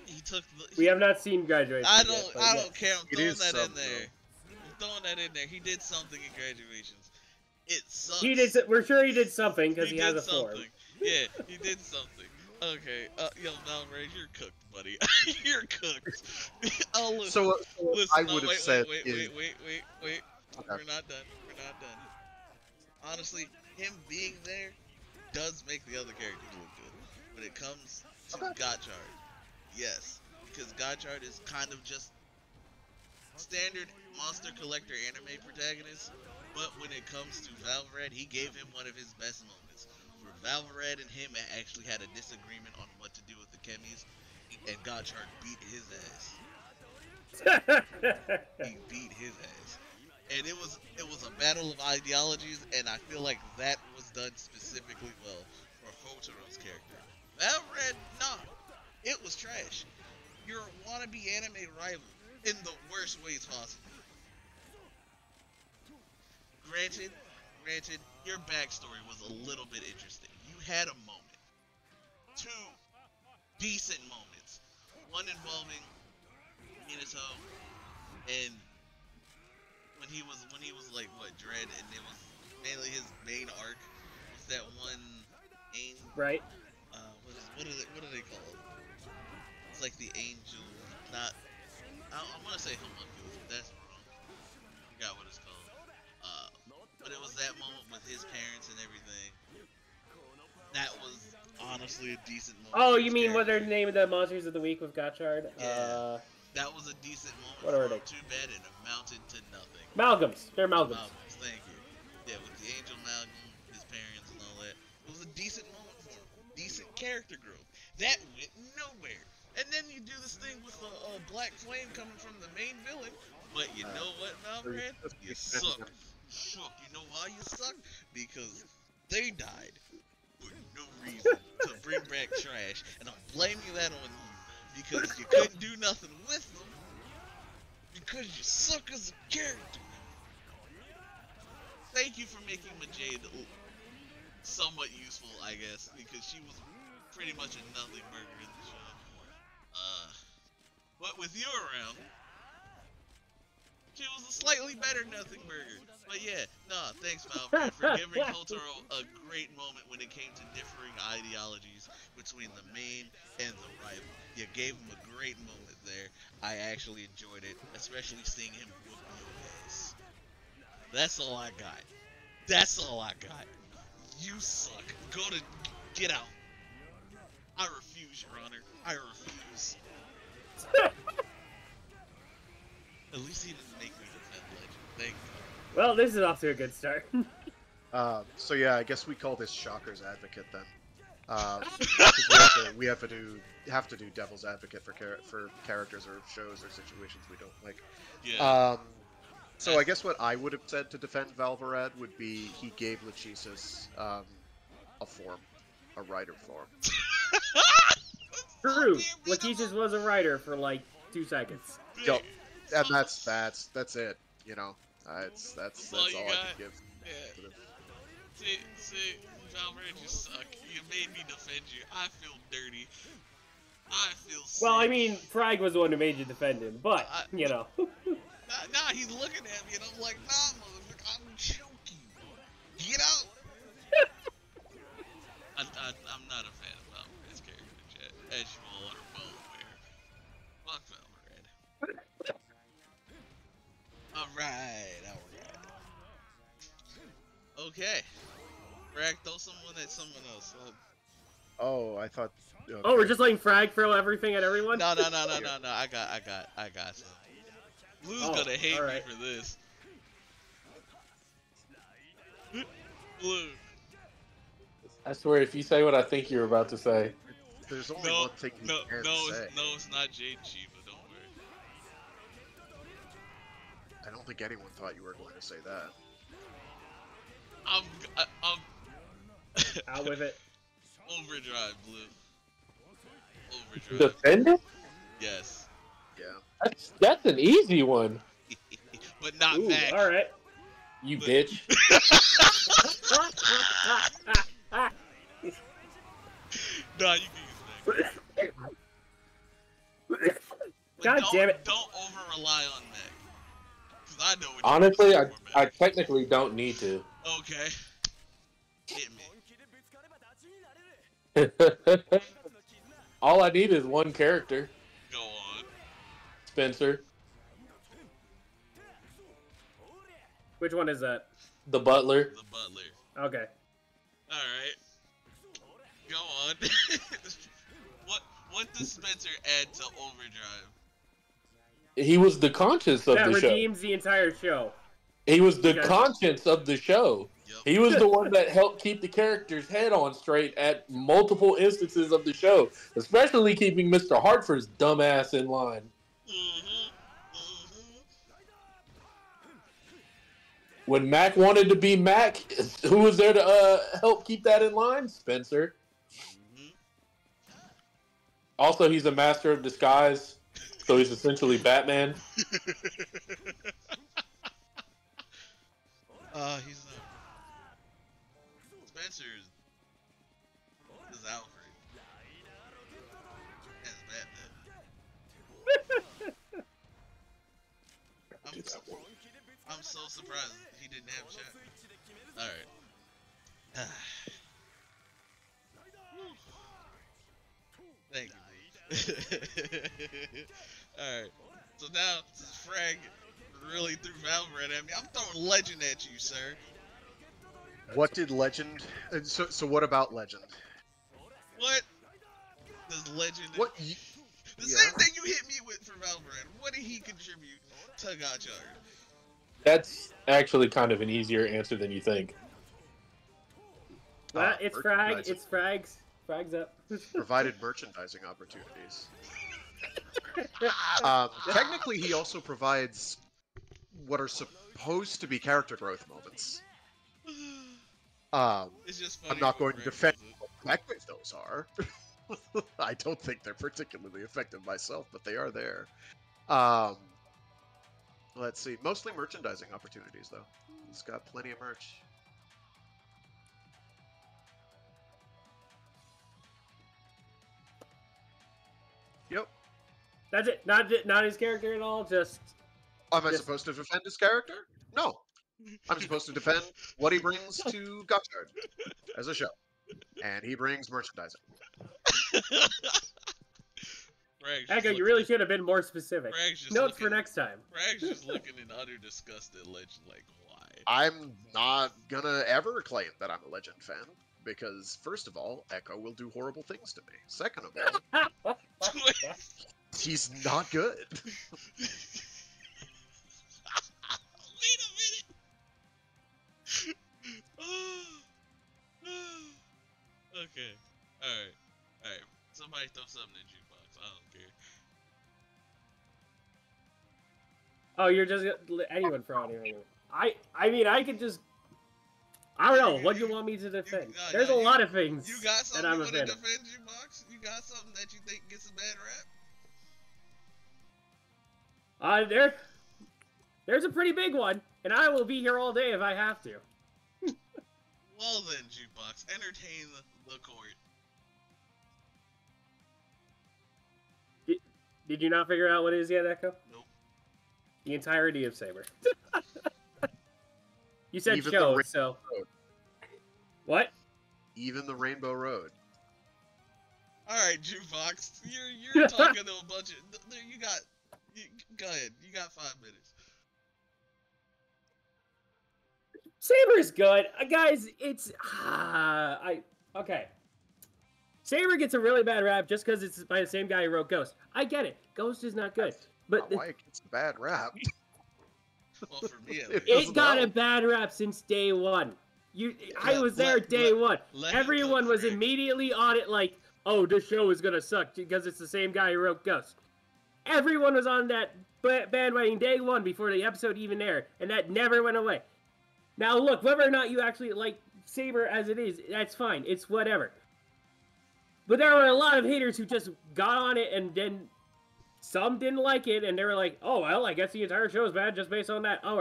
He took. We have not seen graduation. I don't care. I'm throwing that in there. Though. I'm throwing that in there. He did something in graduations. It sucks. He did. We're sure he did something because he has a form. Yeah, he did something. Okay, yo, Valverde, you're cooked, buddy. You're cooked. Oh, listen. So listen, I would have said. Wait. Okay. We're not done. Honestly, him being there does make the other characters look good. When it comes to Gotchard, yes, because Gotchard is kind of just standard monster collector anime protagonist, but when it comes to Valverde, he gave him one of his best moments. Where Valverde and him actually had a disagreement on what to do with the chemis, and Gottschalk beat his ass. He beat his ass. And it was a battle of ideologies, and I feel like that was done specifically well for Hotaro's character. Valverde, nah, it was trash. You're a wannabe anime rival in the worst ways possible. Granted, your backstory was a little bit interesting. You had a moment, two decent moments, one involving Minato, and when he was like what Dread, and it was mainly his main arc was that one aim. Right. What are they called? It's like the angel, not. I want to say homunculus, but that's wrong. I forgot what it's called. But it was that moment with his parents and everything. That was honestly a decent moment. Oh, for you his mean what character. are the name of the monsters of the week with Gotchard? Yeah. That was a decent moment. What are for they? him. Too bad it amounted to nothing. Malcolms. They're Malcolms. Malcolms, thank you. Yeah, with the angel Malcolm, his parents and all that. It was a decent moment for him. Decent character growth. That went nowhere. And then you do this thing with a black flame coming from the main villain. But you know what, Valverde? You suck. Shook. You know why you suck? Because they died for no reason to bring back trash. And I'm blaming that on you. Because you couldn't do nothing with them. Because you suck as a character. Thank you for making Majade somewhat useful, I guess, because she was pretty much a nothing burger in the show. But with you around, she was a slightly better nothing burger. But yeah, nah, thanks Valverde for giving Hotaro a great moment when it came to differing ideologies between the main and the rival. You gave him a great moment there. I actually enjoyed it, especially seeing him whoop your ass. That's all I got. That's all I got. You suck. Get out. I refuse, Your Honor. I refuse. At least he didn't make me defend Legend. Thank God. Well, this is off to a good start. So yeah, I guess we call this Shocker's Advocate then. 'Cause we have to do Devil's Advocate for characters or shows or situations we don't like. Yeah. So I guess what I would have said to defend Valvarad would be he gave Lachesis a form, a writer form. True. Lakeisha was a writer for like 2 seconds. Yo, and that's it. You know, that's all I got. can give. Yeah. See, Valverde, you suck. You made me defend you. I feel dirty. I feel sick. Well, I mean, Frag was the one who made you defend him, but, you know. Nah, he's looking at me and I'm like, nah, motherfucker, I'm choking. Get out. I'm not a fan of Valverde's character, Chet, as you all are well aware. Fuck Valverde. Alright. Okay. Frag, throw someone at someone else. Oh, I thought. Okay. Oh, we're just letting Frag throw everything at everyone? No. I got some. Blue's gonna hate me for this. Blue. I swear, if you say what I think you're about to say. There's only one thing you can say. No, it's not Jade Shiva, don't worry. I don't think anyone thought you were going to say that. I'm Out with it. Overdrive, Blue. Overdrive. Defendant? Yes. Yeah. That's an easy one. But not Ooh, back. alright. You bitch. Nah, you can use back. God damn it. Don't over rely on Meg. Cause I know what Honestly, you're I technically don't need to. Okay. Hit me. All I need is one character. Go on. Spencer. Which one is that? The butler. The butler. Okay. Alright. Go on. What does Spencer add to Overdrive? he was the conscience of That the show. redeems the entire show. He was the Okay. conscience of the show. Yep. He was the one that helped keep the character's head on straight at multiple instances of the show, especially keeping Mr. Hartford's dumbass in line. Mm-hmm. Mm-hmm. When Mac wanted to be Mac, who was there to help keep that in line? Spencer. Mm-hmm. Also, he's a master of disguise, so he's essentially Batman. He's Spencer's is Alfred as Batman. I'm so surprised he didn't have chat. All right. Thank you, All right. So now, since Frag really threw Valorant at me, I'm throwing Legend at you, sir. What did Legend? So what about Legend? What does Legend? What? The same thing you hit me with for Valorant. What did he contribute to Gotchard? That's actually kind of an easier answer than you think. It's Frag. It's Frags. Frags up. Provided merchandising opportunities. Technically, he also provides what are supposed to be character growth moments. It's just funny. I'm not going to defend how effective those are. I don't think they're particularly effective myself, but they are there. Let's see. Mostly merchandising opportunities, though. He's got plenty of merch. Yep. That's it. Not his character at all. Just. Am I supposed to defend his character? No. I'm supposed to defend what he brings to Gotchard as a show. And he brings merchandising. Echo, you really should have been more specific. Notes for next time. Frag's just looking in utter disgust at Legend, like, why? I'm not gonna ever claim that I'm a Legend fan, because first of all, Echo will do horrible things to me. Second of all, he's not good. Wait a minute. Okay. Alright. Somebody throw something in jukebox. I don't care. Oh, you're just anyone throw anything. I mean, I could just. I don't know. What do you want me to defend? There's a lot of things. You got something that I'm you a want to fan defend, jukebox? You got something that you think gets a bad rap? There's a pretty big one, and I will be here all day if I have to. Well then, jukebox, entertain the court. Did you not figure out what it is yet, Echo? Nope. The entirety of Saber. You said Even show, so. Road. What? Even the Rainbow Road. Alright, jukebox, you're talking to a bunch of. Go ahead. You got 5 minutes. Saber's good. Guys, it's... okay. Saber gets a really bad rap just because it's by the same guy who wrote Ghost. I get it. Ghost is not good. But Why it gets a bad rap? Well, for me at least. it got a bad rap since day one. I was there day one. Everyone was immediately on it like, oh, this show is going to suck because it's the same guy who wrote Ghost. Everyone was on that bandwagon day one before the episode even aired, and that never went away. Now, look, whether or not you actually like Saber as it is, that's fine. It's whatever. But there were a lot of haters who just got on it, and then some didn't like it, and they were like, oh, well, I guess the entire show is bad just based on that. All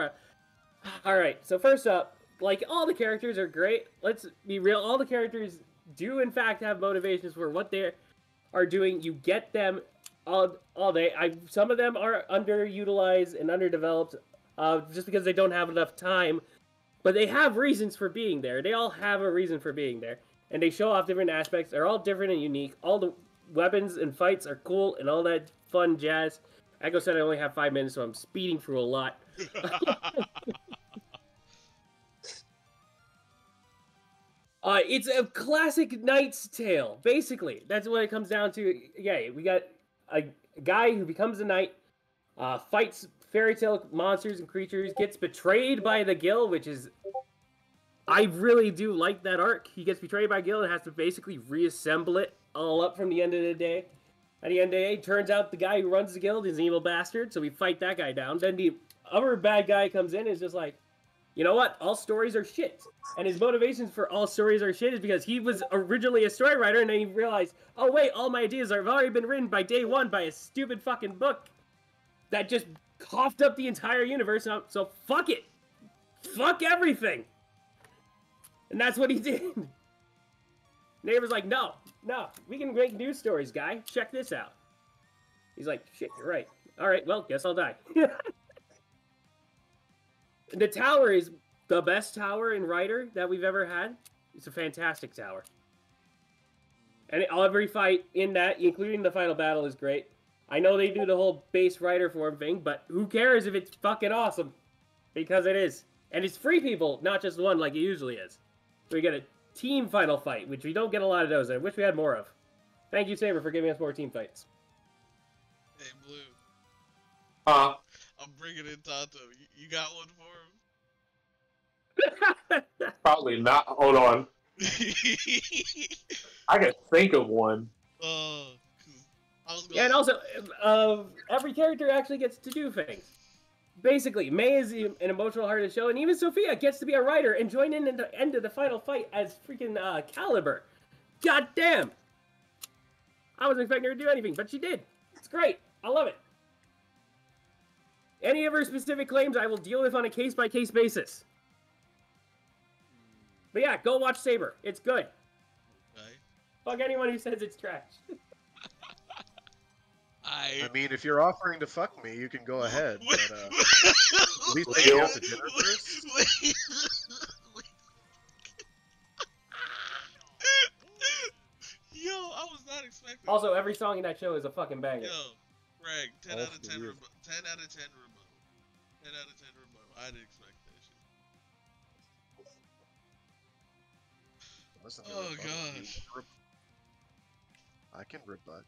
right, so first up, like, all the characters are great. Let's be real. All the characters do, in fact, have motivations for what they are doing. You get them all day. Some of them are underutilized and underdeveloped just because they don't have enough time. But they have reasons for being there. They all have a reason for being there. And they show off different aspects. They're all different and unique. All the weapons and fights are cool and all that fun jazz. Echo said I only have 5 minutes, so I'm speeding through a lot. It's a classic Knight's Tale, basically. That's what it comes down to. Yeah, we got a guy who becomes a knight, Fights fairy tale monsters and creatures, gets betrayed by the Guild, which is... I really do like that arc. He gets betrayed by Guild and has to basically reassemble it all up from the end of the day. At the end of the day, it turns out the guy who runs the Guild is an evil bastard, so we fight that guy down. Then the other bad guy comes in and is just like, you know what? All stories are shit. And his motivations for all stories are shit is because he was originally a story writer and then he realized, oh wait, all my ideas have already been written by day one by a stupid fucking book that just coughed up the entire universe. So fuck it. Fuck everything. And that's what he did. Neighbor's like, no, we can make news stories, guy. Check this out. He's like, shit, you're right. All right, well, guess I'll die. The tower is the best tower in Writer that we've ever had. It's a fantastic tower. And every fight in that, including the final battle, is great. I know they do the whole base Writer form thing, but who cares if it's fucking awesome? Because it is. And it's free people, not just one like it usually is. So we get a team final fight, which we don't get a lot of those. I wish we had more of. Thank you, Saber, for giving us more team fights. Hey, Blue. Huh? I'm bringing in Tato. You got one for him? Probably not. Hold on. I can think of one. I was Yeah, and also, every character actually gets to do things. Basically, May is an emotional heart of the show, and even Sophia gets to be a writer and join in at the end of the final fight as freaking Caliber. God damn! I wasn't expecting her to do anything, but she did. It's great. I love it. Any of her specific claims I will deal with on a case-by-case basis. But yeah, go watch Saber. It's good. Okay. Fuck anyone who says it's trash. I mean, if you're offering to fuck me, you can go ahead. But at least Wait, take me out to dinner first. Yo, I was not expecting. Also, every song in that show is a fucking banger. Yo, Greg, 10 All out of 10 for you. 10 out of 10 remote. 10 out of 10 remote. I didn't expect that shit. Listen to Oh, rebuttal. gosh. I can rebut.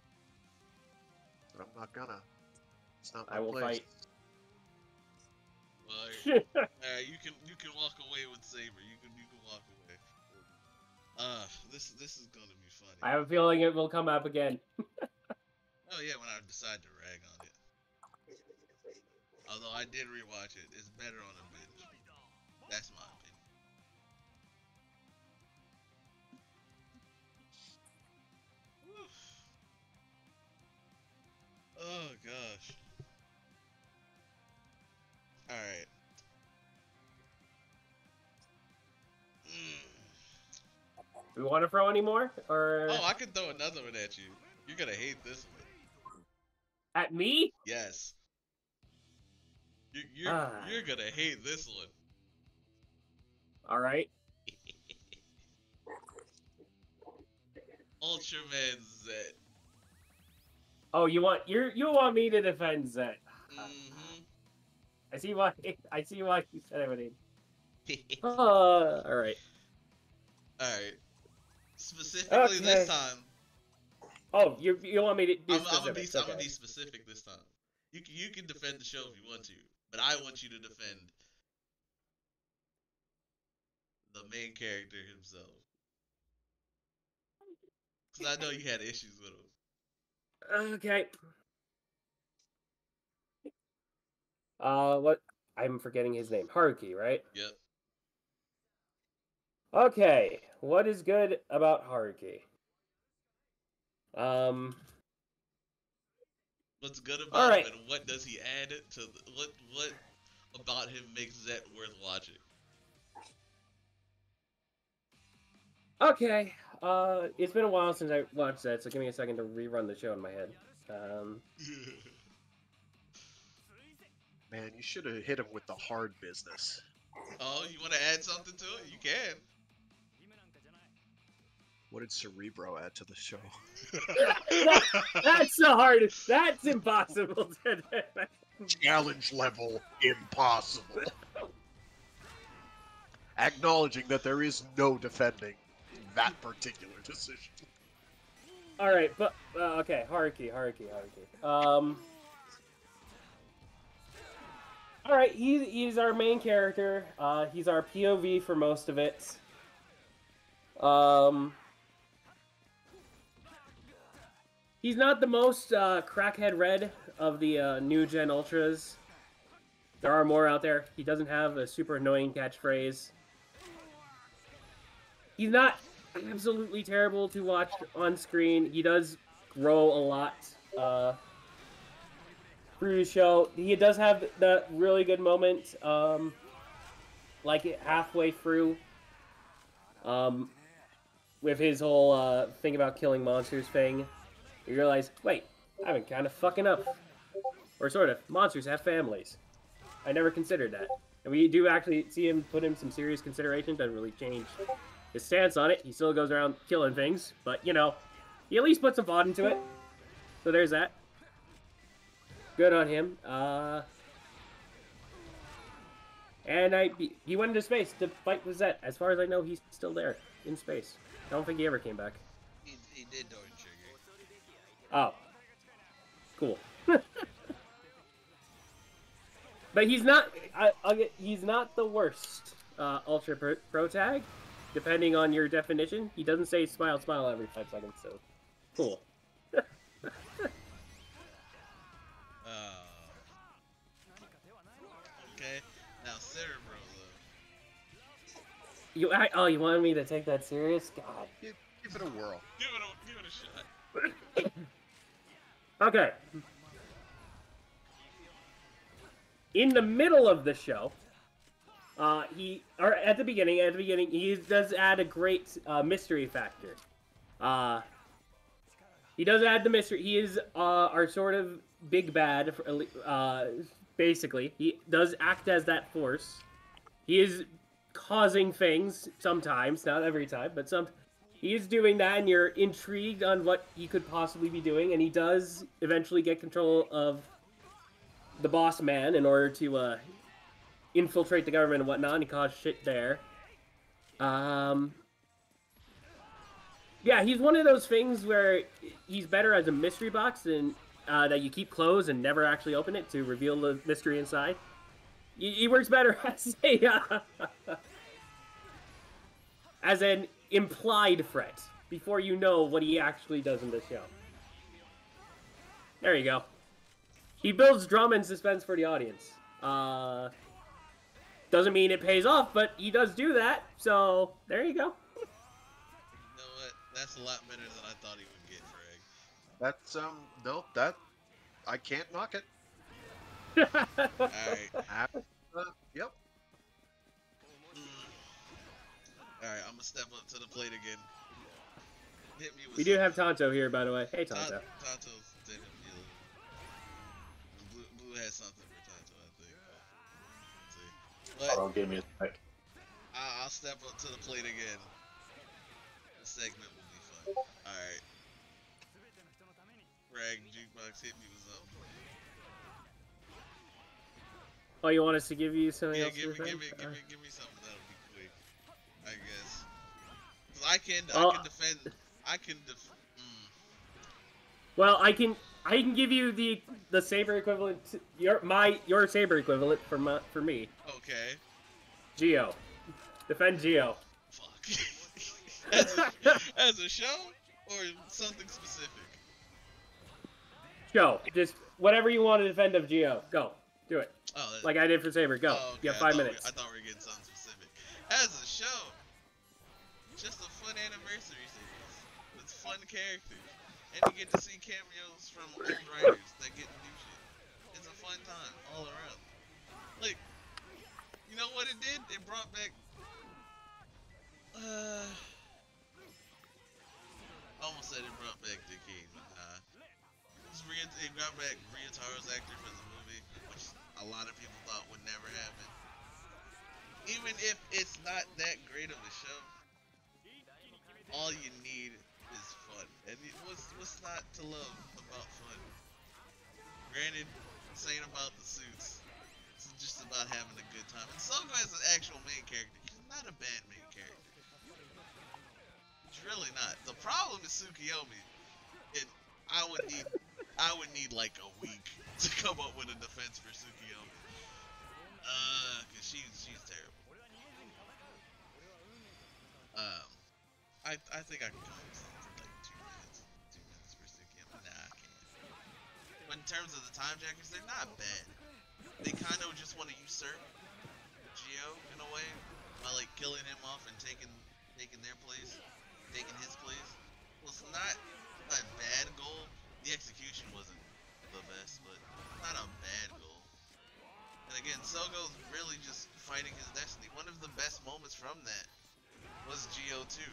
But I'm not gonna. It's not my I will place. fight. Well, you can walk away with Saber. You can walk away. This is gonna be funny. I have a feeling it will come up again. Oh yeah, when I decide to rag on it. Although I did rewatch it, it's better on a binge. That's my opinion. Whew. Oh gosh. All right. Do we want to throw any more? Or Oh, I can throw another one at you. You're gonna hate this one. at me? Yes. Ah. You're gonna hate this one. Alright. Ultraman Z. Oh, you want me to defend Zed. Mm-hmm. I see why you said everything. Alright. Alright. Specifically this Okay. time. Oh, you want me to do I'm gonna be specifics, specific this time. You can defend the show if you want to, but I want you to defend the main character himself. Because I know you had issues with him. Okay. What? I'm forgetting his name. Haruki, right? Yep. Okay. What is good about Haruki? What's good about Alright. him and what does he add to what about him makes Zet worth watching? Okay. It's been a while since I watched that, so give me a second to rerun the show in my head. Man, you should have hit him with the hard business. Oh, you want to add something to it? You can. What did Cerebro add to the show? That's the hardest. That's impossible to do. Challenge level impossible. Acknowledging that there is no defending that particular decision. All right, but okay, Haruki. All right, he's our main character. He's our POV for most of it. He's not the most crackhead red of the new gen ultras. There are more out there. He doesn't have a super annoying catchphrase. He's not absolutely terrible to watch on screen. He does grow a lot through the show. He does have that really good moment, like halfway through, with his whole thing about killing monsters thing. You realize, wait, I've been kind of fucking up. Or sort of. Monsters have families. I never considered that. And we do actually see him put in some serious consideration. Doesn't really change his stance on it. He still goes around killing things. But, you know, he at least put some thought into it. So there's that. Good on him. And he went into space to fight with Zet. As far as I know, he's still there in space. I don't think he ever came back. He did Door Trigger. Oh. Cool. But he's not. He's not the worst Ultra Pro tag, depending on your definition. He doesn't say "smile, smile" every 5 seconds, so cool. Okay, now Cerebro though. You wanted me to take that serious? God. Give it a whirl. Give it a shot. Okay. In the middle of the show, at the beginning, he does add a great mystery factor. He does add the mystery. He is our sort of big bad, basically. He does act as that force. He is causing things sometimes, not every time, but he is doing that, and you're intrigued on what he could possibly be doing, and he does eventually get control of the boss man in order to infiltrate the government and whatnot, and he caused shit there. Yeah, he's one of those things where he's better as a mystery box than that you keep closed and never actually open it to reveal the mystery inside. He works better as as an implied threat before you know what he actually does in the show. There you go. He builds drama and suspense for the audience. Doesn't mean it pays off, but he does do that. So there you go. You know what? That's a lot better than I thought he would get, Greg. That's no, that I can't knock it. Alright. Yep. Alright, I'm gonna step up to the plate again. Hit me with We do have Tonto here, by the way. Hey, Tonto. Tonto's taking healing. Blue has something for Tonto, I think. Let's see. But Oh, give me a sec. I'll step up to the plate again. This segment will be fun. Alright. Greg, Jukebox, hit me with something. Oh, you want us to give you something Yeah, else? give me something that'll be quick. I guess. 'Cause I can defend. Well, I can give you the saber equivalent. Your saber equivalent for me. Okay. Geo. Defend Geo. Fuck. as a show or something specific? Go. Just whatever you want to defend of Geo. Go. Do it. Oh, Like I did for Saber. Go. Oh, okay. You have 5 minutes. I thought we were getting something specific. As a show, just a fun anniversary series with fun characters, and you get to see cameos from old writers that get to do shit. It's a fun time all around. Like, you know what it did? It brought back. I almost said it brought back the king. It got back Ryutaro's actor for the movie, which a lot of people thought would never happen. Even if it's not that great of a show, all you need is fun. And what's not to love about fun? Granted, this ain't about the suits. It's just about having a good time. And Sogo as an actual main character, he's not a bad main character. He's really not. The problem is Tsukiyomi. I would need like a week to come up with a defense for Tsukiyomi. Cause she's terrible. I think I can come up with something for like 2 minutes. 2 minutes for Sikia. Nah, I can't. But in terms of the time jackers, they're not bad. They kind of just want to usurp Geo in a way by like killing him off and taking their place, taking his place. Well, it's not a bad goal. The execution wasn't the best, but not a bad goal. And again, Sogo's really just fighting his destiny. One of the best moments from that was Geo 2,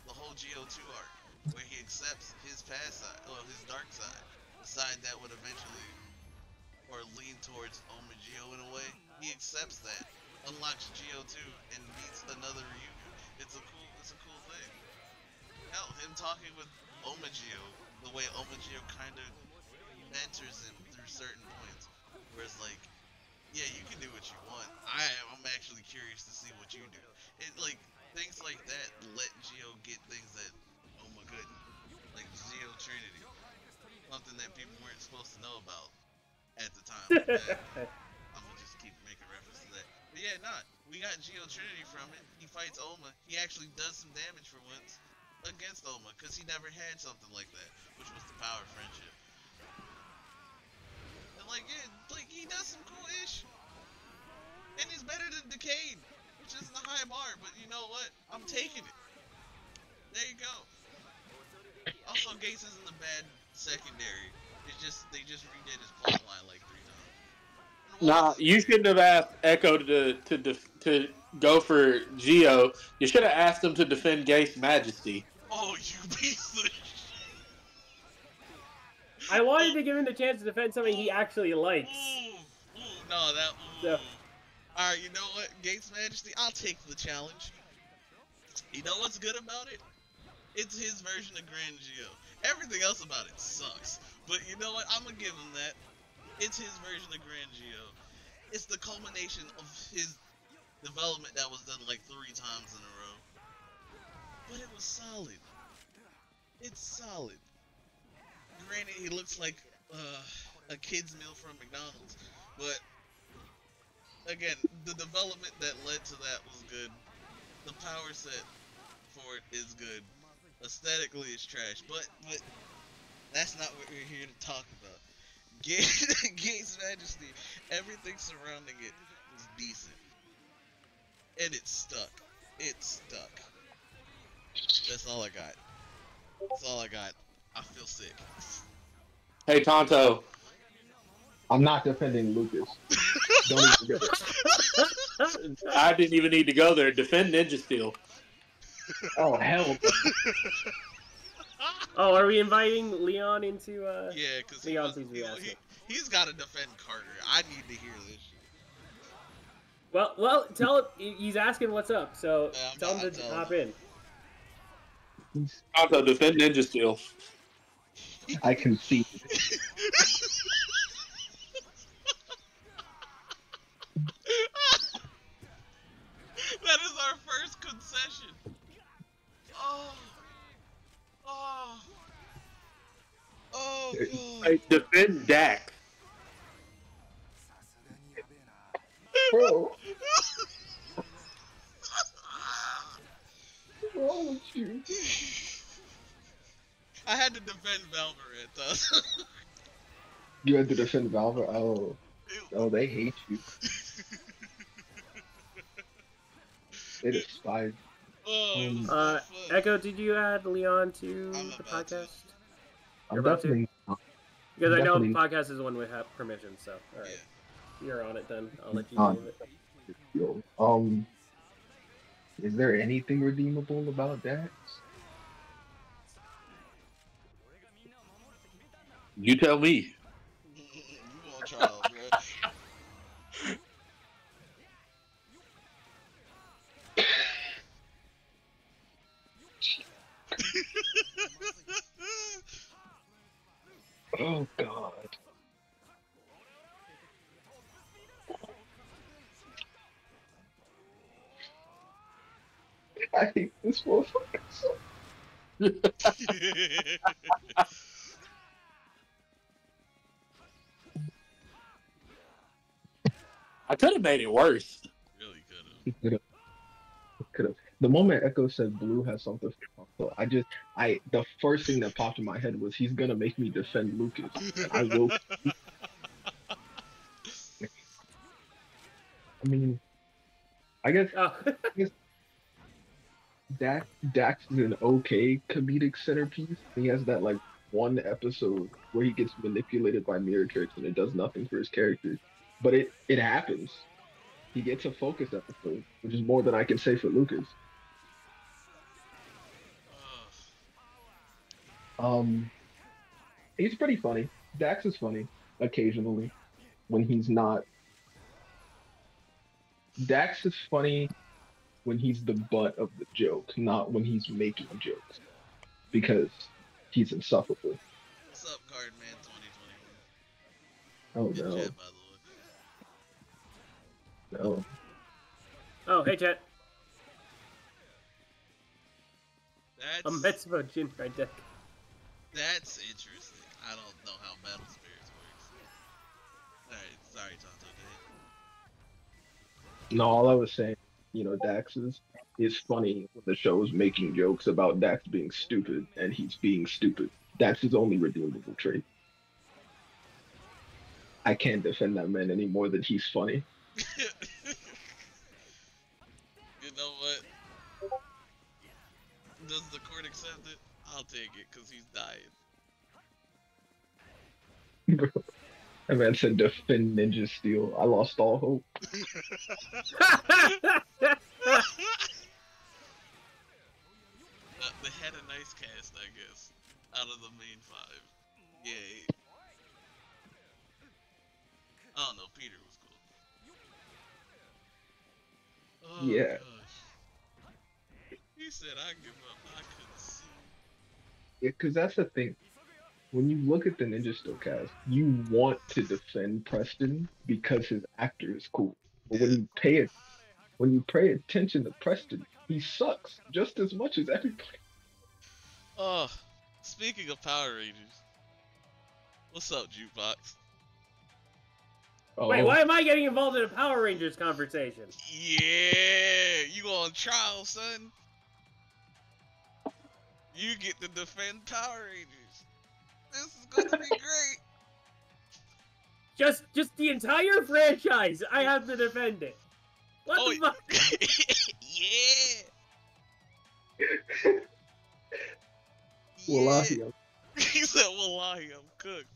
the whole Geo 2 arc, where he accepts his past side, well, his dark side, the side that would eventually, or lean towards Oma Geo in a way. He accepts that, unlocks Geo 2, and meets another Ryugu. It's a cool thing. Hell, him talking with Oma Geo, the way Oma Geo kind of mentors him through certain points, where it's like, yeah, you can do what you want. I'm actually curious to see what you do. It like things like that let Geo get things that Oma couldn't, like Geo Trinity, something that people weren't supposed to know about at the time. I'm gonna just keep making reference to that. But yeah, we got Geo Trinity from it. He fights Oma. He actually does some damage for once against Oma because he never had something like that, which was the power friendship. And like, yeah, like he does some cool ish. And he's better than Decade, which isn't a high bar, but you know what? I'm taking it. There you go. Also, Gates isn't a bad secondary. They just redid his plotline like 3 times. Nah, you shouldn't have asked Echo to go for Geo. You should have asked him to defend Gate's Majesty. Oh, you piece of shit. I wanted to give him the chance to defend something he actually likes. No, that. So. Alright, you know what? Gates Majesty, I'll take the challenge. You know what's good about it? It's his version of Grand Geo. Everything else about it sucks. But you know what? I'm gonna give him that. It's his version of Grand Geo. It's the culmination of his development that was done like 3 times in a row. But it was solid. It's solid. Granted, he looks like a kid's meal from McDonald's, but again, the development that led to that was good. The power set for it is good. Aesthetically, it's trash, but that's not what we're here to talk about. Gates Majesty, everything surrounding it was decent, and it stuck. It stuck. That's all I got. That's all I got. I feel sick. Hey, Tonto. I'm not defending Lucas. Don't even go there. I didn't even need to go there. Defend Ninja Steel. Oh, hell. Oh, are we inviting Leon into? Yeah, because he's got to defend Carter. I need to hear this shit. Well, tell him he's asking what's up. So tell him to hop in. Tonto, defend Ninja Steel. I concede. That is our first concession. Oh, God. Hey, defend Dak. Bro. What's wrong with you? I had to defend Valorant, though. You had to defend Valve. Oh, they hate you. They despise. Echo, did you add Leon to the podcast? I'm definitely. Because I know the podcast is one we have permission, so all right, you're on it then. I'll let you do it. Is there anything redeemable about Dax? You tell me. You want trial, bro. Oh God. I hate this motherfucker so. I could have made it worse. Really could have. Could have. The moment Echo said Blue has something for Tonto, the first thing that popped in my head was he's gonna make me defend Lucas, and I will. I mean, I guess Oh. Dax is an okay comedic centerpiece. He has that like one episode where he gets manipulated by mirror tricks and it does nothing for his character, but it happens. He gets a focus episode, which is more than I can say for Lucas. He's pretty funny. Dax is funny occasionally when he's not. Dax is funny when he's the butt of the joke, not when he's making jokes, because he's insufferable. What's up, Cardman 2021? Oh Good no, chat, by the way. no. Oh, hey, chat. A That's Metsubo Jinrai deck. that's interesting. I don't know how Metal Spirits works. Alright, sorry, Tonto. No, all I was saying, Dax is funny when the show's making jokes about Dax being stupid, and he's being stupid. That's his only redeemable trait. I can't defend that man any more than he's funny. You know what? Does the court accept it? I'll take it, because he's dying. That man said defend Ninja Steel. I lost all hope. They had a nice cast, I guess, out of the main five. Yay. I don't know, Peter was cool. Oh, Yeah. gosh. He said, I give up. I couldn't see. Yeah, because that's the thing. When you look at the Ninja Steel cast, you want to defend Preston because his actor is cool. But when you pay attention to Preston, he sucks just as much as everybody. Oh, speaking of Power Rangers, what's up, Jukebox? Wait, why am I getting involved in a Power Rangers conversation? Yeah, you on trial, son. You get to defend Power Rangers. This is gonna be great. Just the entire franchise. I have to defend it. What the fuck? Yeah. Wallahi, Yeah. He said, Wallahi, I'm cooked.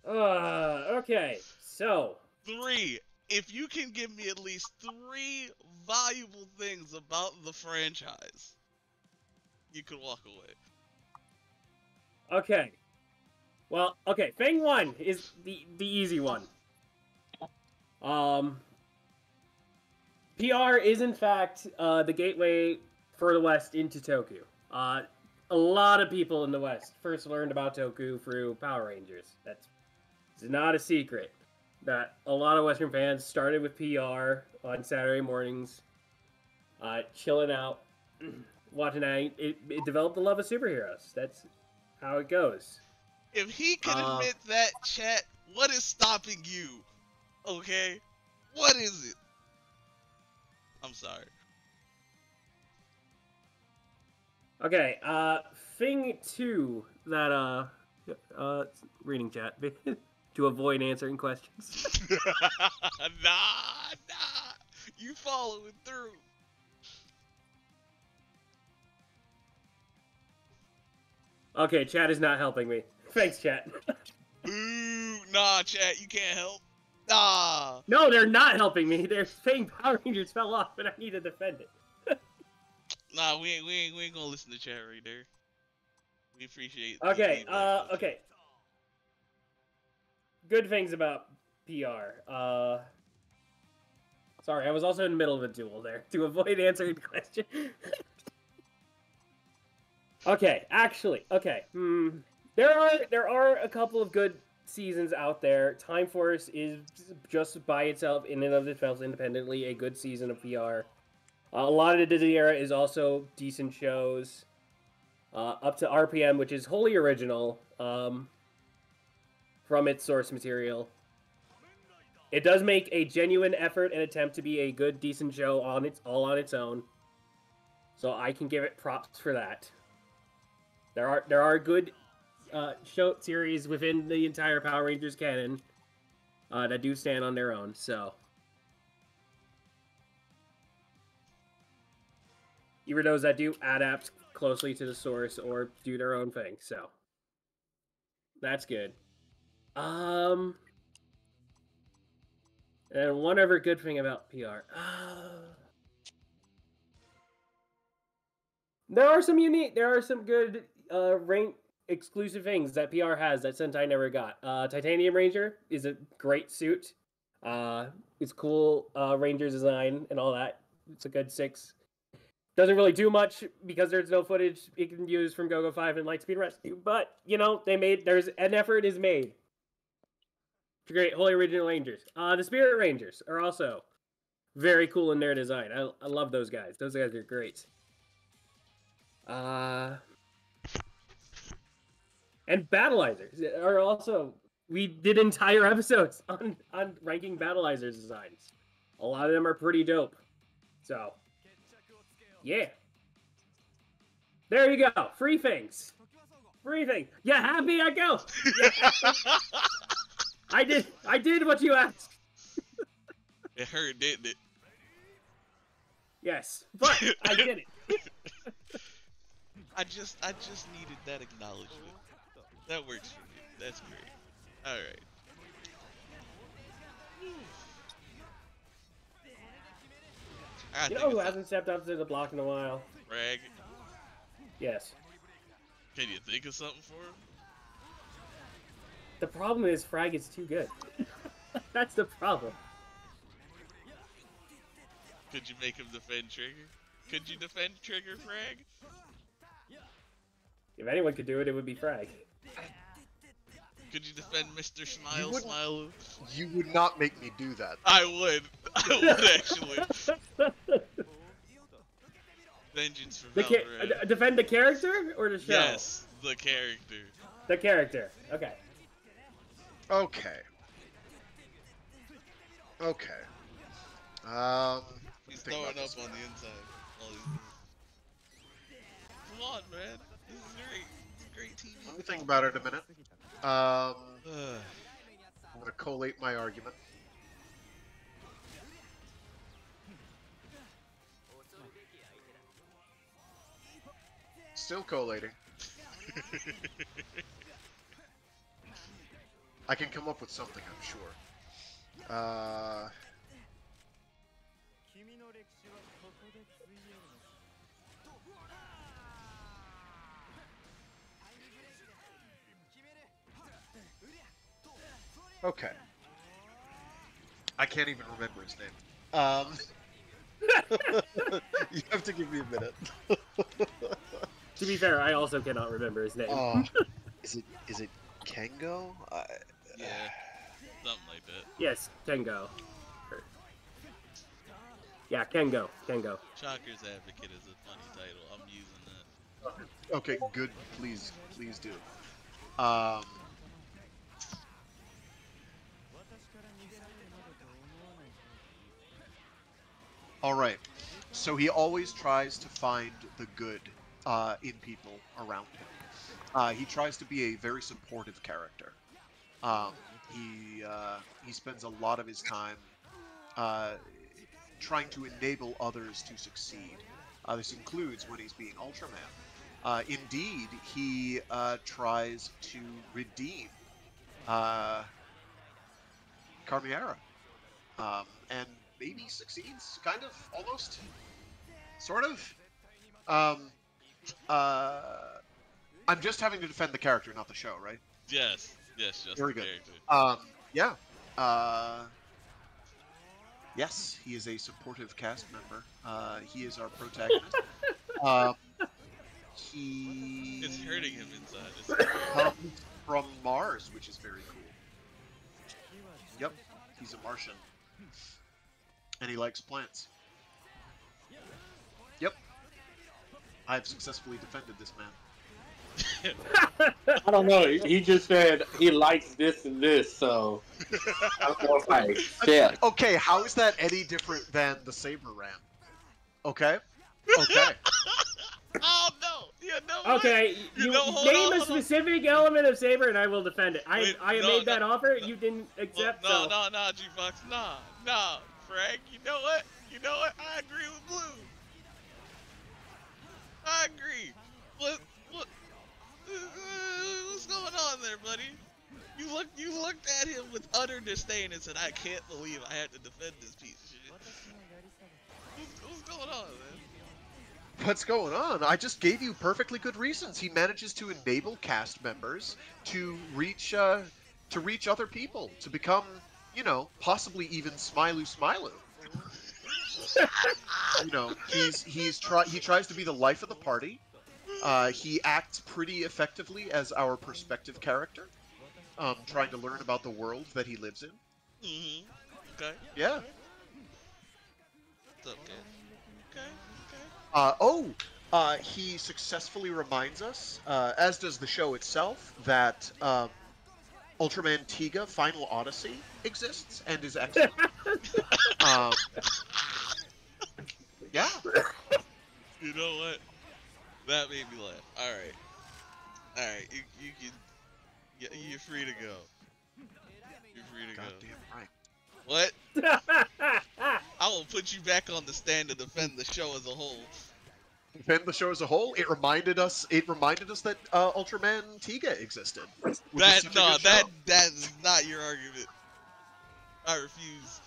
Okay. So, 3. If you can give me at least 3 valuable things about the franchise, you could walk away. okay. Well, okay. Thing 1 is the easy one. PR is in fact the gateway for the West into Toku. A lot of people in the West first learned about Toku through Power Rangers. It's not a secret that a lot of Western fans started with PR on Saturday mornings, chilling out, watching that. It developed the love of superheroes. That's how it goes. If he can admit that, chat, what is stopping you? Okay? What is it? I'm sorry. Okay, thing 2 that, reading chat, to avoid answering questions. Nah. You following through. Okay, chat is not helping me. Thanks, chat. Boo. Nah, chat, you can't help. Nah. No, they're not helping me. They're saying Power Rangers fell off and I need to defend it. Nah, we ain't gonna listen to chat right there. We appreciate Okay, feedback, okay. Good things about PR. Sorry, I was also in the middle of a duel there to avoid answering the question. Okay, actually, okay. There are a couple of good seasons out there. Time Force is just by itself, in and of itself, independently, a good season of PR. A lot of the Disney era is also decent shows. Up to RPM, which is wholly original. from its source material. It does make a genuine effort and attempt to be a good, decent show all on its own. So I can give it props for that. There are good show series within the entire Power Rangers canon that do stand on their own. So even those that do adapt closely to the source or do their own thing. So that's good. And one other good thing about PR. There are some good rank exclusive things that PR has that Sentai never got. Titanium Ranger is a great suit. It's cool Ranger design and all that. It's a good 6. Doesn't really do much because there's no footage it can use from GoGo 5 and Lightspeed Rescue. But, you know, there's an effort is made. Great, Holy Original Rangers. The Spirit Rangers are also very cool in their design. I love those guys. Those guys are great. And Battleizers are also... We did entire episodes on ranking Battleizers designs. A lot of them are pretty dope. So, yeah. There you go. Free things. Free things. You happy, Echo? Yeah. I did what you asked. It hurt, didn't it? Yes, but I did it. I just needed that acknowledgement. That works for me. That's great. All right. You know who hasn't stepped up to the block in a while? Frag. Yes. Can you think of something for him? The problem is Frag is too good. That's the problem. Could you make him defend Trigger? Could you defend Trigger, Frag? If anyone could do it, it would be Frag. Could you defend Mr. Smile? You would not make me do that. I would. I would actually. Vengeance for Valkyrie. Defend the character or the show? Yes, the character. The character. Okay. Okay. Okay. He's throwing up on the inside. Come on, man. This is great. It's great TV. Let me think about it a minute. I'm gonna collate my argument. Still collating. I can come up with something, I'm sure. Okay. I can't even remember his name. You have to give me a minute. To be fair, I also cannot remember his name. Is it Kengo? Yeah, something like that. Yes, Kengo. Yeah, Kengo. Chakra's Advocate is a funny title. I'm using that. Okay, good. Please do. Alright, so he always tries to find the good in people around him. He tries to be a very supportive character. He spends a lot of his time trying to enable others to succeed. This includes when he's being Ultraman. Indeed, he tries to redeem Carmiera. And maybe succeeds, kind of, almost, sort of. I'm just having to defend the character, not the show, right? Yes, just Very the good. character. Yeah. Yes, he is a supportive cast member. He is our protagonist. He It's hurting him inside. comes from Mars, which is very cool. Yep, he's a Martian. And he likes plants. Yep. I've successfully defended this man. I don't know. He just said he likes this and this, so I don't know if I accept. Okay, how is that any different than the Saber Ram? Okay. Okay. Oh no! You know what? Okay, You you know, hold name on, a hold on. specific element of Saber, and I will defend it. I Wait, I no, made that no, offer. no. You didn't Well, accept. no, So no, no, G-Fox, nah, Frank. You know what? You know what? I agree with Blue. I agree. What, what's going on there, buddy? You looked at him with utter disdain and said, "I can't believe I have to defend this piece of shit." What's going on, man? What's going on? I just gave you perfectly good reasons. He manages to enable cast members to reach other people, to become, possibly even Smilu. He tries to be the life of the party. He acts pretty effectively as our perspective character, trying to learn about the world that he lives in. Mm-hmm. Okay. Yeah. What's up, kid? Okay. He successfully reminds us, as does the show itself, that Ultraman Tiga Final Odyssey exists and is excellent. Yeah. You know what? That made me laugh. All right. You can. You're free to go. You're free to go. Goddamn right. What? I will put you back on the stand to defend the show as a whole. Defend the show as a whole. It reminded us that Ultraman Tiga existed. That is not your argument. I refuse.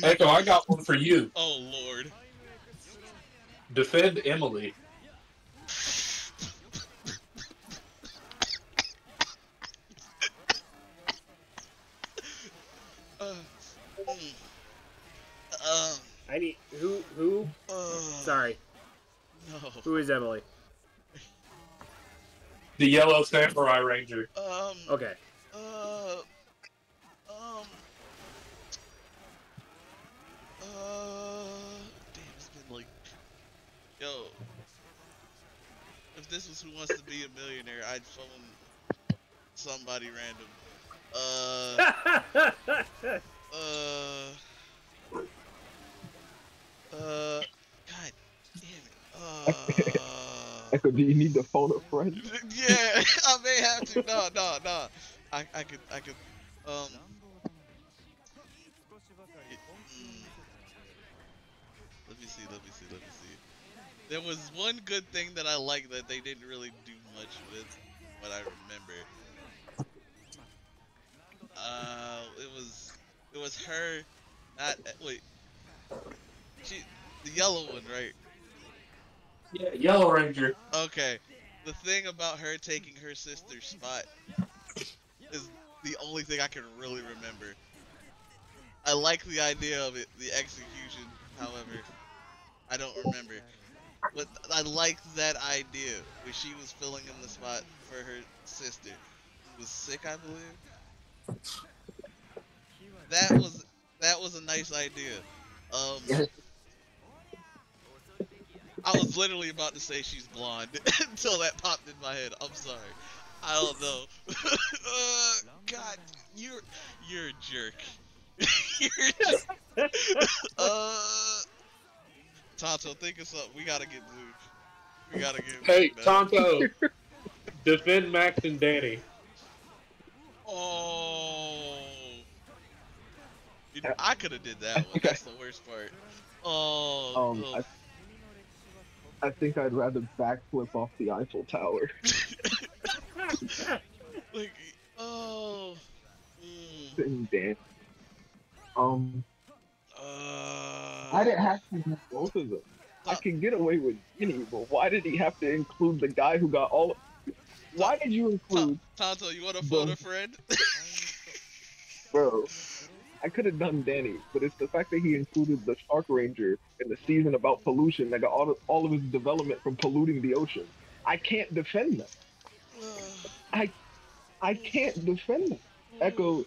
Echo, I got one for you. Oh Lord. Defend Emily. I need who? Sorry, No. who is Emily? The Yellow Samurai Ranger. Okay. Damn, it's been like, yo, if this was Who Wants to Be a Millionaire, I'd phone somebody random. God damn it. Echo, do you need to phone a friend? Yeah, I may have to. No. I could, let me see. There was one good thing that I liked that they didn't really do much with, what I remember. It was her, not, wait, the yellow one, right? Yeah, Yellow Ranger. Okay, the thing about her taking her sister's spot is the only thing I can really remember. I like the idea of it, the execution, however, I don't remember. But I liked that idea, where she was filling in the spot for her sister, who was sick, I believe. That was a nice idea. I was literally about to say she's blonde until that popped in my head. I'm sorry. I don't know. God, you're a jerk. You're just, Tonto, think of something. We gotta get Blue. Hey, Blue, man. Tonto. Defend Max and Danny. Oh. I could have did that one. That's the worst part. Oh. I think I'd rather backflip off the Eiffel Tower. Like, oh. Dang. I didn't have to do both of them. I can get away with any, but why did he have to include the guy who got all? Why did you include? Tonto, you want to phone a friend? Bro, I could have done Danny, but it's the fact that he included the Shark Ranger in the season about pollution that got all of his development from polluting the ocean. I can't defend them. I can't defend them. Echo,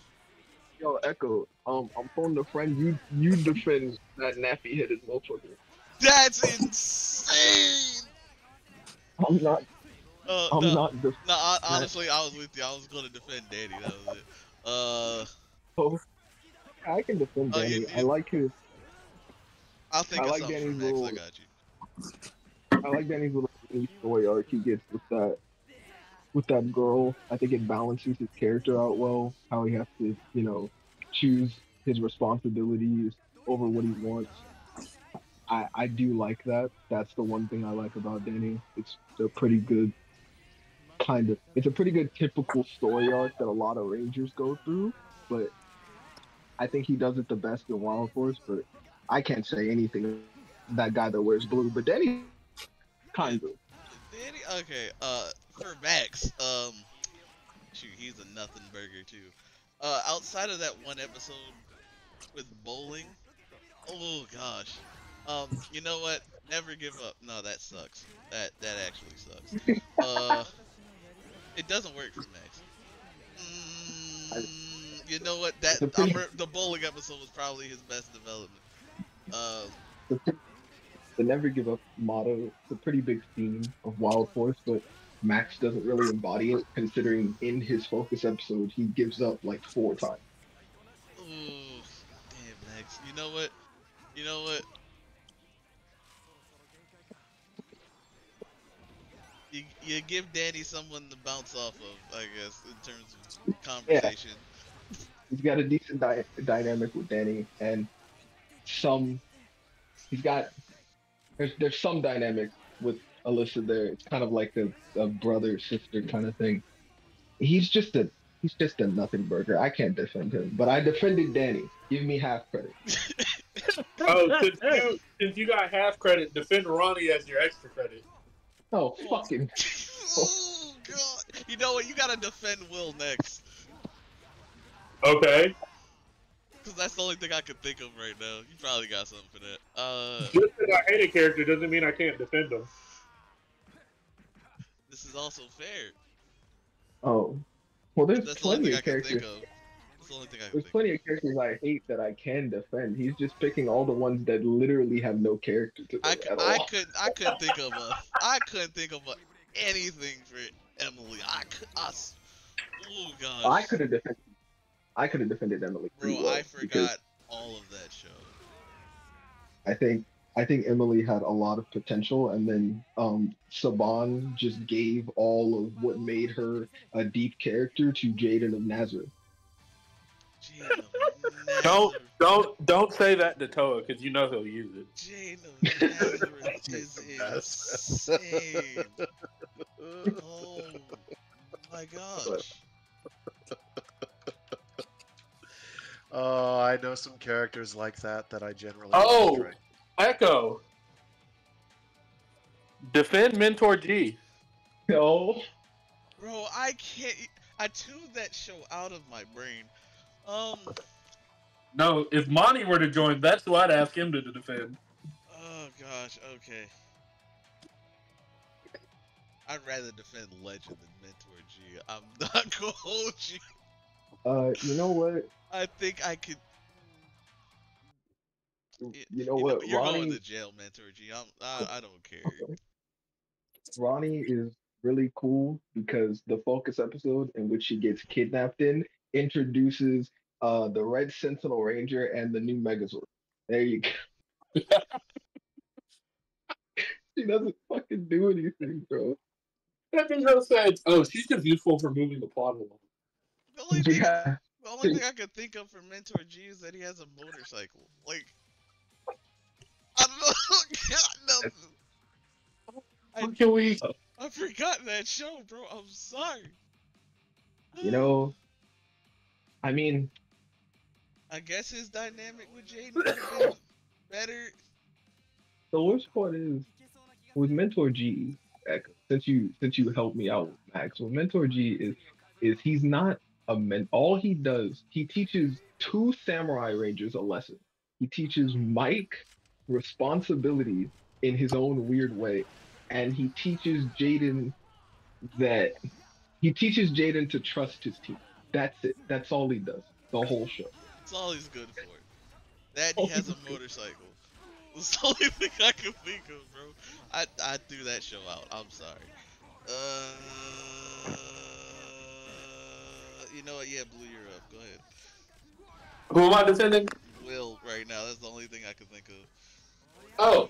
Yo, Echo, I'm phoning a friend. You defend that nappy headed motherfucker. That's insane. I'm not. I'm No, not defending no. that. Honestly, I was with you. I was gonna defend Danny. That was it. Uh, Oh, I can defend oh, Danny. I like his. I'll I think of like something for Danny's Max. I little. got you. I like Danny's little mini story arc he gets with that girl. I think it balances his character out well. How he has to, choose his responsibilities over what he wants. I do like that. That's the one thing I like about Danny. It's a pretty good it's a pretty good typical story arc that a lot of Rangers go through, but I think he does it the best in Wild Force, but I can't say anything that guy that wears blue, but Danny Yeah, kind of. Danny. Okay. For Max, shoot, he's a nothing burger too. Outside of that one episode with bowling, oh gosh. You know what? Never give up. No, that sucks. That actually sucks. Uh, it doesn't work for Max. You know what? It's a pretty The bowling episode was probably his best development. Uh, the never give up motto. It's a pretty big theme of Wild Force, but Max doesn't really embody it, considering in his focus episode he gives up like 4 times. ooh, damn Max. You know what? You know what? You give Danny someone to bounce off of, I guess, in terms of Yeah, conversation. he's got a decent dynamic with Danny, and some he's got there's some dynamic with Alyssa there. It's kind of like a brother sister kind of thing. He's just a he's just a nothing burger. I can't defend him, but I defended Danny. Give me half credit. Oh, since you got half credit, defend Ronnie as your extra credit. Oh fucking! Oh god! You know what? You gotta defend Will next, Okay. cause that's the only thing I can think of right now. You probably got something for that. Just because I hate a character doesn't mean I can't defend him. This is also fair. Oh, well, there's That's the only plenty thing of I can think characters. of. That's the only thing I can There's think plenty of characters I hate that I can defend. He's just picking all the ones that literally have no character to them at all. I couldn't think of anything for Emily. Oh I gosh, could have defended. I could have defended Emily pretty bro, I well because forgot all of that show. I think I think Emily had a lot of potential, and then Saban just gave all of what made her a deep character to Jaden of Nazareth. Jane of Don't Nazareth. don't say that to Toa because you know he'll use it. Jane of Nazareth is insane. Oh my But gosh. Oh, I know some characters like that I generally Oh, portray. Echo. Defend Mentor G. no, Bro, I can't. I tuned that show out of my brain. No, if Monty were to join, that's who I'd ask him to defend. Oh gosh. Okay. I'd rather defend Legend than Mentor G. I'm not gonna hold you. you know what? I think I could. You know what? You're going to jail, Mentor G. I don't care. Ronnie is really cool because the focus episode in which she gets kidnapped in introduces the Red Sentinel Ranger and the new Megazord. There you go. She doesn't fucking do anything, bro. That makes no sense. Oh, she's just useful for moving the plot along. The only thing, Yeah. the only thing I could think of for Mentor G is that he has a motorcycle. Like, I don't know. God, no. How can we? I forgot that show, bro. I'm sorry. You know, I mean, I guess his dynamic with Jaden would have been better. the worst part is with Mentor G, since you helped me out with Max, with Mentor G is he's not a men. All he does, he teaches 2 samurai rangers a lesson. He teaches Mike responsibility in his own weird way, and that he teaches Jaden to trust his team. That's it. That's all he does. The whole show. That's all he's good for. That and All he has he's a good. motorcycle. That's the only thing I can think of, bro. I threw that show out. I'm sorry. You know what? Yeah, Blue, you're up. Go ahead. Who am I defending? Will right now. That's the only thing I can think of. Oh,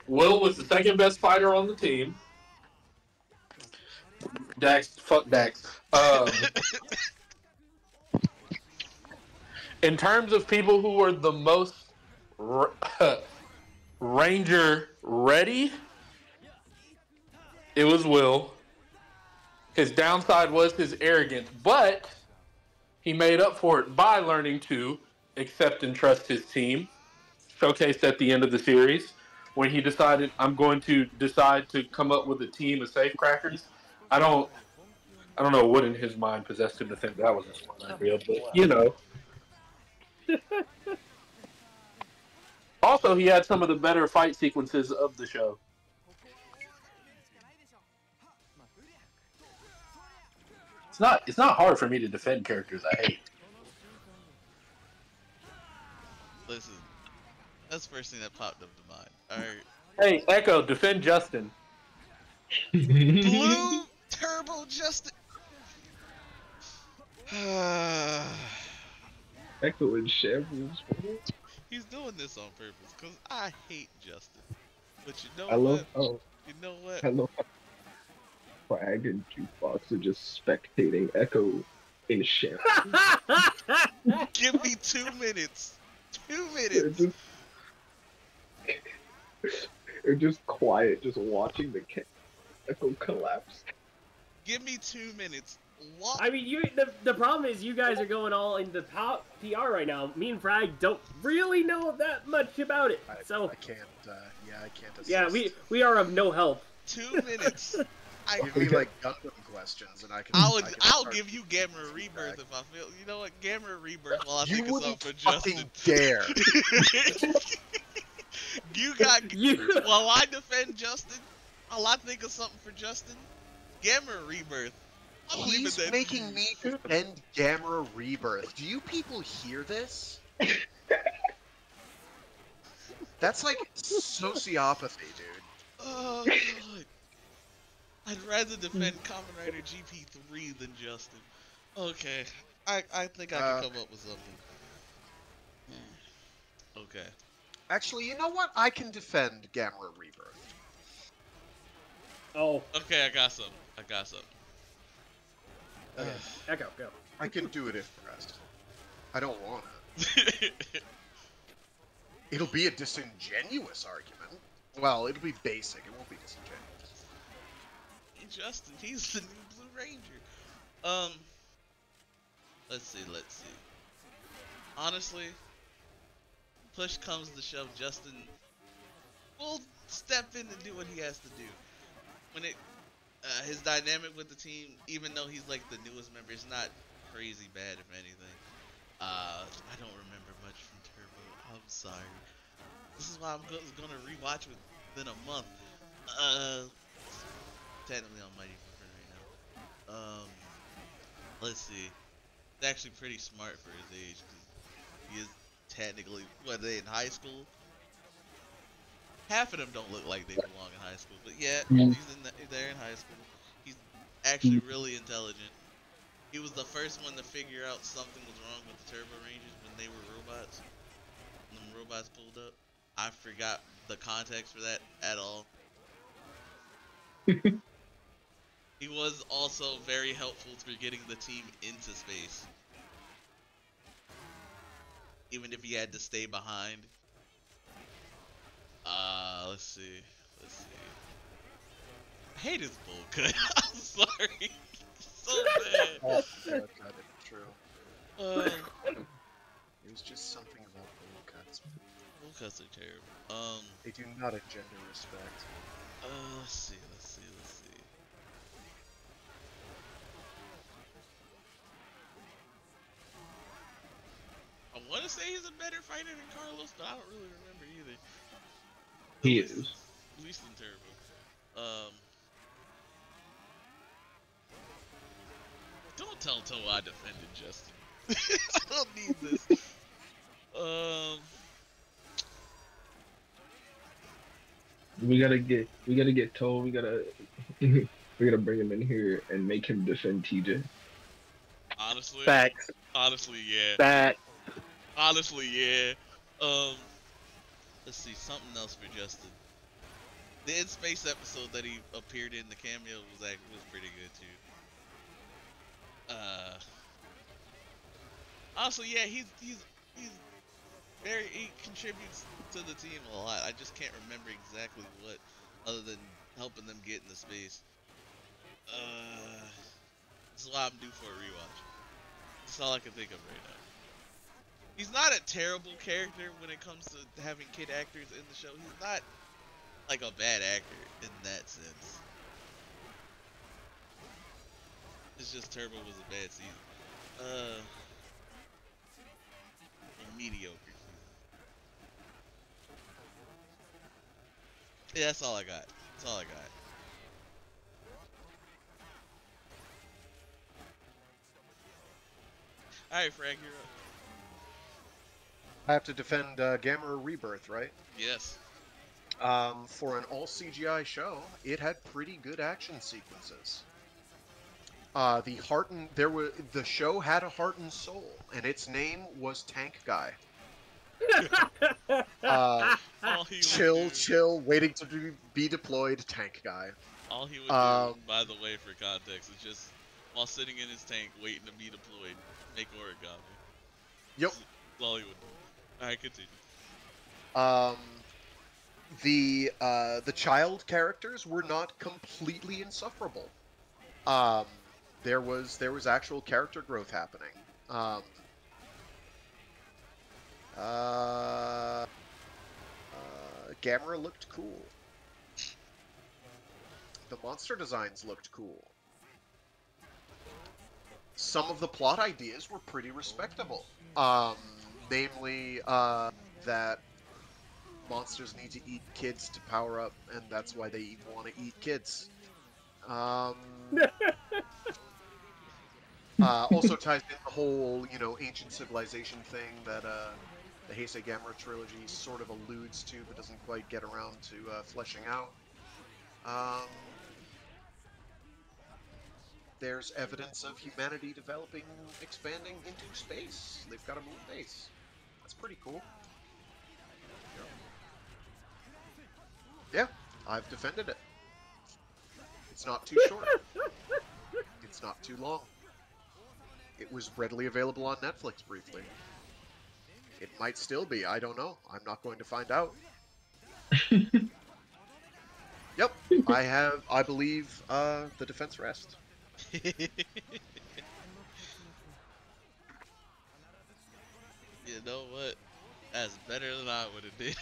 Will was the second best fighter on the team. Dax, fuck Dax. In terms of people who were the most Ranger ready, it was Will. His downside was his arrogance, but he made up for it by learning to accept and trust his team. Showcased at the end of the series when he decided, I'm going to decide to come up with a team of safecrackers. I don't know what in his mind possessed him to think that was a smart idea, but you know. Also, he had some of the better fight sequences of the show. It's not hard for me to defend characters I hate. Listen, that's the first thing that popped up to mind. Alright. Hey, Echo, defend Justin. Blue Turbo Justin. Echo in shambles. He's doing this on purpose because I hate Justin. But you know I love what? how You know what? I love how Frag and Jukebox are just spectating Echo in shambles. Give me 2 minutes. 2 They're minutes. just they're just quiet, just watching the Echo collapse. Give me 2 minutes. What? I mean, the problem is you guys are going all into PR right now. Me and Frag don't really know that much about it, so I can't. I can't. Assist. yeah, we are of no help. 2 minutes. Give me like Gundam questions, and I can. I'll give you Gamma Rebirth if I feel. You know what? Gamma Rebirth. While I You think of wouldn't something for fucking Justin. dare. You got. You While I defend Justin, while I think of something for Justin, Gamma Rebirth. I'm leaving He's that to making you. me defend Gamma Rebirth. Do you people hear this? That's like sociopathy, dude. Oh god. I'd rather defend Kamen Rider GP3 than Justin. Okay. I think I can come up with something. Okay. Actually, you know what? I can defend Gamma Rebirth. oh, Okay, I got something. Okay. Echo, go. I can do it if pressed. I don't want to. It'll be a disingenuous argument. Well, it'll be basic. It won't be disingenuous. Justin, he's the new Blue Ranger. Let's see. Honestly, push comes to shove, Justin will step in and do what he has to do. When his dynamic with the team, even though he's like the newest member, it's not crazy bad, if anything. I don't remember much from Turbo. I'm sorry. This is why I'm gonna rewatch within a month. Technically on Mighty Morphin right now. Let's see. It's actually pretty smart for his age because he is technically, what, are they in high school? Half of them don't look like they belong in high school, but yeah, they're in high school. He's actually really intelligent. He was the first one to figure out something was wrong with the Turbo Rangers when they were robots. When them robots pulled up. I forgot the context for that at all. He was also very helpful for getting the team into space. Even if he had to stay behind. Let's see. I hate his bowl cut. I'm sorry. So bad. Oh, yeah, that is true. It was just something about bowl cuts. Bowl cuts are terrible. They do not engender respect. Let's see. I want to say he's a better fighter than Carlos, but I don't really remember either. He is. At least in Turbo. Don't tell Toa I defended Justin. I don't need this. We gotta get told. We gotta bring him in here and make him defend TJ. Honestly, Facts. honestly, yeah. Facts. Honestly, yeah. Um, let's see, something else for Justin. The In Space episode that he appeared in, the cameo was pretty good too. Uh, honestly, yeah, he's he contributes to the team a lot. I just can't remember exactly what, other than helping them get into space. This is why I'm due for a rewatch. That's all I can think of right now. He's not a terrible character when it comes to having kid actors in the show. He's not like a bad actor in that sense. It's just Turbo was a bad season. A mediocre season. Yeah, that's all I got. That's all I got. Alright, Frank, you're up. I have to defend Gamera Rebirth, right? Yes. For an all CGI show, it had pretty good action sequences. The show had a heart and soul, and its name was Tank Guy. All he would Chill, do- chill, waiting to be deployed, Tank Guy. All he would Um, do, by the way, for context, is just while sitting in his tank waiting to be deployed, make origami. Yep. That's all he would do. Alright, continue. The child characters were not completely insufferable. There was actual character growth happening. Gamera looked cool. The monster designs looked cool. Some of the plot ideas were pretty respectable. Namely, that monsters need to eat kids to power up, and that's why they want to eat kids. Also ties in the whole, ancient civilization thing that the Heisei Gamera trilogy sort of alludes to, but doesn't quite get around to fleshing out. There's evidence of humanity developing, expanding into space. They've got a moon base. That's pretty cool. Yeah, I've defended it. It's not too short. It's not too long. It was readily available on Netflix briefly. It might still be, I don't know. I'm not going to find out. Yep, I believe the defense rests. You know what? That's better than I would have did.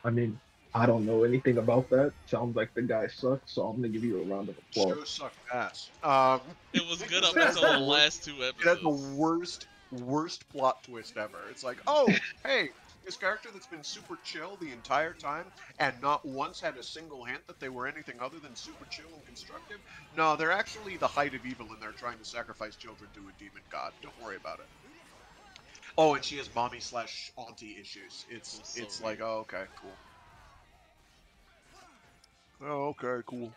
I mean, I don't know anything about that. Sounds like the guy sucks, so I'm gonna give you a round of applause. Show sucked ass. It was good up It has until the the last two It has episodes. the worst plot twist ever. It's like, oh, hey, this character that's been super chill the entire time and not once had a single hint that they were anything other than super chill and constructive. No, they're actually the height of evil, and they're trying to sacrifice children to a demon god. Don't worry about it. Oh, and she has mommy/auntie issues. It's So like, weird. oh, okay, cool. Oh, okay, cool.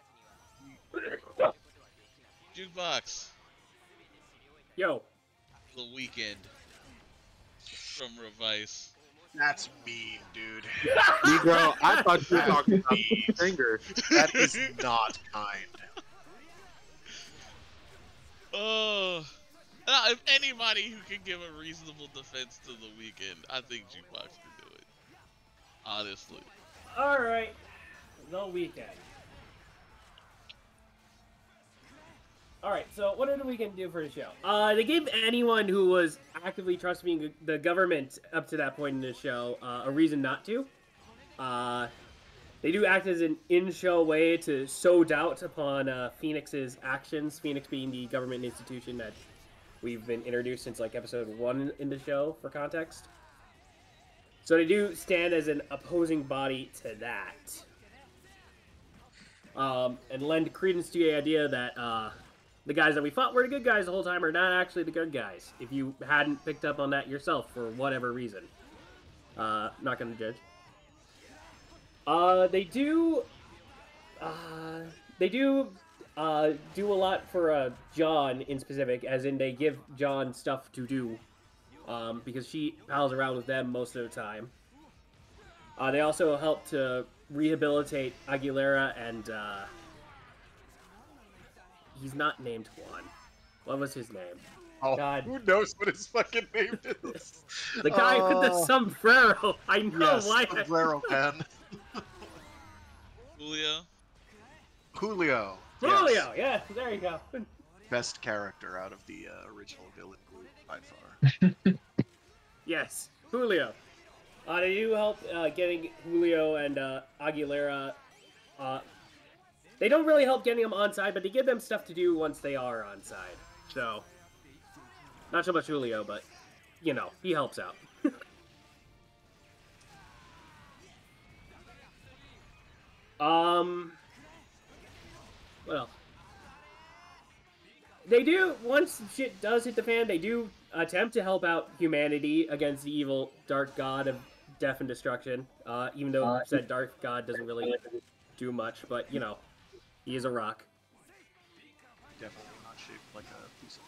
Jukebox. Yo. The Weekend. From Revice. That's mean, dude. Negro, I thought you were talking about Mean. finger. That is not kind. Oh. If anybody who can give a reasonable defense to The Weekend, I think Jukebox can do it. Honestly. Alright. The Weekend. Alright, so what did we can do for the show? They gave anyone who was actively trusting the government up to that point in the show a reason not to. They do act as an in-show way to sow doubt upon Phoenix's actions, Phoenix being the government institution that we've been introduced since like episode 1 in the show, for context. So they do stand as an opposing body to that. And lend credence to the idea that the guys that we thought were the good guys the whole time are not actually the good guys. If you hadn't picked up on that yourself for whatever reason. Not gonna judge. They do do a lot for John in specific, as in they give John stuff to do, because she pals around with them most of the time. They also help to rehabilitate Aguilera and he's not named Juan. What was his name? Oh, God. who knows what his fucking name is? The guy with the sombrero. I know Yes, why. sombrero man. Julio. Julio. Julio. Yes. Yeah, there you go. Best character out of the original villain group by far. Yes, Julio. They do help getting Julio and Aguilera. They don't really help getting them on side, but they give them stuff to do once they are on side. So, not so much Julio, but, you know, he helps out. What else? They do, once shit does hit the fan, they do attempt to help out humanity against the evil dark god of death and destruction. Even though said dark god doesn't really do much, but, you know, he is a rock. Definitely not shaped like a piece of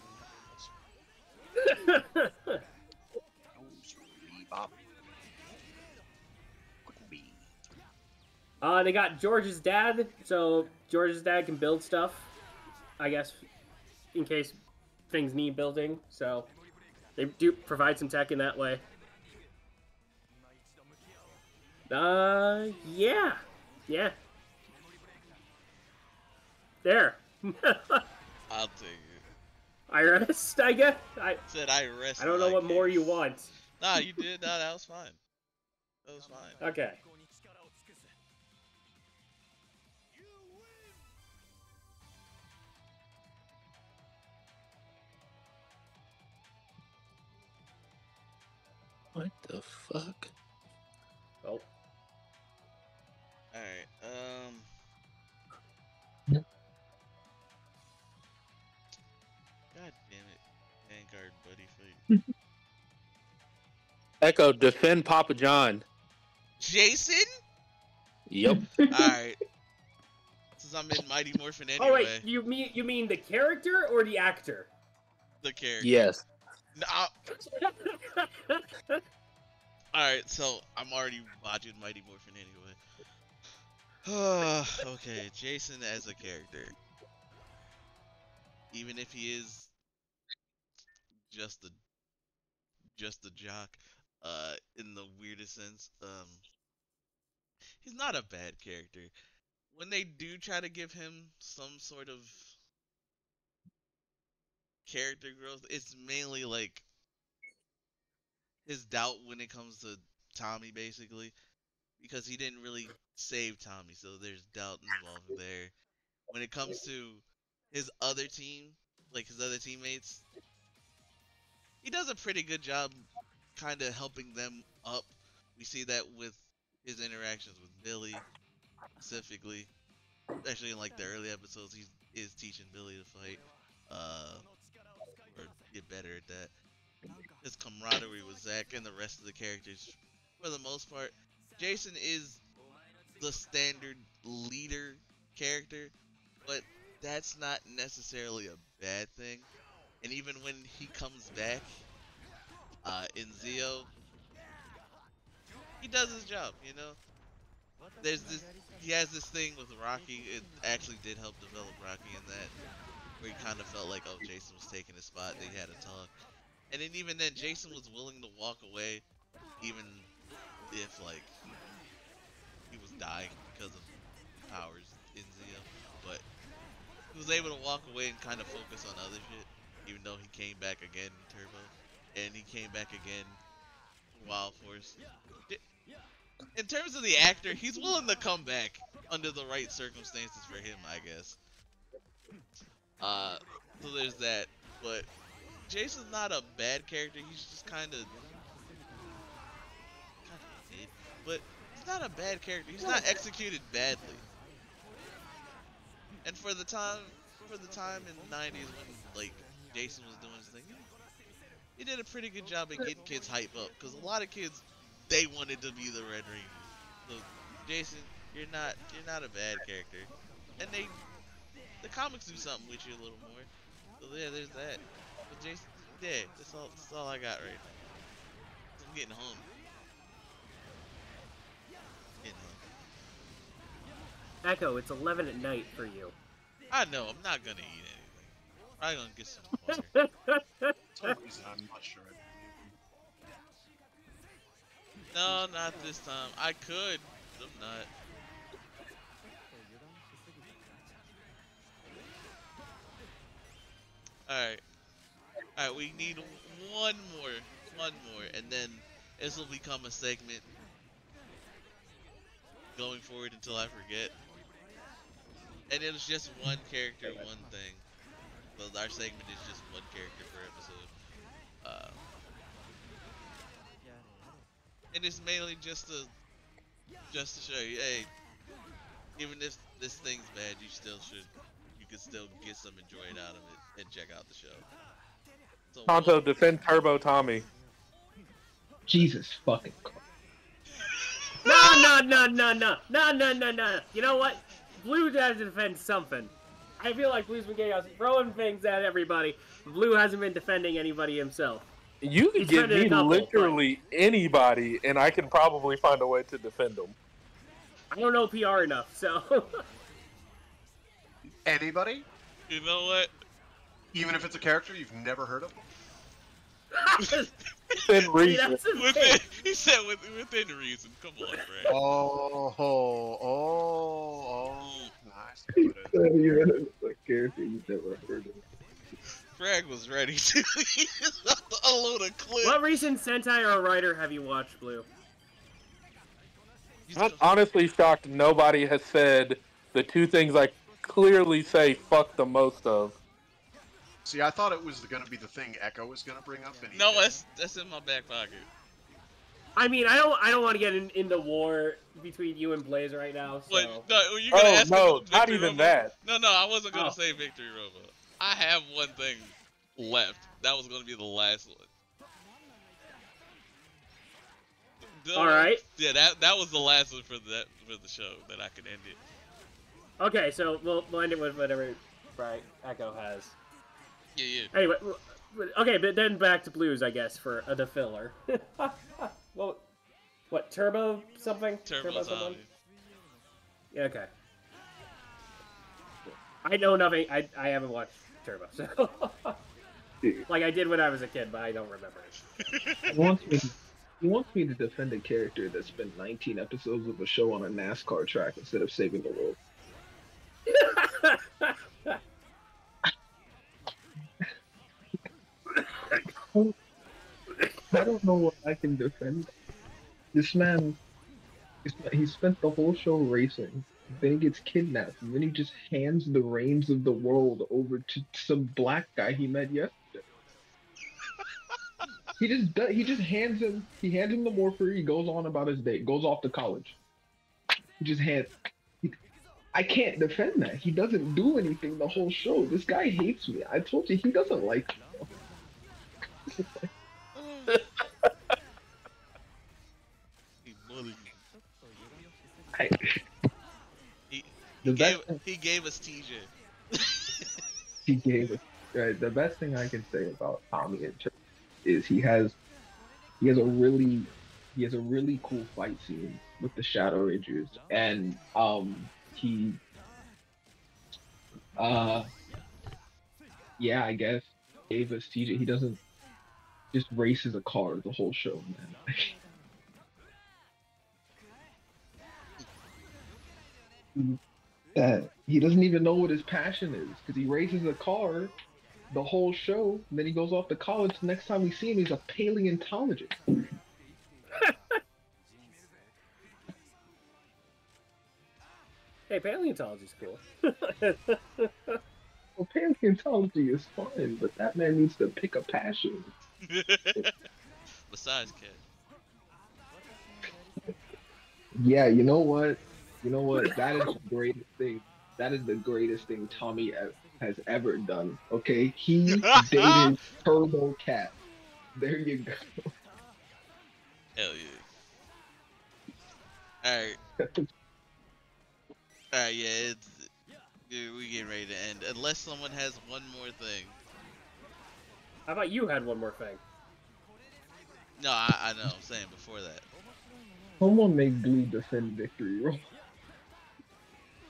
meat. Couldn't be. They got George's dad, so George's dad can build stuff, I guess, in case things need building, so they do provide some tech in that way. Yeah. Yeah. There. I'll take it. I rest, I guess. I Said I rest. don't know my what more case. you want. Nah, you did. Nah, that was fine. That was fine. Okay. What the fuck? Oh. Alright, God damn it. Vanguard buddy fight. Echo, defend Papa John. Jason? Yep. Alright. Since I'm in Mighty Morphin anyway. Oh wait, you mean the character or the actor? The character. Yes. Nah. Alright, so I'm already watching Mighty Morphin anyway. Okay, Jason as a character. Even if he is just a jock, in the weirdest sense, he's not a bad character. When they do try to give him some sort of character growth, it's mainly like his doubt when it comes to Tommy, basically, because he didn't really save Tommy, so there's doubt involved there. When it comes to his other team, like his other teammates, he does a pretty good job kind of helping them up. We see that with his interactions with Billy, specifically. Actually, in like the early episodes, he is teaching Billy to fight, or get better at that. His camaraderie with Zack and the rest of the characters, for the most part, Jason is the standard leader character, but that's not necessarily a bad thing. And even when he comes back in Zio, he does his job, you know? He has this thing with Rocky. It actually did help develop Rocky in that, where he kind of felt like, oh, Jason was taking his spot, they had a talk. And then even then, Jason was willing to walk away, even if, like, he was dying because of powers in Zio. But he was able to walk away and kind of focus on other shit, even though he came back again in Turbo. And he came back again in Wild Force. In terms of the actor, he's willing to come back under the right circumstances for him, I guess. So there's that. But Jason's not a bad character. He's just kind of mid. But he's not a bad character. He's not executed badly. And for the time, for the time in the '90s when like Jason was doing his thing, he did a pretty good job at getting kids hype up. Because a lot of kids, they wanted to be the Red Ranger. So Jason, you're not a bad character, and the comics do something with you a little more. So yeah, there's that. But Jason, yeah, that's all I got right now. I'm getting hungry. Getting hungry. Echo, it's 11 at night for you. I know I'm not gonna eat anything. Probably gonna get some water. For some reason, I'm not sure. No, not this time. I could, but I'm not. Alright. Alright, we need one more, and then this will become a segment going forward until I forget. And it was just one character, one thing. So our segment is just one character per episode. And it's mainly just to show you, hey, even if this thing's bad, you can still get some enjoyment out of it and check out the show. So Tonto, defend Turbo Tommy. Jesus fucking Christ. No. You know what? Blue has to defend something. I feel like Blue's been throwing things at everybody. Blue hasn't been defending anybody himself. You can He's give me defended a couple, literally anybody, and I can probably find a way to defend them. I don't know PR enough, so. Anybody? you know what? Even if it's a character you've never heard of? Within reason. That's the Within, thing. he said within reason. Come on, Brad. Nice. Put it. You're a character you've never heard of. Frag was ready to unload a clip. What recent Sentai or writer have you watched, Blue? You I'm still- honestly shocked nobody has said the two things I clearly say fuck the most of. See, I thought it was going to be the thing Echo was going to bring up. And he No, didn't. that's in my back pocket. I mean, I don't want to get into war between you and Blaze right now. So. Wait, no, you gonna ask no, me not Victory even Robo? that. No, I wasn't gonna Oh. say Victory Robo. I have one thing left. That was gonna be the last one. All right. Yeah, that was the last one for the show that I could end it. Okay, so we'll end it with whatever Echo has. Yeah. Anyway, okay, but then back to Blues, I guess, for the filler. Well, what, Turbo something? Turbo something? Tommy. Yeah, okay. I know nothing. I haven't watched Turbo, so like I did when I was a kid, but I don't remember it. He wants me to defend a character that spent 19 episodes of a show on a NASCAR track instead of saving the world. I don't know what I can defend. This man, he spent the whole show racing. Then he gets kidnapped, and then he just hands the reins of the world over to some black guy he met yesterday. He just hands him the morphine. He goes on about his day. Goes off to college. He just hands. I can't defend that. He doesn't do anything the whole show. This guy hates me. I told you he doesn't like me. He bullied me. I, He the best he gave us TJ. he gave us. Right, the best thing I can say about Tommy and Church is he has a really cool fight scene with the Shadow Rangers, and I guess gave us TJ. He doesn't just races a car the whole show, man. That he doesn't even know what his passion is because he races a car the whole show, and then he goes off to college. The next time we see him, he's a paleontologist. Hey, paleontology's cool. Well, paleontology is fun, but that man needs to pick a passion. Besides cat. Yeah, you know what? That is the greatest thing. That is the greatest thing Tommy has ever done. Okay, he dated Turbo Cat. There you go. Hell yeah. Alright. Alright, yeah, we getting ready to end. Unless someone has one more thing. How about you had one more thing? No, I know, I'm saying before that. Someone make Glee defend Victory Roll.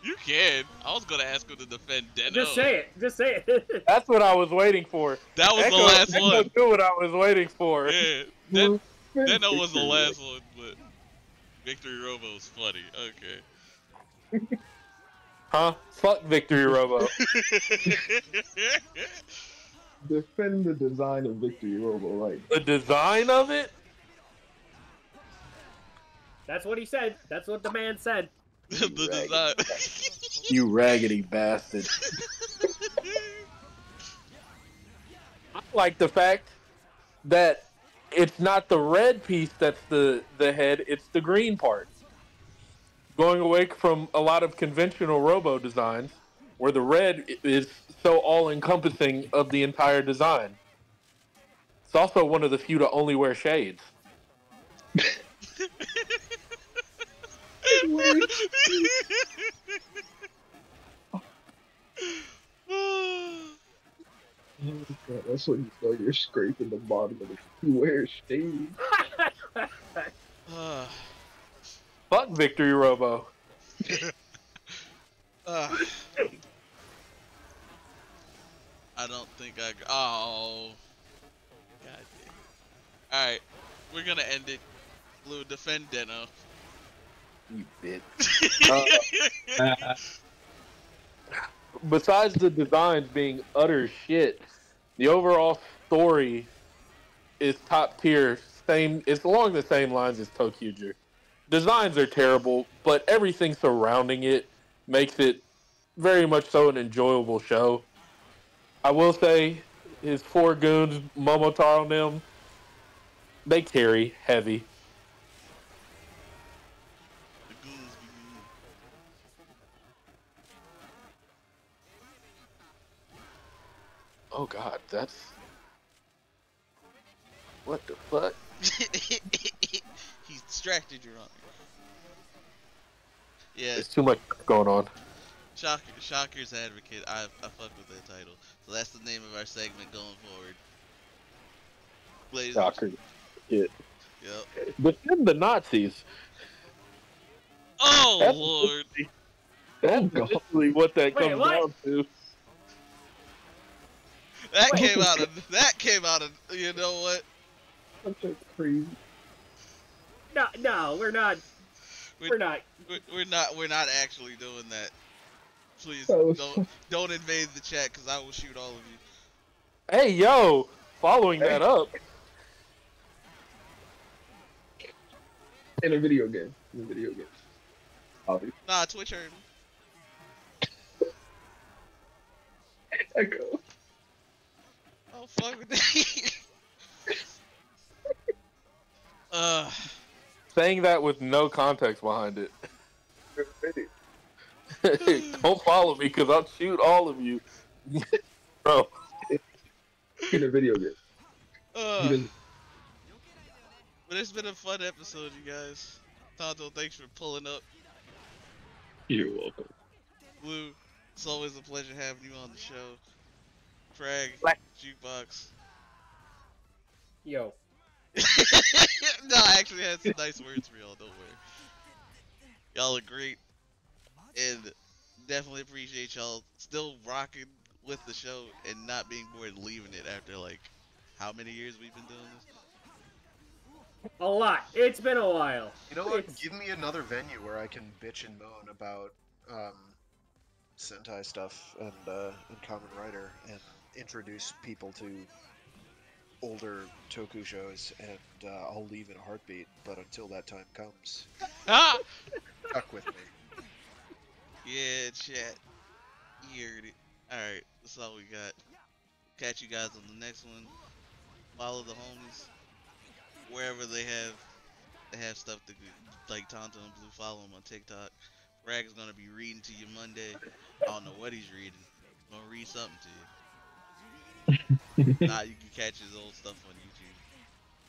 You can. I was gonna ask him to defend Deno. Just say it. Just say it. That's what I was waiting for. That was Echo, the last Echo one. knew what I was waiting for. Yeah, Defend Deno was the Victory last one, but Victory Robo was funny. Okay. Huh? Fuck Victory Robo. Defend the design of Victory Robo, like The design of it? That's what he said. That's what the man said. The design. You raggedy bastard. I like the fact that it's not the red piece that's the head, it's the green part. Going away from a lot of conventional Robo designs, where the red is so all-encompassing of the entire design. It's also one of the few to only wear shades. God, that's when you know you're scraping the bottom of the where shade. Fuck Victory Robo. I don't think oh. God damn. Alright. We're gonna end it. Blue, defend Deno. You bitch. Besides the designs being utter shit, the overall story is top tier. It's along the same lines as Tokyuger. Designs are terrible, but everything surrounding it makes it very much so an enjoyable show. I will say his four goons, Momotaro and them, they carry heavy. The goons be goon. Oh god, that's... What the fuck? He's distracted, Your Honor. Yeah, There's too much going on. Shocker's Advocate. I fuck with that title. So that's the name of our segment going forward. Ladies and Shocker. Yeah. Yep. Defend the Nazis. Oh, That's Lord. That's God. literally what that Wait, comes what? down to. That Wait. came out of, you know what? Such a crazy. No, we're not. We're not. We're not actually doing that. Please That was don't invade the chat because I will shoot all of you. Hey, yo! Following that up, in a video game. In a video game. Obviously. Nah, Twitch heard me. Echo. Oh fuck with that. saying that with no context behind it. Don't follow me because I'll shoot all of you. Bro. In a video game. He doesn't. But it's been a fun episode, you guys. Tonto, thanks for pulling up. You're welcome. Blue, it's always a pleasure having you on the show. Frag, Jukebox. Yo. No, I actually had some nice words for y'all, don't worry. Y'all are great. And definitely appreciate y'all still rocking with the show and not being bored leaving it after like how many years we've been doing this? A lot. It's been a while. You know what? It's- Give me another venue where I can bitch and moan about Sentai stuff and Kamen Rider and introduce people to older Toku shows, and I'll leave in a heartbeat. But until that time comes, Ah! stuck with me. Yeah, chat. You heard it. Alright, that's all we got. Catch you guys on the next one. Follow the homies. Wherever they have stuff to like Tonto and Blue, follow them on TikTok. Rag's gonna be reading to you Monday. I don't know what he's reading. I'm gonna read something to you. Nah, you can catch his old stuff on YouTube,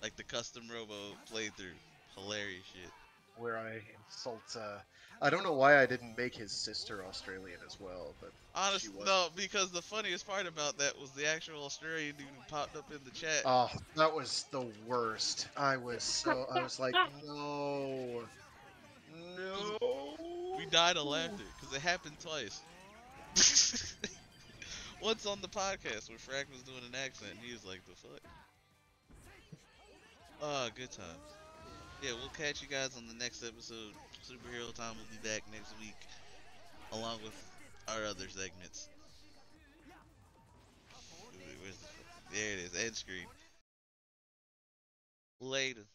like the custom Robo playthrough. Hilarious shit. Where I insult. I don't know why I didn't make his sister Australian as well, but she Honest, was. no, because the funniest part about that was the actual Australian dude who popped up in the chat. Oh, that was the worst. I was like, no, no. We died of laughter because it happened twice. Once on the podcast where Frack was doing an accent and he was like, the fuck? Ah, good times. Yeah, we'll catch you guys on the next episode. Superhero Time will be back next week, along with our other segments. There it is, end screen. Later.